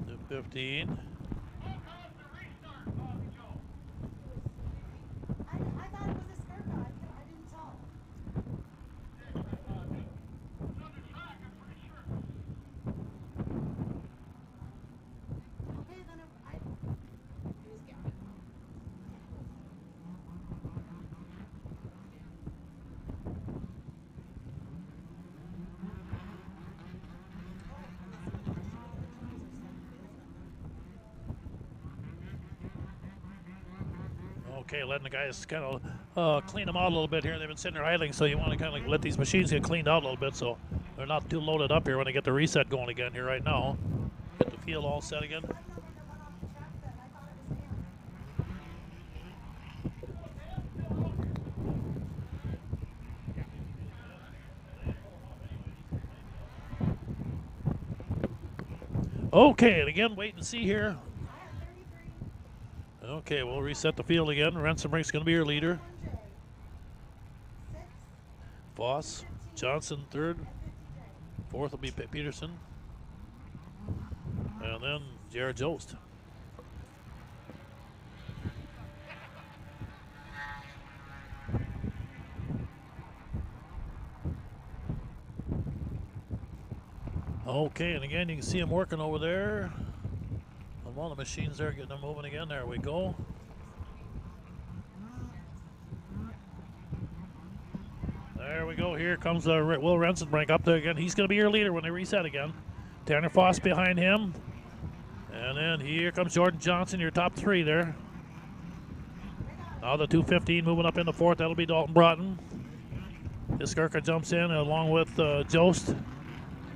The 15. I thought it was a skirt guy. I didn't tell. Okay, then who's got it? Okay, letting the guys kind of clean them out a little bit here. They've been sitting there idling, so you want to kind of let these machines get cleaned out a little bit so they're not too loaded up here when they get the reset going again here right now. Get the field all set again. Okay, and again, wait and see here. Okay, we'll reset the field again. Renson Brink's going to be your leader. Voss, Johnson third. Fourth will be Peterson. And then Jared Jost. Okay, and again, you can see him working over there. One of the machines there, getting them moving again. There we go. There we go. Here comes Will Rensenbrink up there again. He's going to be your leader when they reset again. Tanner Foss behind him. And then here comes Jordan Johnson, your top three there. Now the 215 moving up in the fourth. That'll be Dalton Broughton. Iskirka jumps in along with Jost.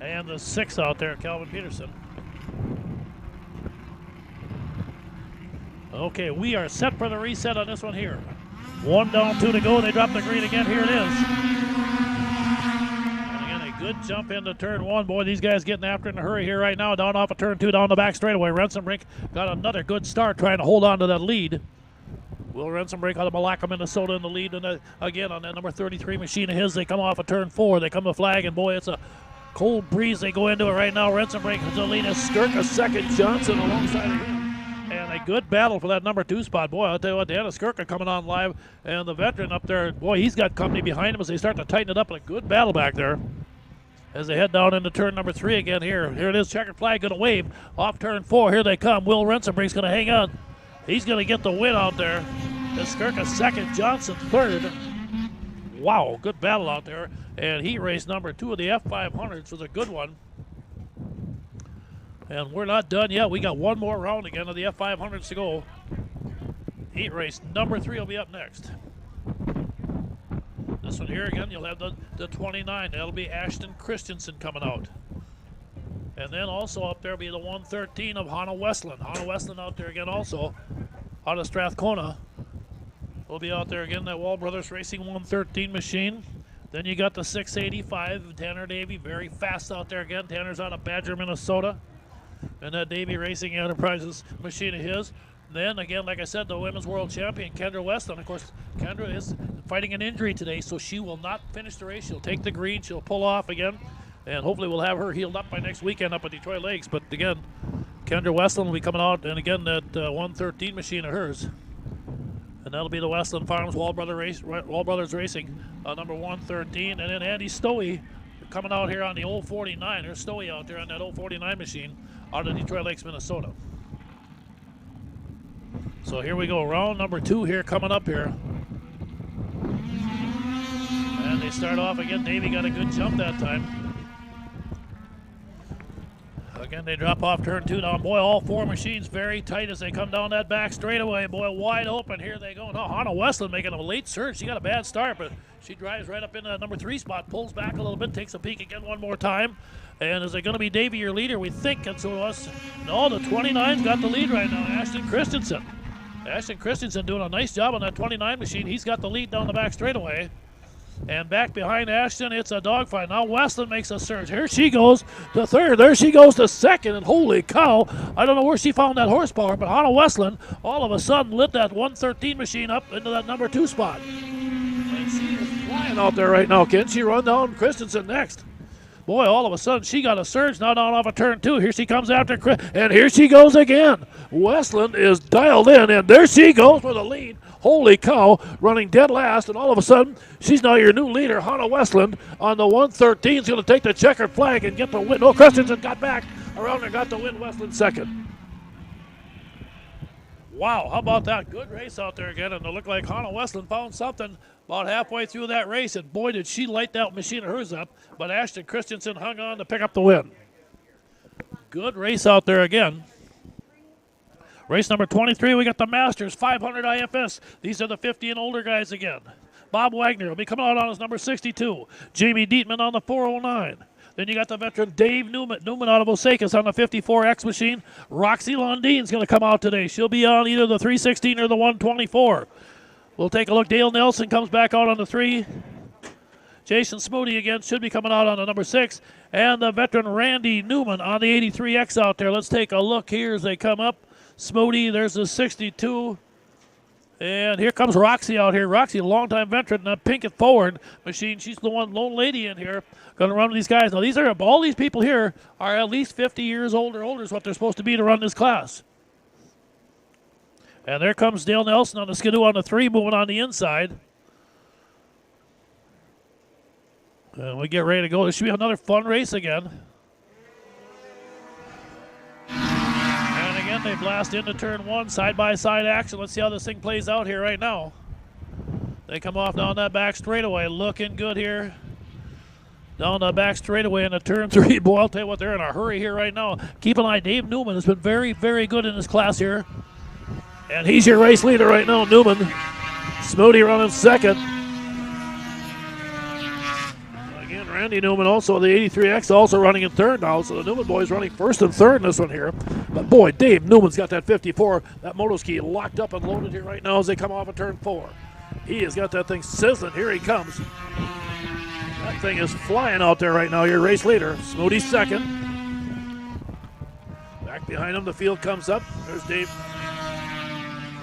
And the six out there, Calvin Peterson. Okay, we are set for the reset on this one here. One down, two to go. They drop the green again. Here it is. And again, a good jump into turn one. Boy, these guys getting after it in a hurry here right now. Down off of turn two, down the back straightaway. Rensenbrink got another good start trying to hold on to that lead. Will Rensenbrink out of Malacca, Minnesota in the lead. And again, on that number 33 machine of his, they come off of turn four. They come to flag, and boy, it's a cold breeze they go into it right now. Rensenbrink is the lead. Skirka second, Johnson alongside of him. And a good battle for that number two spot. Boy, I'll tell you what, Deanna Skirka coming on live, and the veteran up there, boy, he's got company behind him as they start to tighten it up. And a good battle back there as they head down into turn number three again here. Here it is, checkered flag going to wave. Off turn four, here they come. Will Rensenbrink's going to hang on. He's going to get the win out there. Skirka second, Johnson third. Wow, good battle out there. And heat race number two of the F500s was a good one. And we're not done yet. We got one more round again of the F500s to go. Heat race number 3 will be up next. This one here again, you'll have the 29. That'll be Ashton Christensen coming out. And then also up there will be the 113 of Hannah Westland. Hannah Westland out there again also, out of Strathcona. Will be out there again, that Wall Brothers Racing 113 machine. Then you got the 685, Tanner Davey, very fast out there again. Tanner's out of Badger, Minnesota. And that Davey Racing Enterprises machine of his. Then again, like I said, the women's world champion, Kendra Westland. Of course, Kendra is fighting an injury today, so she will not finish the race. She'll take the green, she'll pull off again, and hopefully we'll have her healed up by next weekend up at Detroit Lakes. But again, Kendra Westland will be coming out, and again, that 113 machine of hers. And that'll be the Westland Farms Wall Brothers Racing, number 113. And then Andy Stowey coming out here on the 049. There's Stowey out there on that 049 machine out of Detroit Lakes, Minnesota. So here we go, round number 2 here coming up here. And they start off again. Davey got a good jump that time. Again, they drop off turn 2 now. Boy, all 4 machines very tight as they come down that back straightaway. Boy, wide open. Here they go. Now, Hannah Westland making a late surge. She got a bad start, but she drives right up into that number 3 spot, pulls back a little bit, takes a peek again one more time. And is it going to be Davey, your leader? We think it's us. No, the 29's got the lead right now, Ashton Christensen. Ashton Christensen doing a nice job on that 29 machine. He's got the lead down the back straightaway. And back behind Ashton, it's a dogfight. Now Westland makes a surge. Here she goes to 3rd. There she goes to 2nd. And holy cow, I don't know where she found that horsepower, but Hannah Westland all of a sudden lit that 113 machine up into that number 2 spot. And she is flying out there right now. Can she run down Christensen next? Boy, all of a sudden, she got a surge now down off of turn 2. Here she comes after Chris, and here she goes again. Westland is dialed in, and there she goes for the lead. Holy cow, running dead last, and all of a sudden, she's now your new leader, Hannah Westland, on the 113. Is going to take the checkered flag and get the win. No, Christensen got back around and got the win. Westland 2nd. Wow, how about that? Good race out there again, and it looked like Hannah Westland found something about halfway through that race, and boy, did she light that machine of hers up, but Ashton Christensen hung on to pick up the win. Good race out there again. Race number 23, we got the Masters 500 IFS. These are the 50 and older guys again. Bob Wagner will be coming out on his number 62. Jamie Dietman on the 409. Then you got the veteran Dave Newman out of Osakis on the 54X machine. Roxy Londine's going to come out today. She'll be on either the 316 or the 124. We'll take a look. Dale Nelson comes back out on the 3. Jason Smoody again should be coming out on the number 6. And the veteran Randy Newman on the 83X out there. Let's take a look here as they come up. Smoody, there's the 62. And here comes Roxy out here. Roxy, a longtime veteran, the Pinkett Forward machine. She's the one lone lady in here going to run with these guys. Now, these are all these people here are at least 50 years old or older is what they're supposed to be to run this class. And there comes Dale Nelson on the Skidoo on the 3, moving on the inside. And we get ready to go. This should be another fun race again. And again, they blast into turn 1, side-by-side action. Let's see how this thing plays out here right now. They come off down that back straightaway, looking good here. Down the back straightaway into turn 3. Boy, I'll tell you what, they're in a hurry here right now. Keep an eye, Dave Newman has been very, very good in this class here. And he's your race leader right now, Newman. Smoody running 2nd. Again, Randy Newman also, the 83X, also running in 3rd now. So the Newman boys running 1st and 3rd in this one here. But boy, Dave Newman's got that 54, that motoski locked up and loaded here right now as they come off of turn 4. He has got that thing sizzling. Here he comes. That thing is flying out there right now, your race leader. Smoody's 2nd. Back behind him, the field comes up. There's Dave.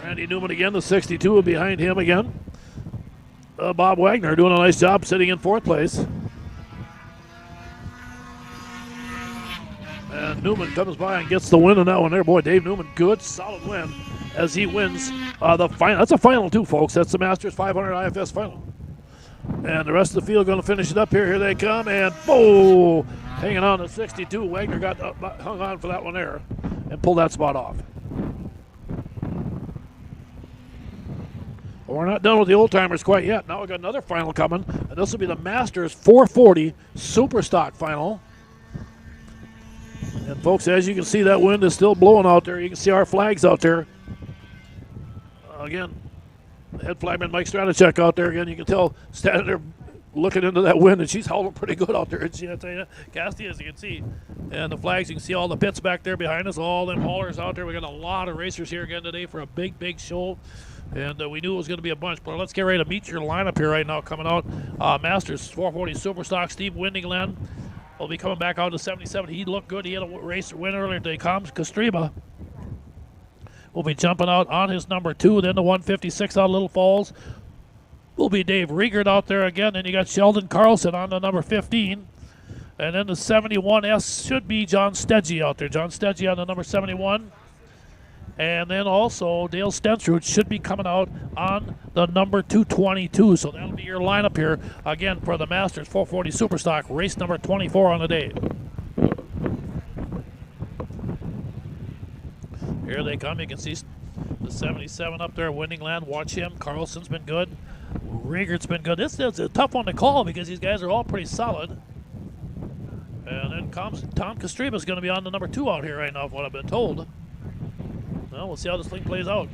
Randy Newman again, the 62 behind him again. Bob Wagner doing a nice job sitting in 4th place. And Newman comes by and gets the win on that one there. Boy, Dave Newman, good, solid win as he wins the final. That's a final too, folks. That's the Masters 500 IFS final. And the rest of the field going to finish it up here. Here they come, and boom, hanging on to 62. Wagner got hung on for that one there and pulled that spot off. Well, we're not done with the old-timers quite yet. Now we've got another final coming, and this will be the Masters 440 Super Stock final. And folks, as you can see, that wind is still blowing out there. You can see our flags out there. Again, head flagman Mike Stratachek out there again. You can tell standing there looking into that wind, and she's hauling pretty good out there. And she, I tell you, Casty, as you can see, and the flags, you can see all the pits back there behind us, all them haulers out there. We got a lot of racers here again today for a big, big show. And we knew it was going to be a bunch, but let's get ready to meet your lineup here right now. Coming out, Masters 440 Superstock, Steve Windingland will be coming back out to 77. He looked good. He had a race win earlier today. Comes Castreba will be jumping out on his number 2. Then the 156 out of Little Falls will be Dave Riegert out there again. Then you got Sheldon Carlson on the number 15. And then the 71S should be John Stedgy out there. John Stedgy on the number 71. And then also Dale Stensrud should be coming out on the number 222. So that'll be your lineup here again for the Masters 440 Superstock, race number 24 on the day. Here they come. You can see the 77 up there, Windingland. Watch him. Carlson's been good. Riegert's been good. This is a tough one to call because these guys are all pretty solid. And then comes Tom Castreba's going to be on the number 2 out here right now, from what I've been told. Well, we'll see how this thing plays out.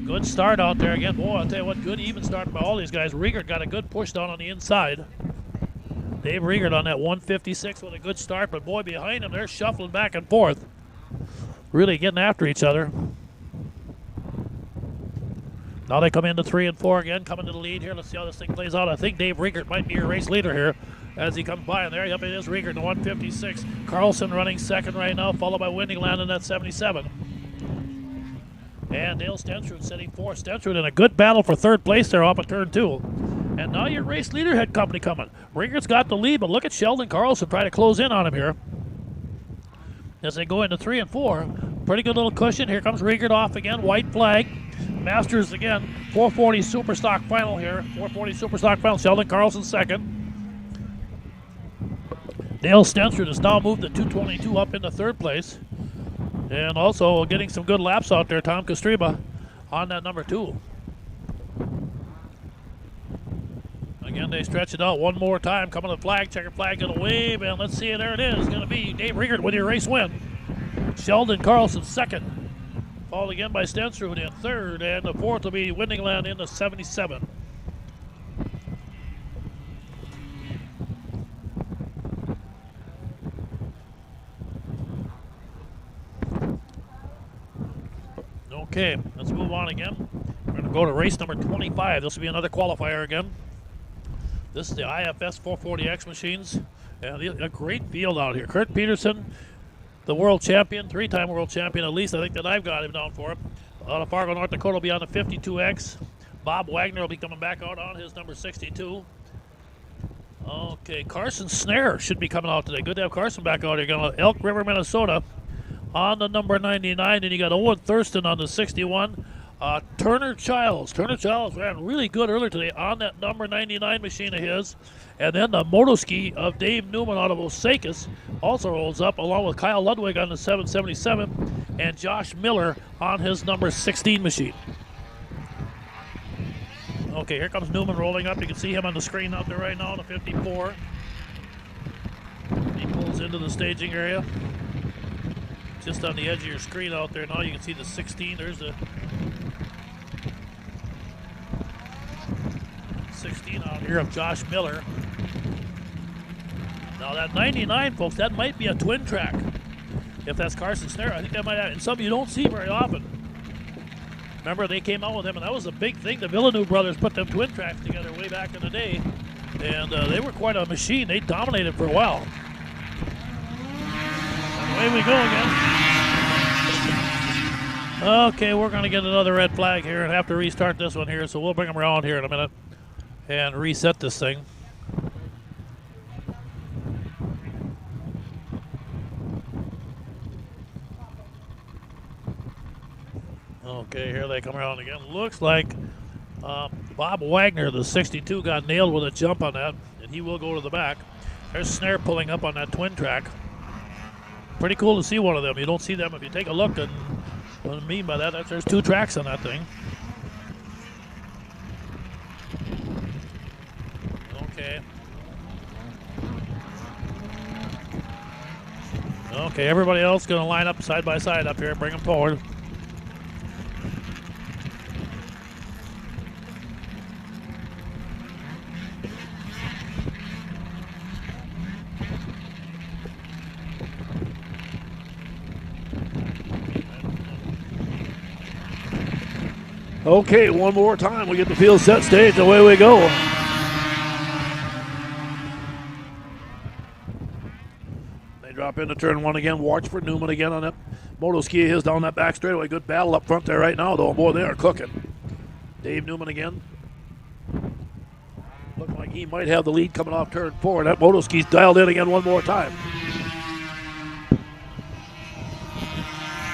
Good start out there again. Boy, I'll tell you what, good even start by all these guys. Riegert got a good push down on the inside. Dave Riegert on that 156 with a good start, but boy, behind him, they're shuffling back and forth. Really getting after each other. Now they come into 3 and 4 again, coming to the lead here. Let's see how this thing plays out. I think Dave Riegert might be your race leader here as he comes by. And there, yep, it is Riegert, the 156. Carlson running second right now, followed by Windingland in that 77. And Dale Stensrud sitting 4th. Stensrud in a good battle for 3rd place there off of turn 2. And now your race leader head company coming. Riegert's got the lead, but look at Sheldon Carlson trying to close in on him here as they go into 3 and 4. Pretty good little cushion. Here comes Riegert off again, white flag. Masters again, 440 Superstock final here. 440 Superstock final, Sheldon Carlson second. Dale Stensrud has now moved the 222 up into 3rd place. And also getting some good laps out there, Tom Castreba on that number 2. Again, they stretch it out one more time. Coming to the flag, checker flag gonna wave, and let's see, there it is. Gonna be Dave Riegert with your race win. Sheldon Carlson second. Followed again by Stensrud in 3rd, and the 4th will be Windingland in the 77. Okay, let's move on again. We're going to go to race number 25. This will be another qualifier again. This is the IFS 440X machines. And a great field out here. Kurt Peterson, the world champion, 3-time world champion at least, I think that I've got him down for. Out of Fargo, North Dakota will be on the 52X. Bob Wagner will be coming back out on his number 62. Okay, Carson Snare should be coming out today. Good to have Carson back out here. Going to Elk River, Minnesota on the number 99. And you got Owen Thurston on the 61. Turner Childs. Turner Childs ran really good earlier today on that number 99 machine of his. And then the motoski of Dave Newman out of Osakis also rolls up, along with Kyle Ludwig on the 777 and Josh Miller on his number 16 machine. Okay, here comes Newman rolling up. You can see him on the screen out there right now on the 54. He pulls into the staging area. Just on the edge of your screen out there now, you can see the 16. There's the 16 out here of Josh Miller. Now that 99, folks, that might be a twin track. If that's Carson Snare, I think that might have, and something you don't see very often. Remember, they came out with him, and that was a big thing. The Villeneuve brothers put them twin tracks together way back in the day, and they were quite a machine. They dominated for a while. And away we go again. Okay, we're going to get another red flag here and have to restart this one here, so we'll bring them around here in a minute and reset this thing. Okay, here they come around again. Looks like Bob Wagner, the 62, got nailed with a jump on that, and he will go to the back. There's Snare pulling up on that twin track. Pretty cool to see one of them. You don't see them if you take a look. And what I mean by that, there's 2 tracks on that thing. Okay. Okay, everybody else going to line up side by side up here. Bring them forward. Okay, one more time. We get the field set stage. Away we go. They drop into turn one again. Watch for Newman again on that moto ski of his down that back straightaway. Good battle up front there right now, though. Boy, they are cooking. Dave Newman again. Looking like he might have the lead coming off turn four. That moto ski's dialed in again one more time.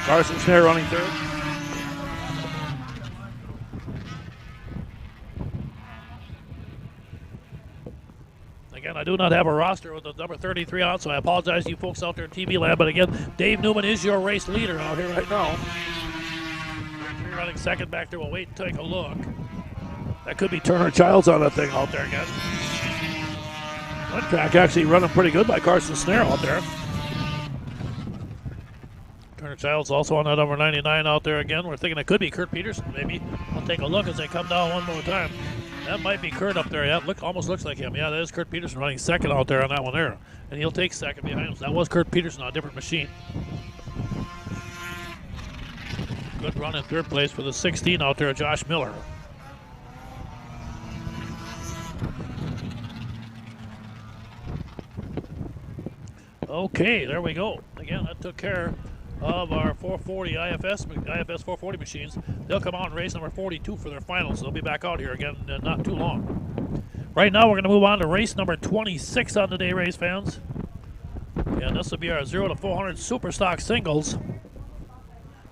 Carson Snare running third. Again, I do not have a roster with the number 33 on, so I apologize to you folks out there in TV land. But again, Dave Newman is your race leader out here right now. You're running second back there. We'll wait and take a look. That could be Turner Childs on that thing out there again. One track actually running pretty good by Carson Snare out there. Turner Childs also on that number 99 out there again. We're thinking it could be Kurt Peterson maybe. We'll take a look as they come down one more time. That might be Kurt up there. Yeah, almost looks like him. Yeah, that is Kurt Peterson running second out there on that one there. And he'll take second behind him. So that was Kurt Peterson on a different machine. Good run in third place for the 16 out there, Josh Miller. Okay, there we go. Again, that took care of our 440 IFS 440 machines. They'll come out in race number 42 for their finals. So they'll be back out here again in not too long. Right now, we're going to move on to race number 26 on the day, race fans. And this will be our 0 to 400 Super Stock singles.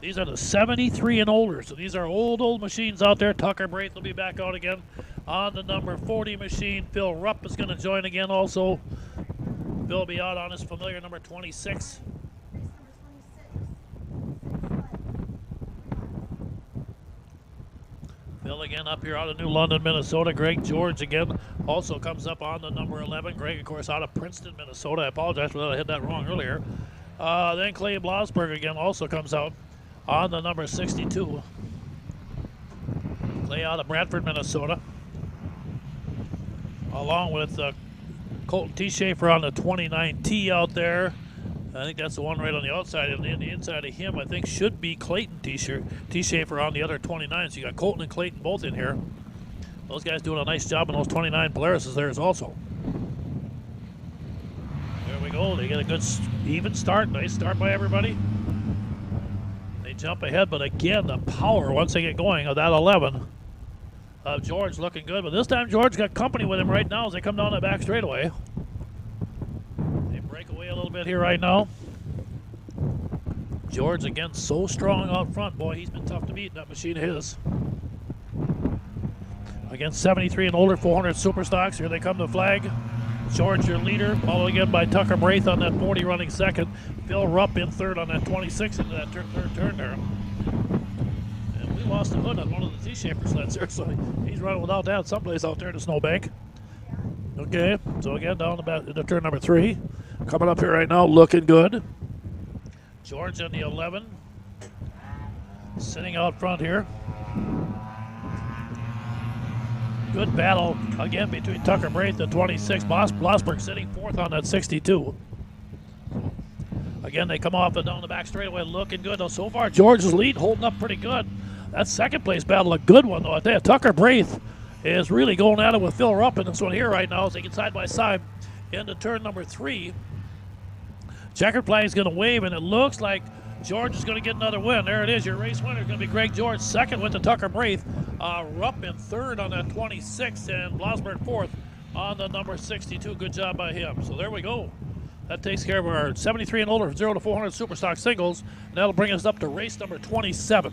These are the 73 and older. So these are old machines out there. Tucker Braith will be back out again on the number 40 machine. Phil Rupp is going to join again also. Phil will be out on his familiar number 26. Phil again up here out of New London, Minnesota. Greg George again also comes up on the number 11. Greg, of course, out of Princeton, Minnesota. I apologize for that. I hit that wrong earlier. Then Clay Blosberg again also comes out on the number 62. Clay out of Bradford, Minnesota. Along with Colton T. Schaefer on the 29T out there. I think that's the one right on the outside, and the inside of him, I think, should be Clayton T. Schaefer on the other 29. So you got Colton and Clayton both in here. Those guys doing a nice job on those 29 Polaris's there also. There we go. They get a good even start. Nice start by everybody. They jump ahead, but again, the power once they get going of that 11. George looking good, but this time George got company with him right now as they come down the back straightaway. They break away a little bit here right now. George again so strong out front. Boy, he's been tough to beat in that machine of his. Again, 73 and older 400 Super Stocks. Here they come to flag. George, your leader, followed again by Tucker Braith on that 40 running second. Phil Rupp in third on that 26 into that third turn there. And we lost the hood on one of the T-Shaper sleds there, so he's running without that someplace out there in the snowbank. Okay, so again down the turn number 3. Coming up here right now, looking good. George in the 11. Sitting out front here. Good battle again between Tucker Braith and 26. Blosberg sitting fourth on that 62. Again, they come off and down the back straightaway looking good. Now, so far, George's lead holding up pretty good. That second place battle, a good one, though. I tell you, Tucker Braith is really going at it with Phil Rupp in this one here right now as they get side by side into turn number 3. Checkered flag is going to wave, and it looks like George is going to get another win. There it is. Your race winner is going to be Greg George. Second went to Tucker Braith. Rupp in third on that 26, and Blosberg fourth on the number 62. Good job by him. So there we go. That takes care of our 73 and older 0 to 400 Super Stock singles. And that'll bring us up to race number 27.